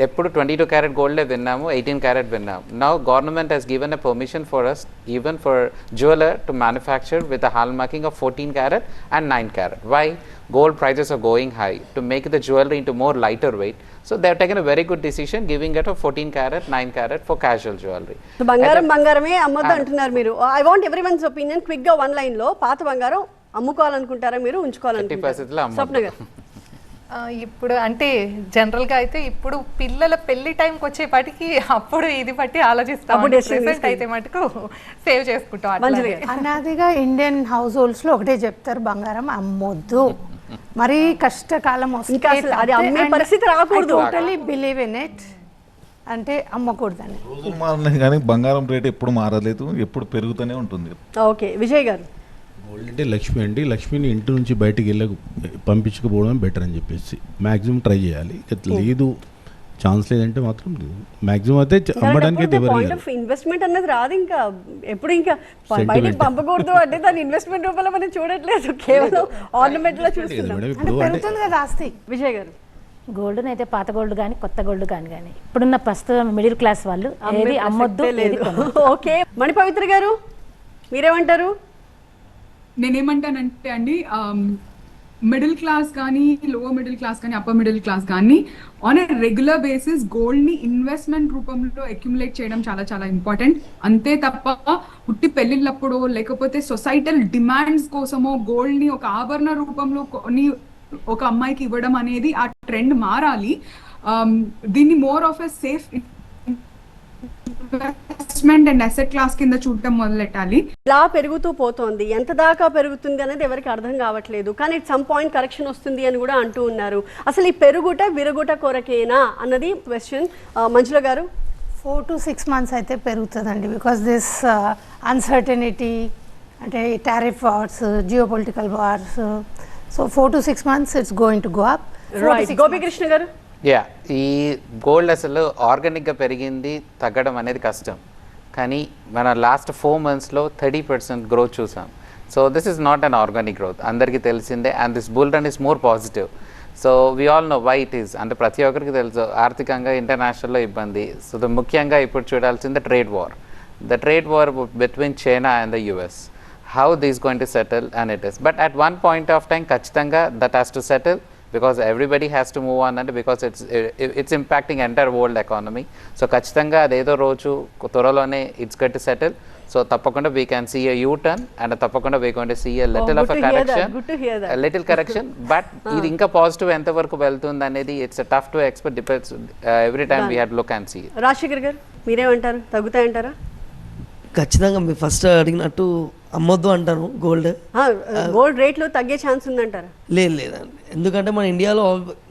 ఎప్పుడు 22 క్యారెట్ గోల్డే విన్నాము, 18 క్యారెట్ విన్నాము. Now government has given a permission for us, even for jeweller, to manufacture with a hallmarking of 14 carat and 9 carat. Why? Gold prices are going high. To make the jewelry into more lighter weight, so they have taken a very good decision giving it a 14 carat, 9 carat for casual jewelry. So బంగారమే అమ్మొద్దు అంటున్నారు మీరు. I want everyone's opinion quick గా one line లో. పాత బంగారం అమ్ముకోవాలనుకుంటారా మీరు, ఉంచుకోవాలనుకుంటారా? స్వప్న గారు. ఇప్పుడు అంటే జనరల్గా అయితే ఇప్పుడు పిల్లల పెళ్లి టైంకి వచ్చేపాటికి అప్పుడు ఇది బట్టి ఆలోచిస్తాం, ప్రెసెంట్ అయితే మటుకు సేవ్ చేసుకుంటాం. అనాదిగా ఇండియన్ హౌస్ హోల్డ్స్ లో ఒకటే చెప్తారు, బంగారం అమ్మొద్దు, మరి కష్టకాలం వస్తే అది అమ్మే పరిస్థితి రాకూడదు. టోటలీ బిలీవ్ ఇన్ ఇట్, అంటే అమ్మకూడదని. రోజులు మారలేదు కానీ బంగారం రేట్ ఎప్పుడు మారలేదు, ఎప్పుడు పెరుగుతూనే ఉంటుంది. ఓకే, విజయ్ గారు. గోల్డ్ అంటే లక్ష్మి అండి, లక్ష్మిని ఇంటి నుంచి బయటికి పంపించకపోవడం బెటర్ అని చెప్పేసి మ్యాక్సిమం ట్రై చేయాలి. లేదు ఛాన్స్ లేదంటే మాత్రం మ్యాక్సిమం అయితే అమ్మడానికి అయితే ఇన్వెస్ట్మెంట్ అన్నది రాదు. ఇంకా ఎప్పుడు ఇంకా బయటకు పంపకూడదు అంటే దాని ఇన్వెస్ట్మెంట్ రూపంలో మనం చూడట్లేదు, కేవలం ఆర్నమెంట్ లో చూస్తున్నాం. విజయ్ గారు. గోల్డ్ అయితే పాత గోల్డ్ కానీ కొత్త గోల్డ్ కానీ ఇప్పుడున్న ప్రస్తుతం మిడిల్ క్లాస్ వాళ్ళు ఏది అమ్మొద్దు. ఓకే, మణిపవిత్ర గారు మీరేమంటారు? నేనేమంటానంటే అండి, మిడిల్ క్లాస్ కానీ, లోవర్ మిడిల్ క్లాస్ కానీ, అప్పర్ మిడిల్ క్లాస్ కానీ on a regular basis gold ని ఇన్వెస్ట్మెంట్ రూపంలో అక్యుములేట్ చేయడం చాలా చాలా ఇంపార్టెంట్. అంతే తప్ప పుట్టి పెళ్లిళ్ళప్పుడు లేకపోతే సొసైటల్ డిమాండ్స్ కోసమో గోల్డ్ ని ఒక ఆభరణ రూపంలో కొని ఒక అమ్మాయికి ఇవ్వడం అనేది ఆ ట్రెండ్ మారాలి. దీన్ని more of a safe investment and asset class కింద చూడటం మొదలెట్టాలి. ఇలా పెరుగుతూ పోతోంది, ఎంత దాకా పెరుగుతుంది అనేది ఎవరికి అర్థం కావట్లేదు. కానీ ఇట్ సమ్ పాయింట్ కరెక్షన్ వస్తుంది అని కూడా అంటూ ఉన్నారు. అసలు ఈ పెరుగుట విరుగుట కొరకేనా అన్నది క్వశ్చన్. మంజుల గారు. 4 to 6 months అయితే పెరుగుతుందండి, బికాస్ దిస్ అన్సర్టనిటీ, అంటే tariff wars, geo political wars. So 4 to 6 months it's going to go up. Gopikrishna గారు. ఈ గోల్డ్ అసలు ఆర్గానిక్గా పెరిగింది, తగ్గడం అనేది కష్టం. కానీ మన లాస్ట్ 4 monthsలో 30% గ్రోత్ చూసాం. So this is not an organic growth, అందరికీ తెలిసిందే. And this bull run is more positive. So we all know why it is. అంటే ప్రతి ఒక్కరికి తెలుసు ఆర్థికంగా ఇంటర్నేషనల్లో ఇబ్బంది. సో ముఖ్యంగా ఇప్పుడు చూడాల్సింది trade war, the trade war between China and the US. How this is going to settle, and it is. But at one point of time, ఖచ్చితంగా that has to settle, because everybody has to move on, and because it's impacting entire world economy. So ఖచ్చితంగా అదేదో రోజు త్వరలోనే it's going to settle. So తప్పకుండా we can see a U-turn, and తప్పకుండా we going to see a little of a correction, a little correction. But ఇది ఇంకా positive ఎంత వరకు వెళ్తుంది అనేది it's a tough to expect, depends every time we had look and see. Rajasekhar గారు మీరేమంటారు, తగ్గుతాయంటారా? ఖచ్చితంగా మీరు ఫస్ట్ అడిగినట్టు అమ్మొద్దు అంటాను గోల్డ్. గోల్డ్ రేట్లు తగ్గే ఛాన్స్ ఉందంటారా? లేదండి, ఎందుకంటే మన ఇండియాలో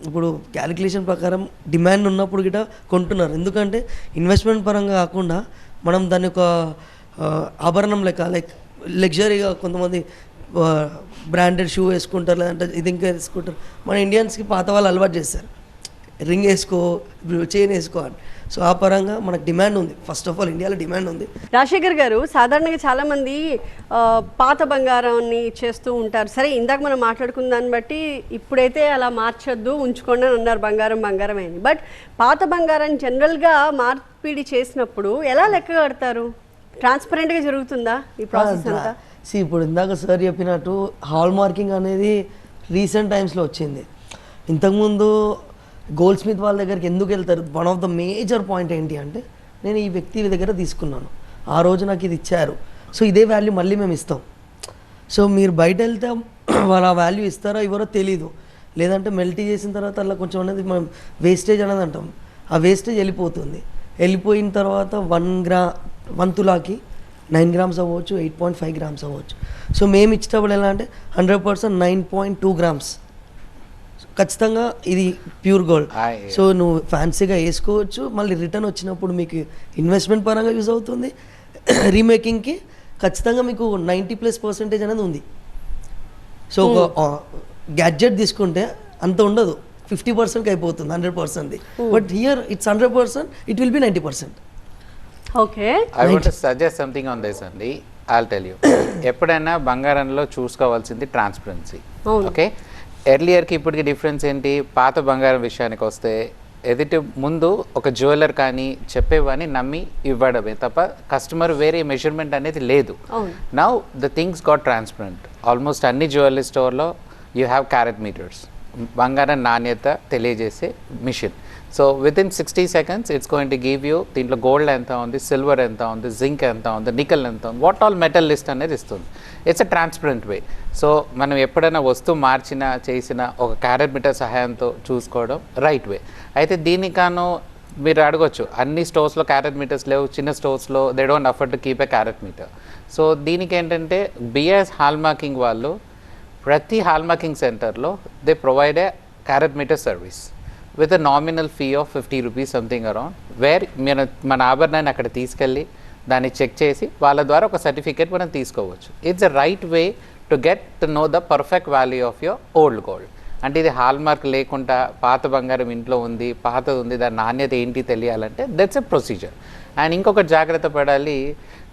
ఇప్పుడు క్యాలిక్యులేషన్ ప్రకారం డిమాండ్ ఉన్నప్పుడు గిట కొంటున్నారు. ఎందుకంటే ఇన్వెస్ట్మెంట్ పరంగా కాకుండా మనం దాన్ని ఒక ఆభరణం లైక్ లగ్జరీగా కొంతమంది బ్రాండెడ్ షూ వేసుకుంటారు, లేదంటే ఇది ఇంకా వేసుకుంటారు. మన ఇండియన్స్కి పాత వాళ్ళు అలవాటు చేస్తారు, రింగ్ వేసుకో, చైన్ వేసుకో అని. సో ఆ పరంగా మనకు డిమాండ్ ఉంది. ఫస్ట్ ఆఫ్ ఆల్ ఇండియాలో డిమాండ్ ఉంది. రాజశేఖర్ గారు, సాధారణంగా చాలామంది పాత బంగారాన్ని చేస్తూ ఉంటారు. సరే, ఇందాక మనం మాట్లాడుకున్న దాన్ని బట్టి ఇప్పుడైతే అలా మార్చొద్దు, ఉంచుకోండి అని అన్నారు, బంగారం అయింది. బట్ పాత బంగారాన్ని జనరల్గా మార్పిడి చేసినప్పుడు ఎలా లెక్క కడతారు? ట్రాన్స్పరెంట్గా జరుగుతుందా ఈ ప్రాసెస్ అంతా? ఇప్పుడు ఇందాక సార్ చెప్పినట్టు హాల్ మార్కింగ్ అనేది రీసెంట్ టైమ్స్లో వచ్చింది. ఇంతకుముందు గోల్డ్ స్మిత్ వాళ్ళ దగ్గరికి ఎందుకు వెళ్తారు? One of the major point ఏంటి అంటే, నేను ఈ వ్యక్తి దగ్గర తీసుకున్నాను, ఆ రోజు నాకు ఇది ఇచ్చారు, సో ఇదే వాల్యూ మళ్ళీ మేము ఇస్తాం. సో మీరు బయట వెళ్తే వాళ్ళు ఆ వాల్యూ ఇస్తారో ఇవ్వరో తెలీదు. లేదంటే మెల్టీ చేసిన తర్వాత అలా కొంచెం అనేది మనం వేస్టేజ్ అనేది అంటాం, ఆ వేస్టేజ్ వెళ్ళిపోతుంది. వెళ్ళిపోయిన తర్వాత 1 తులాకి 9 గ్రామ్స్ అవ్వచ్చు, 8.5 గ్రామ్స్ అవ్వచ్చు. సో మేము ఇచ్చేటప్పుడు ఎలా అంటే 100% 9.2 గ్రామ్స్ ఖచ్చితంగా ఇది ప్యూర్ గోల్డ్. సో నువ్వు ఫ్యాన్సీగా వేసుకోవచ్చు, మళ్ళీ రిటర్న్ వచ్చినప్పుడు మీకు ఇన్వెస్ట్మెంట్ పరంగా యూజ్ అవుతుంది, రీమేకింగ్కి ఖచ్చితంగా మీకు 90+% అనేది ఉంది. సో ఒక గ్యాడ్జెట్ తీసుకుంటే అంత ఉండదు, 50%కి అయిపోతుంది 100%. But here it's 100%, it will be 90%. Okay, I want to suggest something on this అండి. ఐల్ టెల్ యూ, ఎప్పుడైనా బంగారంలో చూసుకోవాల్సింది ట్రాన్స్పరెన్సీ. ఓకే, ఎర్లియర్కి ఇప్పటికి డిఫరెన్స్ ఏంటి? పాత బంగారం విషయానికి వస్తే ఎదుటి ముందు ఒక జ్యువెలర్ కానీ చెప్పేవాని నమ్మి ఇవ్వడమే తప్ప కస్టమర్ వేరే మెజర్మెంట్ అనేది లేదు. Now the things got transparent. Almost అన్ని జ్యువెలరీ స్టోర్లో యూ హ్యావ్ క్యారెట్ మీటర్స్, బంగారం నాణ్యత తెలియజేసే machine. So within 60 seconds it's going to give you దీంట్లో గోల్డ్ ఎంత ఉంది, సిల్వర్ ఎంత ఉంది, జింక్ ఎంత ఉంది, నికెల్ ఎంత ఉంది, వాట్ ఆల్ మెటల్ లిస్ట్ అనేది ఇస్తుంది. It's a transparent way. So మనం ఎప్పుడైనా వస్తువు మార్చినా చేసిన ఒక క్యారెట్ మీటర్ సహాయంతో చూసుకోవడం రైట్ వే. అయితే దీనికాను మీరు అడగొచ్చు, అన్ని స్టోర్స్లో క్యారెట్ మీటర్స్ లేవు, చిన్న స్టోర్స్లో they don't afford to keep a carat meter. So దీనికి ఏంటంటే బిఎస్ హాల్ మార్కింగ్ వాళ్ళు ప్రతి హాల్ మార్కింగ్ సెంటర్లో they provide a carat meter service with a nominal fee of 50 rupees something around, where మన ఆభరణాన్ని అక్కడ తీసుకెళ్ళి దాన్ని చెక్ చేసి వాళ్ళ ద్వారా ఒక సర్టిఫికేట్ మనం తీసుకోవచ్చు. It's a right way to get to know the perfect value of your old gold. అంటే ఇది హాల్ మార్క్ లేకుండా పాత బంగారం ఇంట్లో ఉంది, పాతది ఉంది, దాని నాణ్యత ఏంటి తెలియాలంటే దట్స్ ఎ ప్రొసీజర్. అండ్ ఇంకొకటి జాగ్రత్త పడాలి,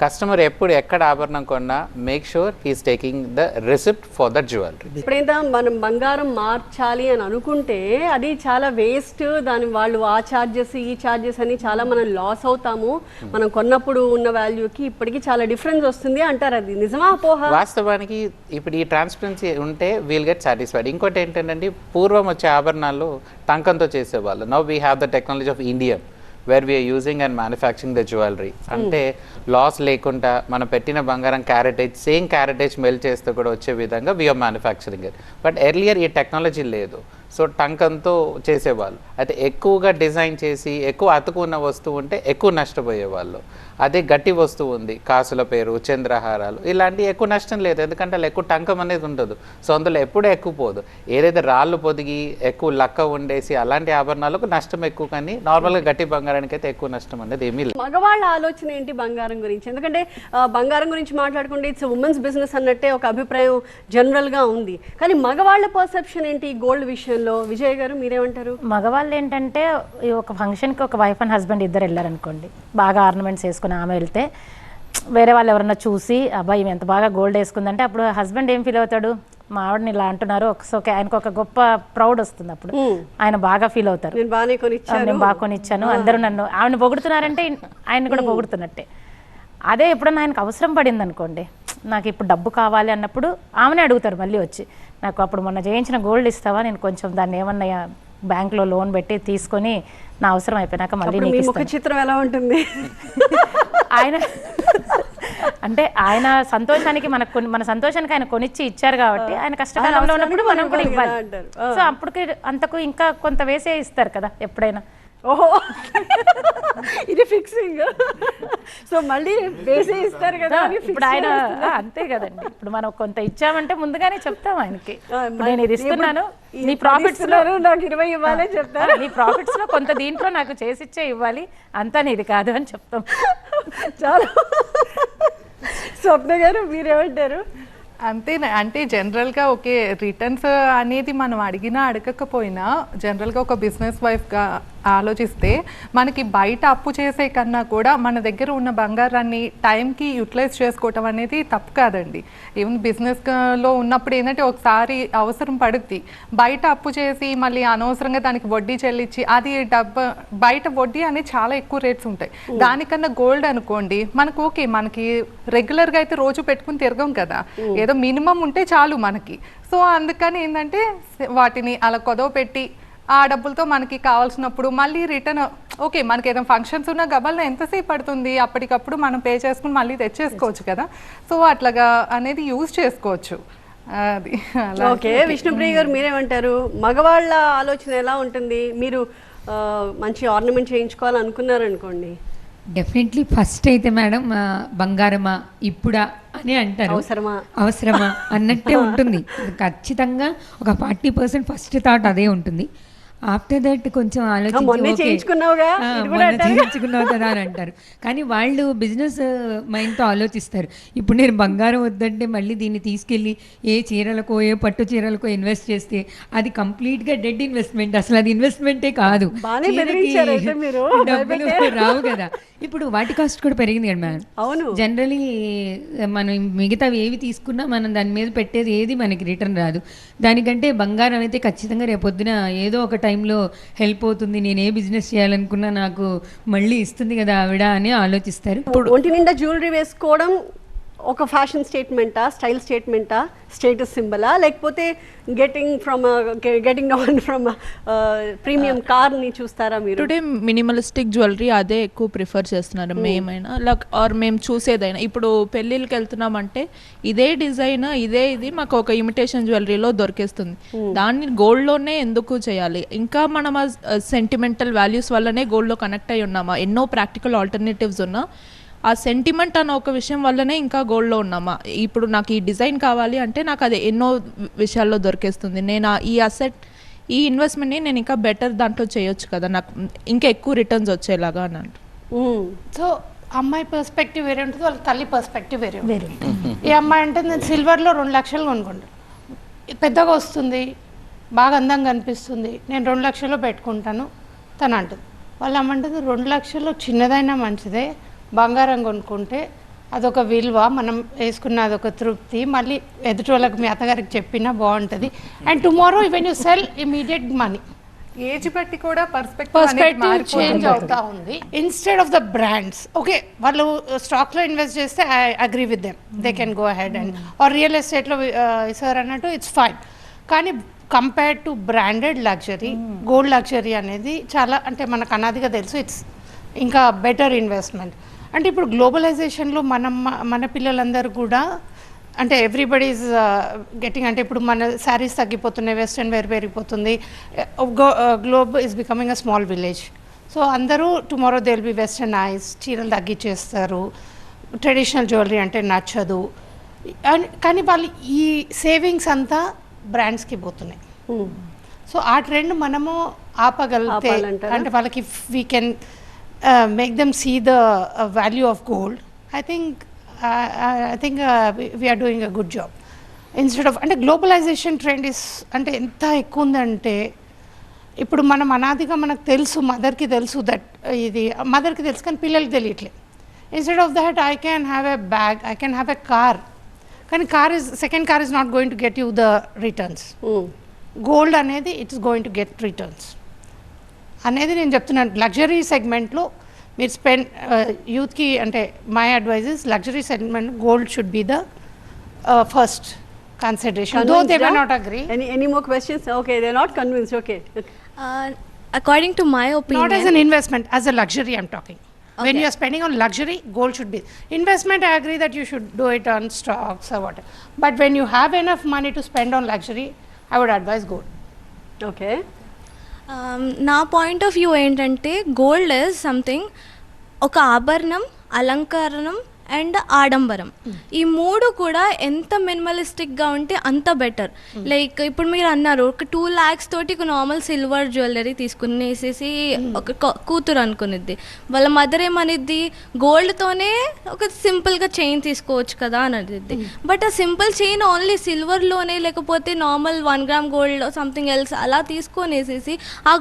కస్టమర్ ఎప్పుడు ఎక్కడ ఆభరణం కొన్నా make sure he's taking the receipt for the jewellery. ఎప్పుడైనా మనం బంగారం మార్చాలి అని అనుకుంటే అది చాలా వేస్ట్, దాని వాళ్ళు ఆ ఛార్జెస్ ఈ ఛార్జెస్ అని చాలా మనం లాస్ అవుతాము. మనం కొన్నప్పుడు ఉన్న వాల్యూకి ఇప్పటికీ చాలా డిఫరెన్స్ వస్తుంది అంటారు, అది నిజమా అపోహ? వాస్తవానికి ఇప్పుడు ఈ ట్రాన్స్పరెన్సీ ఉంటే వీల్ గెట్ సాటిస్ఫైడ్. ఇంకోటి ఏంటంటే పూర్వం వచ్చే ఆభరణాలు టంకంతో చేసేవాళ్ళు. Now we have the technology of Indian where we are using and manufacturing the jewelry. అంటే లాస్ లేకుండా మనం పెట్టిన బంగారం క్యారెటేజ్ సేమ్ క్యారెటేజ్ మెల్ట్ చేస్తే కూడా వచ్చే విధంగా we are manufacturing it. But earlier ఈ టెక్నాలజీ లేదు, సో టంకంతో చేసేవాళ్ళు. అయితే ఎక్కువగా డిజైన్ చేసి ఎక్కువ అతుకున్న వస్తువు ఉంటే ఎక్కువ నష్టపోయేవాళ్ళు. అదే గట్టి వస్తువు ఉంది, కాసుల పేరు, చంద్రహారాలు, ఇలాంటివి ఎక్కువ నష్టం లేదు, ఎందుకంటే అలా ఎక్కువ టంకం అనేది ఉండదు. సో అందులో ఎప్పుడూ ఎక్కువ పోదు. ఏదైతే రాళ్ళు పొదిగి ఎక్కువ లక్క ఉండేసి అలాంటి ఆభరణాలకు నష్టం ఎక్కువ, కానీ నార్మల్గా గట్టి బంగారానికి అయితే ఎక్కువ నష్టం అనేది ఏమీ లేదు. మగవాళ్ళ ఆలోచన ఏంటి బంగారం గురించి? ఎందుకంటే బంగారం గురించి మాట్లాడుకుంటే ఇట్స్ ఉమెన్స్ బిజినెస్ అన్నట్టే ఒక అభిప్రాయం జనరల్గా ఉంది, కానీ మగవాళ్ళ పర్సెప్షన్ ఏంటి గోల్డ్ విషయంలో? విజయ్ గారు మీరేమంటారు? మగవాళ్ళు ఏంటంటే ఒక ఫంక్షన్కి ఒక వైఫ్ అండ్ హస్బెండ్ ఇద్దరు వెళ్ళారనుకోండి, బాగా ఆర్నమెంట్స్ వేసుకుని ఆమె వెళ్తే వేరే వాళ్ళు ఎవరన్నా చూసి అబ్బాయి ఎంత బాగా గోల్డ్ వేసుకుందంటే అప్పుడు హస్బెండ్ ఏం ఫీల్ అవుతాడు, మా ఆవిడని ఇలా అంటున్నారు, ఒకసోకే ఆయనకు ఒక గొప్ప ప్రౌడ్ వస్తుంది. అప్పుడు ఆయన బాగా ఫీల్ అవుతారు, నేను బాగా కొనిచ్చాను, అందరూ నన్ను ఆవిడని పొగుడుతున్నారంటే ఆయన కూడా పొగుడుతున్నట్టే. అదే ఎప్పుడన్నా ఆయనకు అవసరం పడింది అనుకోండి, నాకు ఇప్పుడు డబ్బు కావాలి అన్నప్పుడు ఆమెనే అడుగుతారు మళ్ళీ వచ్చి, నాకు అప్పుడు మొన్న చేయించిన గోల్డ్ ఇస్తావా, నేను కొంచెం దాన్ని ఏమన్నా బ్యాంక్లో లోన్ పెట్టి తీసుకొని నా అవసరం అయిపోయినాక మళ్ళీ నీకు ఇస్తాను. చిత్రం ఎలా ఉంటుంది? ఆయన అంటే ఆయన సంతోషానికి మన సంతోషానికి ఆయన కొనిచ్చి ఇచ్చారు కాబట్టి ఆయన కష్టకాలంలో ఉన్నప్పుడు మనం కూడా ఇవ్వాలి. సో అప్పటికి అంతకు ఇంకా కొంత వేసే ఇస్తారు కదా ఎప్పుడైనా. ఓహో ఇది ఫిక్సింగ్. సో మళ్ళీ వేసే ఇస్తారు కదా అని ఇప్పుడు ఆయన అంతే కదండి. ఇప్పుడు మనం కొంత ఇచ్చామంటే ముందుగానే చెప్తాం ఆయనకి, నేను ఇది ఇస్తున్నాను, నీ ప్రాఫిట్స్ లో నాకు 20 ఇవ్వాలని చెప్తారు, నీ ప్రాఫిట్స్ లో కొంత దీంట్లో నాకు చేసిచ్చే ఇవ్వాలి, అంతా నీది కాదు అని చెప్తాం. చాలా. స్వప్న గారు మీరేమంటారు? అంతేనా అంటే జనరల్గా ఓకే రిటర్న్స్ అనేది మనం అడిగినా అడగకపోయినా జనరల్గా ఒక బిజినెస్ వైఫ్గా ఆలోచిస్తే మనకి బయట అప్పు చేసే కన్నా కూడా మన దగ్గర ఉన్న బంగారాన్ని టైంకి యూటిలైజ్ చేసుకోవటం అనేది తప్పు కాదండి. ఈవెన్ బిజినెస్లో ఉన్నప్పుడు ఏంటంటే ఒకసారి అవసరం పడుద్ది, బయట అప్పు చేసి మళ్ళీ అనవసరంగా దానికి వడ్డీ చెల్లించి అది బయట వడ్డీ అనేది చాలా ఎక్కువ రేట్స్ ఉంటాయి. దానికన్నా గోల్డ్ అనుకోండి మనకు ఓకే, మనకి రెగ్యులర్గా అయితే రోజు పెట్టుకుని తిరగం కదా, ఏదో మినిమం ఉంటే చాలు మనకి. సో అందుకని ఏంటంటే వాటిని అలా కొదవ పెట్టి ఆ డబ్బులతో మనకి కావాల్సినప్పుడు మళ్ళీ రిటర్న్ ఓకే, మనకి ఏదైనా ఫంక్షన్స్ ఉన్నా గబాల్లో ఎంతసేపు పడుతుంది, అప్పటికప్పుడు మనం పే చేసుకుని మళ్ళీ తెచ్చేసుకోవచ్చు కదా. సో అట్లాగా అనేది యూజ్ చేసుకోవచ్చు. అది ఓకే. విష్ణుప్రియ గారు మీరేమంటారు? మగవాళ్ళ ఆలోచన ఎలా ఉంటుంది? మీరు మంచి ఆర్నమెంట్ చేయించుకోవాలనుకున్నారనుకోండి, డెఫినెట్లీ ఫస్ట్ అయితే మేడం బంగారమా ఇప్పుడా అని అంటారు, అవసరమా అన్నట్టే ఉంటుంది. ఖచ్చితంగా ఒక 40% ఫస్ట్ థాట్ అదే ఉంటుంది. ఆఫ్టర్ దట్ కొంచెం చేయించుకున్నావు కదా అని అంటారు. కానీ వాళ్ళు బిజినెస్ మైండ్తో ఆలోచిస్తారు. ఇప్పుడు నేను బంగారం వద్దంటే మళ్ళీ దీన్ని తీసుకెళ్ళి ఏ చీరలకో ఏ పట్టు చీరలకో ఇన్వెస్ట్ చేస్తే అది కంప్లీట్గా డెడ్ ఇన్వెస్ట్మెంట్, అసలు అది ఇన్వెస్ట్మెంటే కాదు, డబ్బులు రావు కదా. ఇప్పుడు వాటి కాస్ట్ కూడా పెరిగింది కదా మేడం. అవును, జనరలీ మనం మిగతావి ఏవి తీసుకున్నా మనం దాని మీద పెట్టేది ఏది మనకి రిటర్న్ రాదు. దానికంటే బంగారం అయితే ఖచ్చితంగా రేపొద్దున ఏదో ఒక టైంలో హెల్ప్ అవుతుంది, నేను ఏ బిజినెస్ చేయాలనుకున్నా నాకు మళ్ళీ ఇస్తుంది కదా ఆవిడ అని ఆలోచిస్తారు. ఇప్పుడు ఒంటి నిండా జ్యువెలరీ వేసుకోవడం ఒక ఫ్యాషన్ స్టేట్మెంటా, స్టైల్ స్టేట్మెంటా, స్టేటస్ సింబలా, లేకపోతే గెటింగ్ డౌన్ ఫ్రమ్ ప్రీమియం కార్ని చూస్తారా మీరు? టుడే మినిమలిస్టిక్ జ్యువెలరీ అదే ఎక్కువ ప్రిఫర్ చేస్తున్నారు మేమైనా, లైక్ ఆర్ మేము చూసేదైనా. ఇప్పుడు పెళ్ళిళ్ళకి వెళ్తున్నామంటే ఇదే డిజైన్ ఇది మాకు ఒక ఇమిటేషన్ జ్యువెలరీలో దొరికేస్తుంది, దాన్ని గోల్డ్లోనే ఎందుకు చేయాలి? ఇంకా మనం సెంటిమెంటల్ వాల్యూస్ వల్లనే గోల్డ్లో కనెక్ట్ అయి ఉన్నామా? ఎన్నో ప్రాక్టికల్ ఆల్టర్నేటివ్స్ ఉన్నా ఆ సెంటిమెంట్ అన్న ఒక విషయం వల్లనే ఇంకా గోల్డ్లో ఉన్నామా? ఇప్పుడు నాకు ఈ డిజైన్ కావాలి అంటే నాకు అది ఎన్నో విషయాల్లో దొరికేస్తుంది, నేను ఈ అసెట్ ఈ ఇన్వెస్ట్మెంట్ని నేను ఇంకా బెటర్ దాంట్లో చేయొచ్చు కదా, నాకు ఇంకా ఎక్కువ రిటర్న్స్ వచ్చేలాగా అని అంట. సో అమ్మాయి పర్స్పెక్టివ్ వేరే ఉంటుంది, వాళ్ళ తల్లి పర్స్పెక్టివ్ వేరే ఉంటుంది. ఈ అమ్మాయి అంటే నేను సిల్వర్లో 2 లక్షలు కొనుక్కుంటాను, పెద్దగా వస్తుంది, బాగా అందంగా అనిపిస్తుంది, నేను 2 లక్షల్లో పెట్టుకుంటాను తను అంటుంది. వాళ్ళు అమ్మంటుంది 2 లక్షల్లో చిన్నదైనా మంచిదే, బంగారం కొనుక్కుంటే అదొక విలువ, మనం వేసుకున్న అదొక తృప్తి, మళ్ళీ ఎదుటి వాళ్ళకి మీ అత్తగారికి చెప్పినా బాగుంటుంది. And tomorrow when you sell immediate money. Age బట్టి కూడా పర్స్పెక్టివ్ చేంజ్ అవుతా ఉంది. Instead of the brands, okay వాళ్ళు స్టాక్లో ఇన్వెస్ట్ చేస్తే I agree with them, they can go ahead and or real ఎస్టేట్లో సార్ అన్నట్టు ఇట్స్ ఫైన్. కానీ compared to branded luxury, gold luxury అనేది చాలా అంటే మనకు అనాదిగా తెలుసు, ఇట్స్ ఇంకా బెటర్ ఇన్వెస్ట్మెంట్. అంటే ఇప్పుడు గ్లోబలైజేషన్లో మన పిల్లలందరూ కూడా అంటే ఎవ్రీబడి ఈజ్ గెటింగ్, అంటే ఇప్పుడు మన శారీస్ తగ్గిపోతున్నాయి, వెస్ట్రన్ వేర్ పెరిగిపోతుంది, globe is becoming a small village. So అందరూ tomorrow they will be westernise, చీరలు తగ్గించేస్తారు, ట్రెడిషనల్ జ్యువెలరీ అంటే నచ్చదు. కానీ వాళ్ళు ఈ సేవింగ్స్ అంతా బ్రాండ్స్కి పోతున్నాయి. సో ఆ ట్రెండ్ మనము ఆపగలిగితే అంటే వాళ్ళకి we can make them see the value of gold, I think we are doing a good job. Instead of అంటే గ్లోబలైజేషన్ ట్రెండ్ ఇస్ అంటే ఎంత ఎక్కువ ఉందంటే ఇప్పుడు మనం అనాదిగా మనకు తెలుసు, మదర్కి తెలుసు దట్ ఇది మదర్కి తెలుసు కానీ పిల్లలకి తెలియట్లేదు. Instead of that I can have a bag, I can have a car, కానీ second car is not going to get you the returns. Gold అనేది it's going to get returns అనేది నేను చెప్తున్నాను. లగ్జరీ సెగ్మెంట్లో మీరు యూత్కి అంటే my advice is luxury segment gold should be the first consideration, though they may not agree. Any more questions? Okay, they're not convinced. Okay. According to my opinion, not as an investment, as a luxury I'm talking. Okay. When you are spending on luxury, gold should be investment. I agree that you should do it on stocks or whatever, but when you have enough money to spend on luxury, I would advise gold. Okay. నా point of view ఏంటంటే gold is something, ఒక ఆభరణం, అలంకరణం and ఆడంబరం. ఈ మూడు కూడా ఎంత మినిమలిస్టిక్గా ఉంటే అంత బెటర్. లైక్ ఇప్పుడు మీరు అన్నారు ఒక 2 lakhs తోటి ఒక నార్మల్ సిల్వర్ జ్యువెలరీ తీసుకునేసేసి ఒక కూతురు అనుకునిద్ది, వాళ్ళ మదర్ ఏమనిద్ది గోల్డ్తోనే ఒక సింపుల్గా చైన్ తీసుకోవచ్చు కదా అని అనిద్ది. బట్ ఆ సింపుల్ చైన్ ఓన్లీ సిల్వర్లోనే, లేకపోతే normal 1 gram gold something else అలా తీసుకొనేసేసి ఆ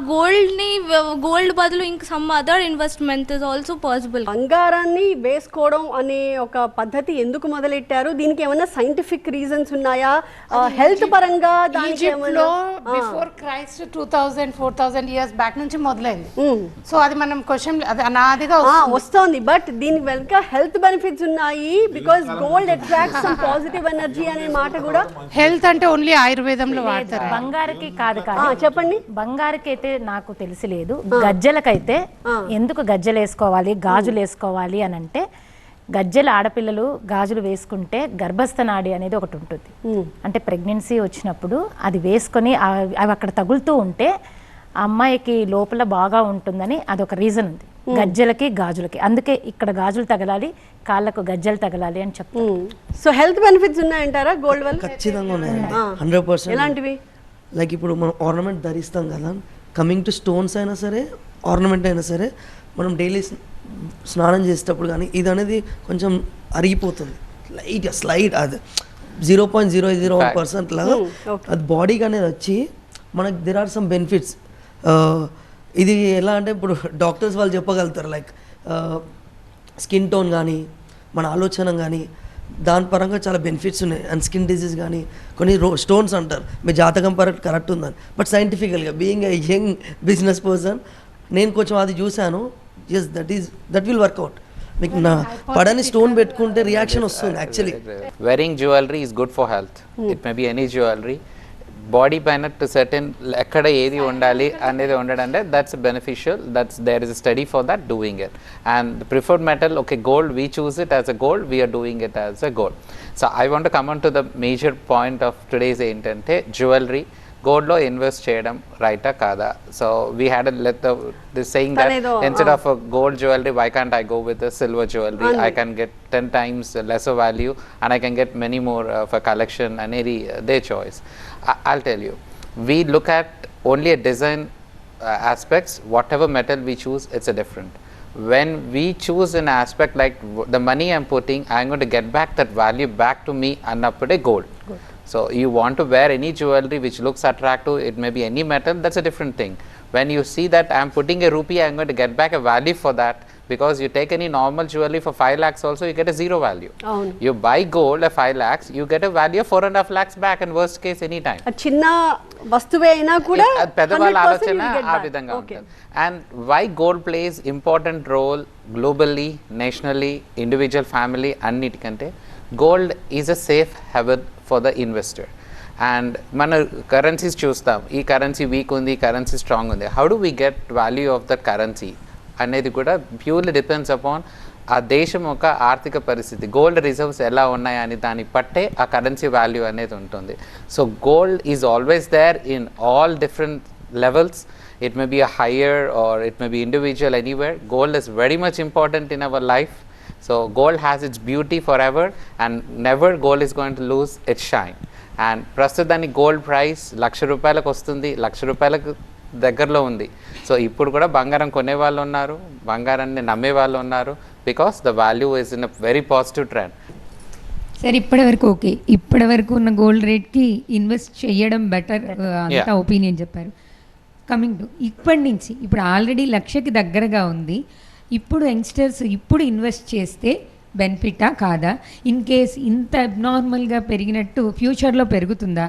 గోల్డ్ బదులు ఇంక some other investment is also possible. బంగారాన్ని వేసుకోవడం అనే ఒక పద్ధతి ఎందుకు మొదలెట్టారు? దీనికి ఏమైనా సైంటిఫిక్ రీజన్స్ ఉన్నాయా? హెల్త్ పరంగా దానికి ఈజిప్ట్లో బిఫోర్ క్రైస్ట్ 2000-4000 ఇయర్స్ బ్యాక్ నుంచి మొదలైంది. సో అది మనం క్వశ్చన్ నాదిగా వస్తుంది. బట్ దీని వెనుక హెల్త్ బెనిఫిట్స్ ఉన్నాయి. Because gold attracts some positive energy అనే మాట కూడా. హెల్త్ అంటే ఓన్లీ ఆయుర్వేదంలో వాడతారు. బంగారుకి కాదు చెప్పండి. బంగారుకి అయితే నాకు తెలిసి లేదు. గజ్జలకైతే ఎందుకు గజ్జలు వేసుకోవాలి, గాజులు వేసుకోవాలి అని అంటే, గజ్జెలు ఆడపిల్లలు గాజులు వేసుకుంటే గర్భస్థ నాడి అనేది ఒకటి ఉంటుంది. అంటే ప్రెగ్నెన్సీ వచ్చినప్పుడు అది వేసుకొని అవి అక్కడ తగులుతూ ఉంటే ఆ అమ్మాయికి లోపల బాగా ఉంటుందని అదొక రీజన్ ఉంది గజ్జెలకి గాజులకి. అందుకే ఇక్కడ గాజులు తగలాలి, కాళ్ళకు గజ్జలు తగలాలి అని చెప్తారు. సో హెల్త్ బెనిఫిట్స్ ఉన్నాయంటారా గోల్డ్ వల్ల? ఖచ్చితంగా ఉన్నాయండి, 100%. ఎలాంటివి? లైక్ ఇప్పుడు మనం ఆర్నమెంట్ ధరిస్తాం కదా, కమింగ్ టు స్టోన్స్ అయినా సరే, ఆర్నమెంట్ అయినా సరే, మనం డైలీ స్నానం చేసేటప్పుడు కానీ ఇది అనేది కొంచెం అరిగిపోతుంది, స్లైట్ అది 0.001% లాగా అది బాడీకి అనేది వచ్చి మనకు దెర్ ఆర్ సమ్ బెనిఫిట్స్. ఇది ఎలా అంటే ఇప్పుడు డాక్టర్స్ వాళ్ళు చెప్పగలుగుతారు, లైక్ స్కిన్ టోన్ కానీ మన ఆలోచన కానీ దాని పరంగా చాలా బెనిఫిట్స్ ఉన్నాయి. అండ్ స్కిన్ డిజీజ్ కానీ కొన్ని స్టోన్స్ అంటారు మీ జాతకం కరెక్ట్ ఉందని. బట్ సైంటిఫికల్గా being a young business person నేను కొంచెం అది చూశాను. Yes, that will work out. మీకు నా పడని స్టోన్ పెట్టుకుంటే రియాక్షన్ వస్తుంది. Actually wearing jewellery is good for health. It may be any jewellery. Body పైన టు సర్టెన్ ఎక్కడ ఏది ఉండాలి అనేది ఉండడంటే that's beneficial. There is a study for that doing it. And the preferred metal, okay, gold, we choose it as a gold, we are doing it as a gold. So I want to come on to the major point of today's ఏంటంటే jewellery గోల్డ్లో invest చేయడం రైటా కాదా? So we had this saying that instead of a gold jewelry, why can't I go with a silver jewelry? I can get 10 times lesser value and I can get many more of a collection and their choice. I'll tell you, we look at only a design aspects. Whatever metal we choose, it's a different. When we choose an aspect like the money I'm putting, I'm going to get back that value back to me annappude gold. So you want to wear any jewelry which looks attractive, it may be any metal, that's a different thing. When you see that I'm putting a rupee, I'm going to get back a value for that, because you take any normal jewelry for 5 lakhs also, you get a zero value. You buy gold at 5 lakhs, you get a value of 4.5 lakhs back in worst case any time. A chinna vastuve aina kuda పెద్దవాళ్ళ ఆలోచన ఆ విధంగా ఉంటుంది. And why gold plays important role globally, nationally, individual, family అన్నిటికంటే gold is a safe haven for the investor. And మన currencies చూస్తాం, ఈ currency week ఉంది, ఈ కరెన్సీ స్ట్రాంగ్ ఉంది. How do we get value of the currency అనేది కూడా purely depends upon ఆ దేశం యొక్క ఆర్థిక పరిస్థితి, గోల్డ్ రిజర్వ్స్ ఎలా ఉన్నాయని దాన్ని పట్టే ఆ కరెన్సీ వాల్యూ అనేది ఉంటుంది. So gold is always there in all different levels. It may be a higher or it may be individual, anywhere. Gold is very much important in our life. So gold has its beauty forever, and never gold is going to lose its shine. And ప్రస్తుతానికి gold price ₹1,00,000 వస్తుంది, ₹1,00,000 దగ్గరలో ఉంది. So ఇప్పుడు కూడా బంగారం కొనే వాళ్ళు ఉన్నారు, బంగారాన్ని నమ్మే వాళ్ళు ఉన్నారు, because the value is in a very positive trend. సరే, ఇప్పటివరకు ఓకే, ఇప్పటివరకు ఉన్న గోల్డ్ రేట్కి ఇన్వెస్ట్ చేయడం బెటర్ అంతా ఒపీనియన్ చెప్పారు. కమింగ్ టు ఇప్పటి నుంచి, ఇప్పుడు ఆల్రెడీ 1,00,000కి దగ్గరగా ఉంది. ఇప్పుడు యంగ్స్టర్స్ ఇప్పుడు ఇన్వెస్ట్ చేస్తే బెనిఫిటా కాదా? ఇన్ కేస్ ఇంత అబ్నార్మల్గా పెరిగినట్టు ఫ్యూచర్లో పెరుగుతుందా?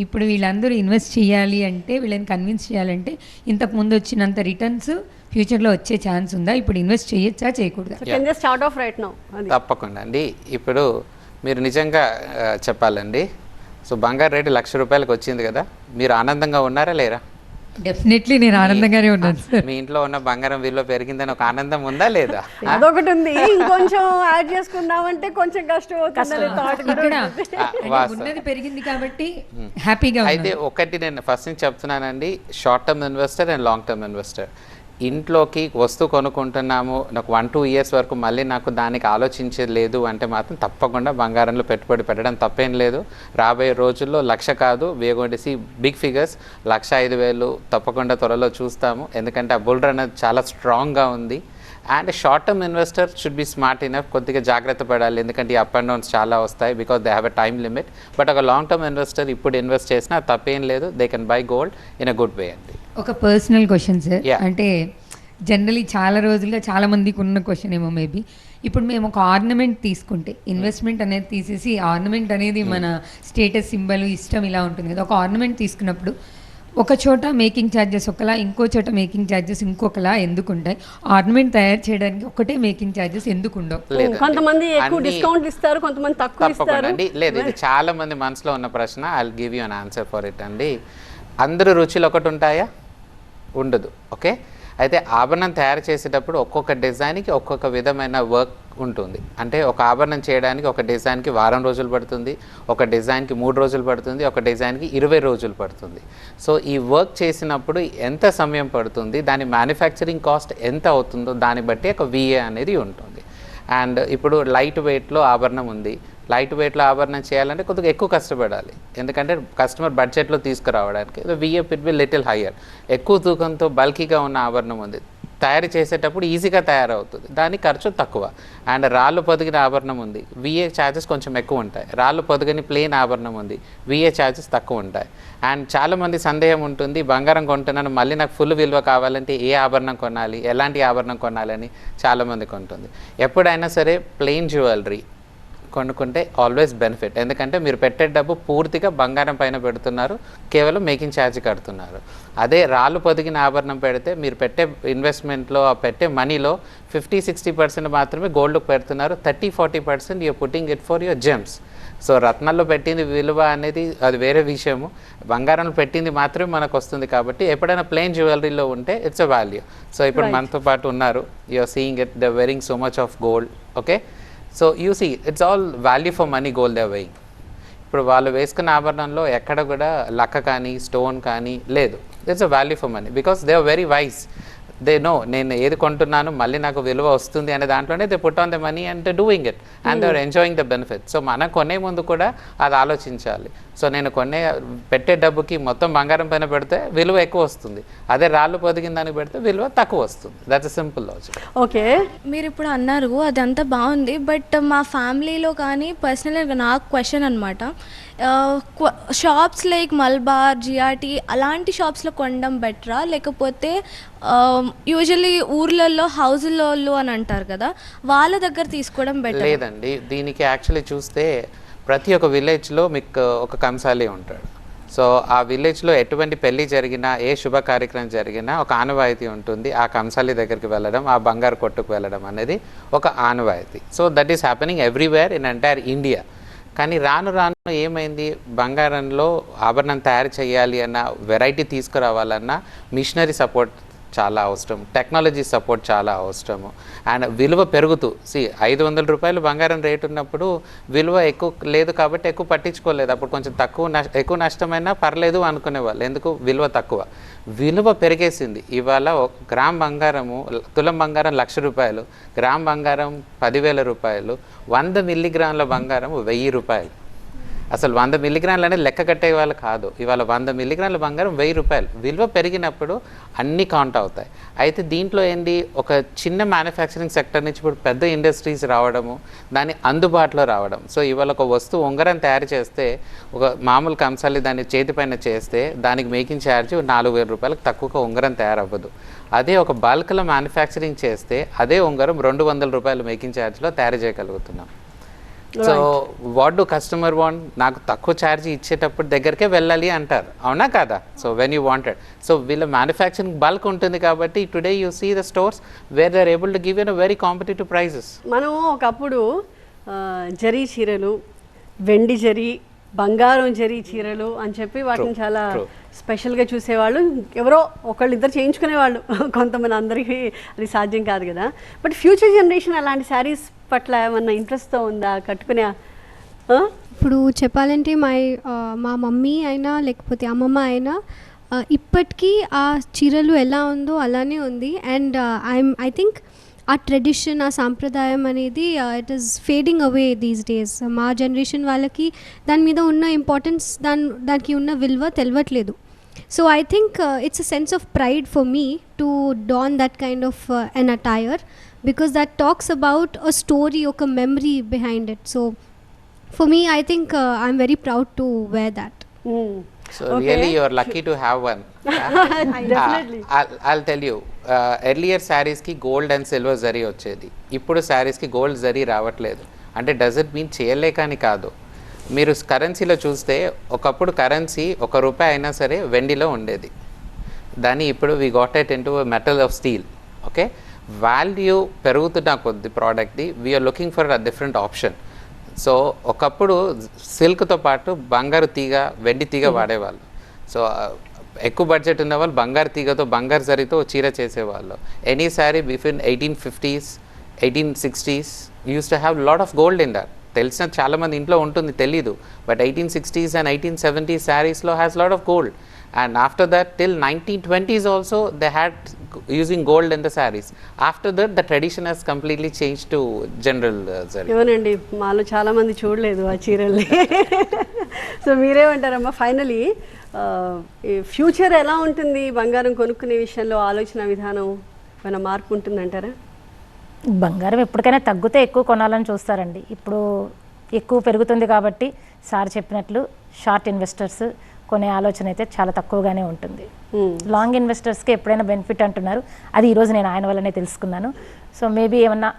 ఇప్పుడు వీళ్ళందరూ ఇన్వెస్ట్ చేయాలి అంటే, వీళ్ళని కన్విన్స్ చేయాలంటే ఇంతకుముందు వచ్చినంత రిటర్న్స్ ఫ్యూచర్లో వచ్చే ఛాన్స్ ఉందా? ఇప్పుడు ఇన్వెస్ట్ చేయొచ్చా, చేయకూడదా? తప్పకుండా అండి. ఇప్పుడు మీరు నిజంగా చెప్పాలండి, సో బంగారు రేటు ₹1,00,000 వచ్చింది కదా, మీరు ఆనందంగా ఉన్నారా లేరా? డెఫినెట్లీ నేను ఆనందంగానే ఉన్నాను సార్. మీ ఇంట్లో ఉన్న బంగారం విలువ పెరిగిందని ఒక ఆనందం ఉందా లేదా? అదొకటి ఉంది, ఇంకొంచెం యాడ్ చేసుకుందామంటే కొంచెం కష్టం అవుతుంది. ఉన్నది పెరిగింది కాబట్టి హ్యాపీగా. అయితే ఒకటి నేను ఫస్ట్ నుంచి చెప్తున్నానండి, short term investor and long term investor. ఇంట్లోకి వస్తువు కొనుక్కుంటున్నాము, నాకు 1-2 years వరకు మళ్ళీ నాకు దానికి ఆలోచించలేదు అంటే మాత్రం తప్పకుండా బంగారంలో పెట్టుబడి పెట్టడం తప్పేం లేదు. రాబోయే రోజుల్లో 1,00,000 కాదు, వేగొండేసి బిగ్ ఫిగర్స్ 1,05,000 తప్పకుండా త్వరలో చూస్తాము. ఎందుకంటే ఆ బుల్ రన్ అనేది చాలా స్ట్రాంగ్గా ఉంది. And short term investor should be smart enough, కొద్దిగా జాగ్రత్త పడాలి, ఎందుకంటే ఈ అప్ అండ్ డౌన్స్ చాలా వస్తాయి, because they have a time limit. But ఒక లాంగ్ టర్మ్ ఇన్వెస్టర్ ఇప్పుడు ఇన్వెస్ట్ చేసినా తప్పేం లేదు, they can buy gold in a good way అండి. ఒక పర్సనల్ క్వశ్చన్ సార్, అంటే జనరలీ చాలా రోజులుగా చాలా మందికి ఉన్న క్వశ్చన్ ఏమో మేబీ, ఇప్పుడు మేము ఒక ఆర్నమెంట్ తీసుకుంటే ఇన్వెస్ట్మెంట్ అనేది తీసేసి ఆర్నమెంట్ అనేది మన స్టేటస్ సింబల్ ఇష్టం ఇలా ఉంటుంది కదా, ఒక ఆర్నమెంట్ తీసుకున్నప్పుడు ఒక చోట మేకింగ్ ఛార్జెస్ ఒకలా, ఇంకో చోట మేకింగ్ ఛార్జెస్ ఇంకొకలా ఎందుకు ఉంటాయి? ఆర్నమెంట్ తయారు చేయడానికి ఒకటే మేకింగ్ ఛార్జెస్ ఎందుకు ఉండవు? కొంతమంది ఎక్కువ డిస్కౌంట్ ఇస్తారు, కొంతమంది తక్కువ ఇస్తారు. లేదు, ఇది చాలా మంది మనసులో ఉన్న ప్రశ్న. I will give you an answer for it అండి. అందరూ రుచులు ఒకటి ఉంటాయా? ఉండదు. ఓకే, అయితే ఆభరణం తయారు చేసేటప్పుడు ఒక్కొక్క డిజైన్కి ఒక్కొక్క విధమైన వర్క్ ఉంటుంది. అంటే ఒక ఆభరణం చేయడానికి ఒక డిజైన్కి 1 వారం రోజులు పడుతుంది, ఒక డిజైన్కి 3 రోజులు పడుతుంది, ఒక డిజైన్కి 20 రోజులు పడుతుంది. సో ఈ వర్క్ చేసినప్పుడు ఎంత సమయం పడుతుంది, దాని మ్యానుఫ్యాక్చరింగ్ కాస్ట్ ఎంత అవుతుందో దాన్ని బట్టి ఒక VA అనేది ఉంటుంది. అండ్ ఇప్పుడు లైట్ వెయిట్లో ఆభరణం ఉంది, లైట్ వెయిట్లో ఆభరణం చేయాలంటే కొద్దిగా ఎక్కువ కష్టపడాలి, ఎందుకంటే కస్టమర్ బడ్జెట్లో తీసుకురావడానికి. VA it be little higher. ఎక్కువ తూకంతో బల్కీగా ఉన్న ఆభరణం ఉంది, తయారు చేసేటప్పుడు ఈజీగా తయారవుతుంది, దాని ఖర్చు తక్కువ. అండ్ రాళ్ళు పొదిగిన ఆభరణం ఉంది, VA ఛార్జెస్ కొంచెం ఎక్కువ ఉంటాయి. రాళ్ళు పొదిగని ప్లెయిన్ ఆభరణం ఉంది, VA ఛార్జెస్ తక్కువ ఉంటాయి. అండ్ చాలామంది సందేహం ఉంటుంది, బంగారం కొంటున్నాను మళ్ళీ నాకు ఫుల్ విలువ కావాలంటే ఏ ఆభరణం కొనాలి, ఎలాంటి ఆభరణం కొనాలని చాలామందికి ఉంటుంది. ఎప్పుడైనా సరే ప్లెయిన్ జ్యువెలరీ కొనుక్కుంటే ఆల్వేస్ బెనిఫిట్, ఎందుకంటే మీరు పెట్టే డబ్బు పూర్తిగా బంగారం పైన పెడుతున్నారు, కేవలం మేకింగ్ ఛార్జ్ కడుతున్నారు. అదే రాళ్ళు పొదిగిన ఆభరణం పెడితే మీరు పెట్టే ఇన్వెస్ట్మెంట్లో పెట్టే మనీలో 50-60% మాత్రమే గోల్డ్కి పెడుతున్నారు, 30-40% you are putting it for your gems. So రత్నాల్లో పెట్టింది విలువ అనేది అది వేరే విషయము, బంగారంలో పెట్టింది మాత్రమే మనకు వస్తుంది. కాబట్టి ఎప్పుడైనా ప్లెయిన్ జ్యువెలరీలో ఉంటే ఇట్స్ అ వాల్యూ. సో ఇప్పుడు మనతో పాటు ఉన్నారు, you're seeing it, they wearing so much of gold. Okay, so you see it's all value for money gold they weighing. ఇప్పుడు వాళ్ళు వేసుకున్న ఆభరణంలో ఎక్కడ కూడా లక్క కానీ స్టోన్ కానీ లేదు. It's a value for money because they are very wise. They know నేను ఏది కొంటున్నాను మళ్ళీ నాకు విలువ వస్తుంది అనే దాంట్లోనే they put on the money and doing it and they are enjoying the benefit. So మనం కొనే ముందు కూడా అది ఆలోచించాలి. సో నేను పెట్టే డబ్బుకి మొత్తం బంగారం పైన పెడితే విలువ ఎక్కువ వస్తుంది, అదే రాళ్ళు పొదిగిన దానికి పెడితే విలువ తక్కువ వస్తుంది. That's a simple logic. Okay, మీరు ఇప్పుడు అన్నారు అదంతా బాగుంది, బట్ మా ఫ్యామిలీలో కానీ పర్సనల్గా నాకు క్వశ్చన్ అనమాట, షాప్స్ లైక్ మల్బార్, జిఆర్టీ అలాంటి షాప్స్లో కొనడం బెటరా, లేకపోతే యూజువల్లీ ఊర్లలో హౌజులలో అని అంటారు కదా, వాళ్ళ దగ్గర తీసుకోవడం బెటర్? లేదండి, దీనికి యాక్చువల్లీ చూస్తే ప్రతి ఒక్క విలేజ్లో మీకు ఒక కంసాలి ఉంటాడు. సో ఆ విలేజ్లో ఎటువంటి పెళ్లి జరిగినా ఏ శుభ కార్యక్రమం జరిగినా ఒక ఆనవాయితీ ఉంటుంది, ఆ కంసాలి దగ్గరికి వెళ్ళడం, ఆ బంగారు కొట్టుకు వెళ్ళడం అనేది ఒక ఆనవాయితీ. So that is happening everywhere in entire India. కానీ రాను రాను ఏమైంది, బంగారంలో ఆభరణం తయారు చేయాలి అన్న వెరైటీ తీసుకురావాలన్నా మిషనరీ సపోర్ట్ చాలా అవసరం, టెక్నాలజీ సపోర్ట్ చాలా అవసరము. అండ్ విలువ పెరుగుతూ 500 రూపాయలు బంగారం రేటు ఉన్నప్పుడు విలువ ఎక్కువ లేదు కాబట్టి ఎక్కువ పట్టించుకోలేదు, అప్పుడు కొంచెం ఎక్కువ నష్టమైనా పర్లేదు అనుకునేవాళ్ళు, ఎందుకు విలువ తక్కువ. విలువ పెరిగేసింది. ఇవాళ గ్రామ్ బంగారము, తులం బంగారం 1,00,000 రూపాయలు, గ్రామ్ బంగారం 10,000 రూపాయలు, 100 మిల్లీగ్రాముల బంగారం 1,000 రూపాయలు. అసలు 100 మిల్లీగ్రాములు అనేది లెక్క కట్టే వాళ్ళు కాదు, ఇవాళ 100 మిల్లీగ్రాముల బంగారం 1,000 రూపాయలు. విలువ పెరిగినప్పుడు అన్నీ కౌంట్ అవుతాయి. అయితే దీంట్లో ఏంటి, ఒక చిన్న మ్యానుఫ్యాక్చరింగ్ సెక్టర్ నుంచి ఇప్పుడు పెద్ద ఇండస్ట్రీస్ రావడము, దాన్ని అందుబాటులో రావడం. సో ఇవాళ ఒక వస్తువు ఉంగరం తయారు చేస్తే, ఒక మామూలు కంసాలి దాన్ని చేతిపైన చేస్తే దానికి మేకింగ్ ఛార్జ్ 4,000 రూపాయలకు తక్కువగా ఉంగరం తయారవ్వదు. అదే ఒక బల్క్లో మ్యానుఫ్యాక్చరింగ్ చేస్తే అదే ఉంగరం 200 రూపాయలు మేకింగ్ ఛార్జ్లో తయారు చేయగలుగుతున్నాం. So what do customer want, నాకు తక్కువ ఛార్జ్ ఇచ్చేటప్పుడు దగ్గరికే వెళ్ళాలి అంటారు, అవునా కదా? So when you wanted, so వీళ్ళ మ్యానుఫ్యాక్చరింగ్ బల్క్ ఉంటుంది కాబట్టి today you see the stores where they are able to give a very competitive prices. మనం ఒకప్పుడు జరీ చీరలు, వెండి జరీ, బంగారం జరీ చీరలు అని చెప్పి వాటిని చాలా స్పెషల్గా చూసేవాళ్ళు, ఎవరో ఒకళ్ళు ఇద్దరు చేయించుకునేవాళ్ళు, కొంతమంది అందరికీ అది సాధ్యం కాదు కదా. బట్ ఫ్యూచర్ జనరేషన్ అలాంటి శారీస్ పట్ల ఏమన్నా ఇంట్రెస్ట్తో ఉందా కట్టుకునే? ఇప్పుడు చెప్పాలంటే మా మమ్మీ అయినా లేకపోతే అమ్మమ్మ అయినా ఇప్పటికీ ఆ చీరలు ఎలా ఉందో అలానే ఉంది. అండ్ ఐ థింక్ ఆ ట్రెడిషన్, ఆ సాంప్రదాయం అనేది it is fading away these days. మా జనరేషన్ వాళ్ళకి దాని మీద ఉన్న ఇంపార్టెన్స్, దానికి ఉన్న విలువ తెలియట్లేదు. So I think it's a sense of pride for me to don that kind of an attire, because that talks about a story, ఒక memory behind it. So for me, I think I'm very proud to wear that. So really you are lucky to have one. Definitely. I'll tell you, earlier sarees ki gold and silver zari వచ్చేది, ఇప్పుడు sarees ki gold zari రావట్లేదు. అంటే does it mean చేయలేకని కాదు. మీరు కరెన్సీలో చూస్తే ఒకప్పుడు currency ₹1 అయినా సరే వెండిలో ఉండేది, దాన్ని ఇప్పుడు we got it into metal of steel. Okay, value పెరుగుతున్న కొద్ది ప్రోడక్ట్ది we are looking for a different option. So ఒకప్పుడు సిల్క్తో పాటు బంగారు తీగ, వెండి తీగ వాడేవాళ్ళు. సో ఎక్కువ బడ్జెట్ ఉన్న వాళ్ళు బంగారు తీగతో, బంగారు జరీతో చీర చేసేవాళ్ళు. Any sari before 1850s 1860s used to have lot of gold in that. తెలిసిన చాలామంది ఇంట్లో ఉంటుంది, తెలీదు. బట్ 1860s and 1870s శారీస్లో has lot of gold. And after that till 1920s also they had using gold in the sarees. After that the tradition has completely changed to general zari. ఏమోనండి, మాలో చాలా మంది చూడలేదు ఆ చీరల్ని. So మీరేమంటారమ్మా finally future ఎలా ఉంటుంది బంగారం కొనుక్కునే విషయంలో? ఆలోచన విధానం ఏమైనా మార్పు ఉంటుందంటారా? బంగారం ఎప్పటికైనా తగ్గితే ఎక్కువ కొనాలని చూస్తారండి. ఇప్పుడు ఎక్కువ పెరుగుతుంది కాబట్టి సార్ చెప్పినట్లు షార్ట్ ఇన్వెస్టర్స్ కొనే ఆలోచన అయితే చాలా తక్కువగానే ఉంటుంది. లాంగ్ ఇన్వెస్టర్స్కి ఎప్పుడైనా బెనిఫిట్ అంటున్నారు, అది ఈరోజు నేను ఆయన వల్లనే తెలుసుకున్నాను. సో మేబీ ఏమన్నా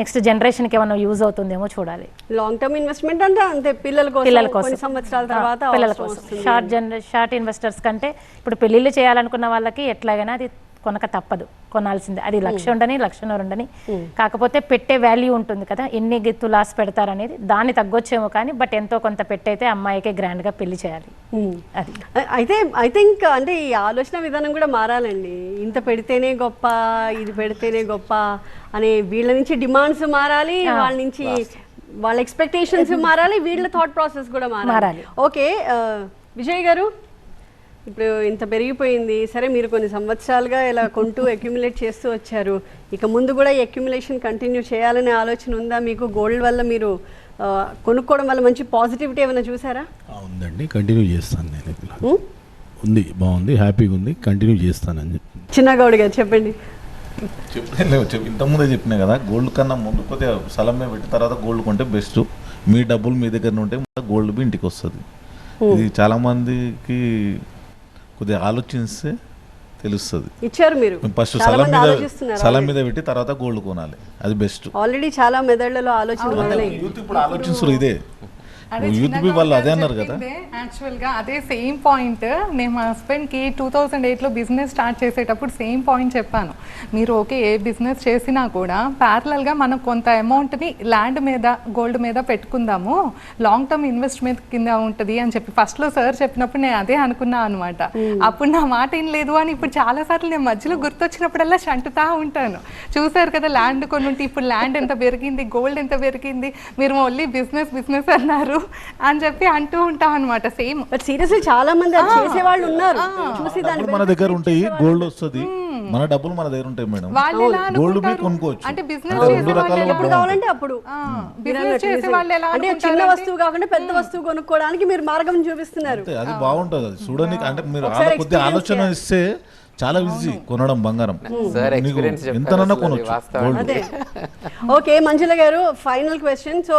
నెక్స్ట్ జనరేషన్కి ఏమన్నా యూజ్ అవుతుందేమో చూడాలి. లాంగ్ టర్మ్ ఇన్వెస్ట్మెంట్ అంటే అంతే, పిల్లల కోసం కొన్ని సంవత్సరాల తర్వాత పిల్లల కోసం. షార్ట్ ఇన్వెస్టర్స్ కంటే ఇప్పుడు పెళ్ళిళ్ళు చేయాలనుకున్న వాళ్ళకి ఎట్లాగైనా అది కొనక తప్పదు, కొనాల్సిందే. అది 1,00,000 ఉండని 1,50,000 ఉండని, కాకపోతే పెట్టే వాల్యూ ఉంటుంది కదా, ఎన్ని తులాస్ పెడతారనేది దాన్ని తగ్గొచ్చేమో కానీ, బట్ ఎంతో కొంత పెట్టయితే అమ్మాయికే గ్రాండ్గా పెళ్లి చేయాలి. అది అయితే ఐ థింక్ అంటే ఈ ఆలోచన విధానం కూడా మారాలండి. ఇంత పెడితేనే గొప్ప, ఇది పెడితేనే గొప్ప అనే వీళ్ళ నుంచి డిమాండ్స్ మారాలి, వాళ్ళ నుంచి వాళ్ళ ఎక్స్పెక్టేషన్స్ మారాలి, వీళ్ళ థాట్ ప్రాసెస్ కూడా మారాలి. ఓకే విజయ్ గారు, ఇప్పుడు ఇంత పెరిగిపోయింది సరే, మీరు కొన్ని సంవత్సరాలుగా ఇలా కొంటూ అక్యుములేట్ చేస్తూ వచ్చారు, ఇక ముందు కూడా ఈ అక్యుములేషన్ కంటిన్యూ చేయాలనే ఆలోచన ఉందా మీకు? గోల్డ్ వల్ల మీరు కొనుక్కోవడం వల్ల మంచి పాజిటివిటీ ఏమైనా చూసారా? ఉందండి, కంటిన్యూ చేస్తాను నేను. ఉంది, బాగుంది, హ్యాపీగా ఉంది, కంటిన్యూ చేస్తానని. చిన్నగౌడ్ గారు చెప్పండి. ఇంతకుముందే చెప్పినా కదా, గోల్డ్ కన్నా ముందు కొద్దిగా స్థలం మీద పెట్టిన తర్వాత గోల్డ్ కొంటే బెస్ట్. మీ డబ్బులు మీ దగ్గర ఉంటే గోల్డ్ మీ ఇంటికి వస్తుంది. ఇది చాలా మందికి కొద్దిగా ఆలోచిస్తే తెలుస్తుంది. ఇచ్చారు మీరు ఫస్ట్ స్థలం మీద పెట్టి తర్వాత గోల్డ్ కొనాలి, అది బెస్ట్. ఆల్రెడీ చాలా మెదళ్లలో ఆలోచన ఇప్పుడు ఆలోచిస్తారు ఇదే. యూత్ వాళ్ళు అదే అన్నారు కదా. యాక్చువల్గా అదే సేమ్ పాయింట్ నేను మా హస్బెండ్కి 2008లో బిజినెస్ స్టార్ట్ చేసేటప్పుడు సేమ్ పాయింట్ చెప్పాను. మీరు ఓకే ఏ బిజినెస్ చేసినా కూడా ప్యారలల్గా మనం కొంత అమౌంట్ని ల్యాండ్ మీద, గోల్డ్ మీద పెట్టుకుందాము, లాంగ్ టర్మ్ ఇన్వెస్ట్మెంట్ కింద ఉంటుంది అని చెప్పి ఫస్ట్లో సార్ చెప్పినప్పుడు నేను అదే అనుకున్నాను అనమాట. అప్పుడు నా మాట ఏం లేదు అని ఇప్పుడు చాలాసార్లు నేను మధ్యలో గుర్తొచ్చినప్పుడల్లా చంటుతా ఉంటాను. చూసారు కదా ల్యాండ్ కొన్ని ఉంటే ఇప్పుడు ల్యాండ్ ఎంత పెరిగింది, గోల్డ్ ఎంత పెరిగింది, మీరు ఓన్లీ బిజినెస్ అన్నారు అని చెప్పి అంటూ ఉంటాం అనమాట. సేమ్ బట్ సీరియస్లీ చాలా మంది చేసే వాళ్ళు ఉన్నారు. చూసి దాని మన దగ్గర ఉంటాయి, గోల్డ్ వస్తుంది, మన డబ్బులు మన దగ్గర ఉంటాయి మేడం. గోల్డ్ మీరు కొనుక్కోవచ్చు, అంటే బిజినెస్ ఎప్పుడు కావాలంటే అప్పుడు. అంటే చిన్న వస్తువు కాకుండా పెద్ద వస్తువు కొనుక్కోవడానికి మీరు మార్గం చూపిస్తున్నారు. అది బాగుంటుంది, అది చూడడానికి. అంటే మీరు కొద్దిగా ఆలోచన ఇస్తే చాలా ఈజీ కొనడం బంగారం, ఎంతనన్నా కొనవచ్చు. ఓకే మంజుల గారు, ఫైనల్ క్వశ్చన్. సో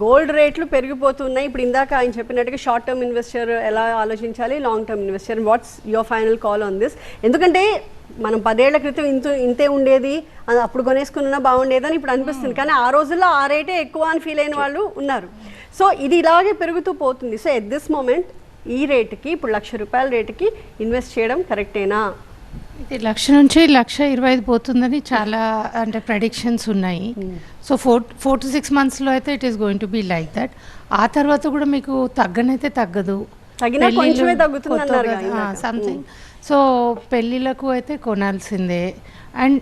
గోల్డ్ రేట్లు పెరిగిపోతున్నాయి, ఇప్పుడు ఇందాక ఆయన చెప్పినట్టుగా షార్ట్ టర్మ్ ఇన్వెస్టర్ ఎలా ఆలోచించాలి, long term investor, what's your final call on this? ఎందుకంటే మనం 10 ఏళ్ల క్రితం ఇంతే ఉండేది, అప్పుడు కొనేసుకున్నా బాగుండేదని ఇప్పుడు అనిపిస్తుంది, కానీ ఆ రోజుల్లో ఆ రేటే ఎక్కువ అని ఫీల్ అయిన వాళ్ళు ఉన్నారు. సో ఇది ఇలాగే పెరుగుతూ పోతుంది. సో ఎట్ దిస్ మూమెంట్ ఈ రేటుకి, ఇప్పుడు ₹1,00,000 రేటుకి ఇన్వెస్ట్ చేయడం కరెక్టేనా? ఇది 1,00,000 నుంచి 1,25,000 పోతుందని చాలా అంటే ప్రెడిక్షన్స్ ఉన్నాయి. సో 4 to 6 monthsలో అయితే it is going to be like that. ఆ తర్వాత కూడా మీకు తగ్గనైతే తగ్గదు. తగిన కొంచెమే తగ్గుతుంది అన్నారు సంథింగ్. సో పెళ్ళిళ్ళకు అయితే కొనాల్సిందే. అండ్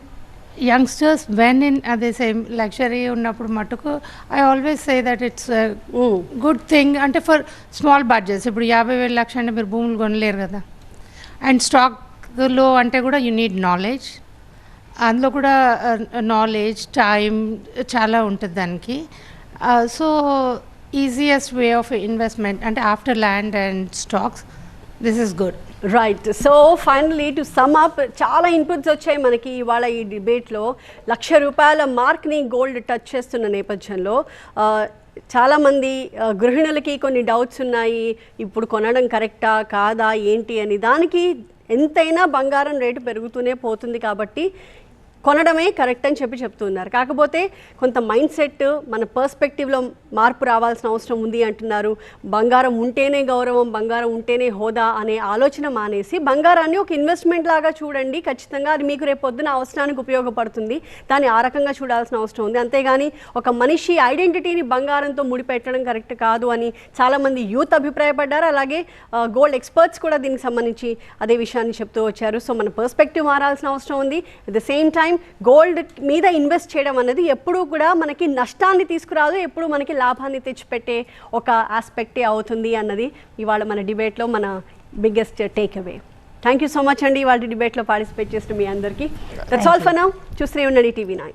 యంగ్స్టర్స్ వెన్ ఇన్ అదే సేమ్ లగ్జరీ ఉన్నప్పుడు మటుకు I always say that it's good thing. అంటే ఫర్ స్మాల్ బడ్జెట్స్, ఇప్పుడు 50,000 లక్షలు అంటే మీరు భూములు కొనలేరు కదా. అండ్ స్టాక్లో అంటే కూడా యూ నీడ్ నాలెడ్జ్, అందులో కూడా నాలెడ్జ్ టైం చాలా ఉంటుంది దానికి. So easiest way of investment అంటే after land and stocks, this is good. Right. So finally to sum up, చాలా ఇన్పుట్స్ వచ్చాయి మనకి ఇవాళ ఈ డిబేట్లో. ₹1,00,000 మార్క్ని గోల్డ్ టచ్ చేస్తున్న నేపథ్యంలో చాలామంది గృహిణులకి కొన్ని డౌట్స్ ఉన్నాయి, ఇప్పుడు కొనడం కరెక్టా కాదా ఏంటి అని. దానికి ఎంతైనా బంగారం రేటు పెరుగుతూనే పోతుంది కాబట్టి కొనడమే కరెక్ట్ అని చెప్తున్నారు. కాకపోతే కొంత మైండ్ సెట్, మన పర్స్పెక్టివ్లో మార్పు రావాల్సిన అవసరం ఉంది అంటున్నారు. బంగారం ఉంటేనే గౌరవం, బంగారం ఉంటేనే హోదా అనే ఆలోచన మానేసి బంగారాన్ని ఒక ఇన్వెస్ట్మెంట్ లాగా చూడండి. ఖచ్చితంగా అది మీకు రేపు పొద్దున అవసరానికి ఉపయోగపడుతుంది, దాన్ని ఆ రకంగా చూడాల్సిన అవసరం ఉంది. అంతేగాని ఒక మనిషి ఐడెంటిటీని బంగారంతో ముడిపెట్టడం కరెక్ట్ కాదు అని చాలామంది యూత్ అభిప్రాయపడ్డారు. అలాగే గోల్డ్ ఎక్స్పర్ట్స్ కూడా దీనికి సంబంధించి అదే విషయాన్ని చెప్తూ వచ్చారు. సో మన పర్స్పెక్టివ్ మారాల్సిన అవసరం ఉంది. At the same time gold మీద ఇన్వెస్ట్ చేయడం అనేది ఎప్పుడూ కూడా మనకి నష్టాన్ని తీసుకురాదు, ఎప్పుడు మనకి లాభాన్ని తెచ్చిపెట్టే ఒక ఆస్పెక్టే అవుతుంది అన్నది ఇవాళ మన డిబేట్లో మన biggest take away. Thank you so much అండి ఇవాళ డిబేట్లో పార్టిసిపేట్ చేసిన మీ అందరికీ. That's all for now. చూస్తూనే ఉండండి TV9.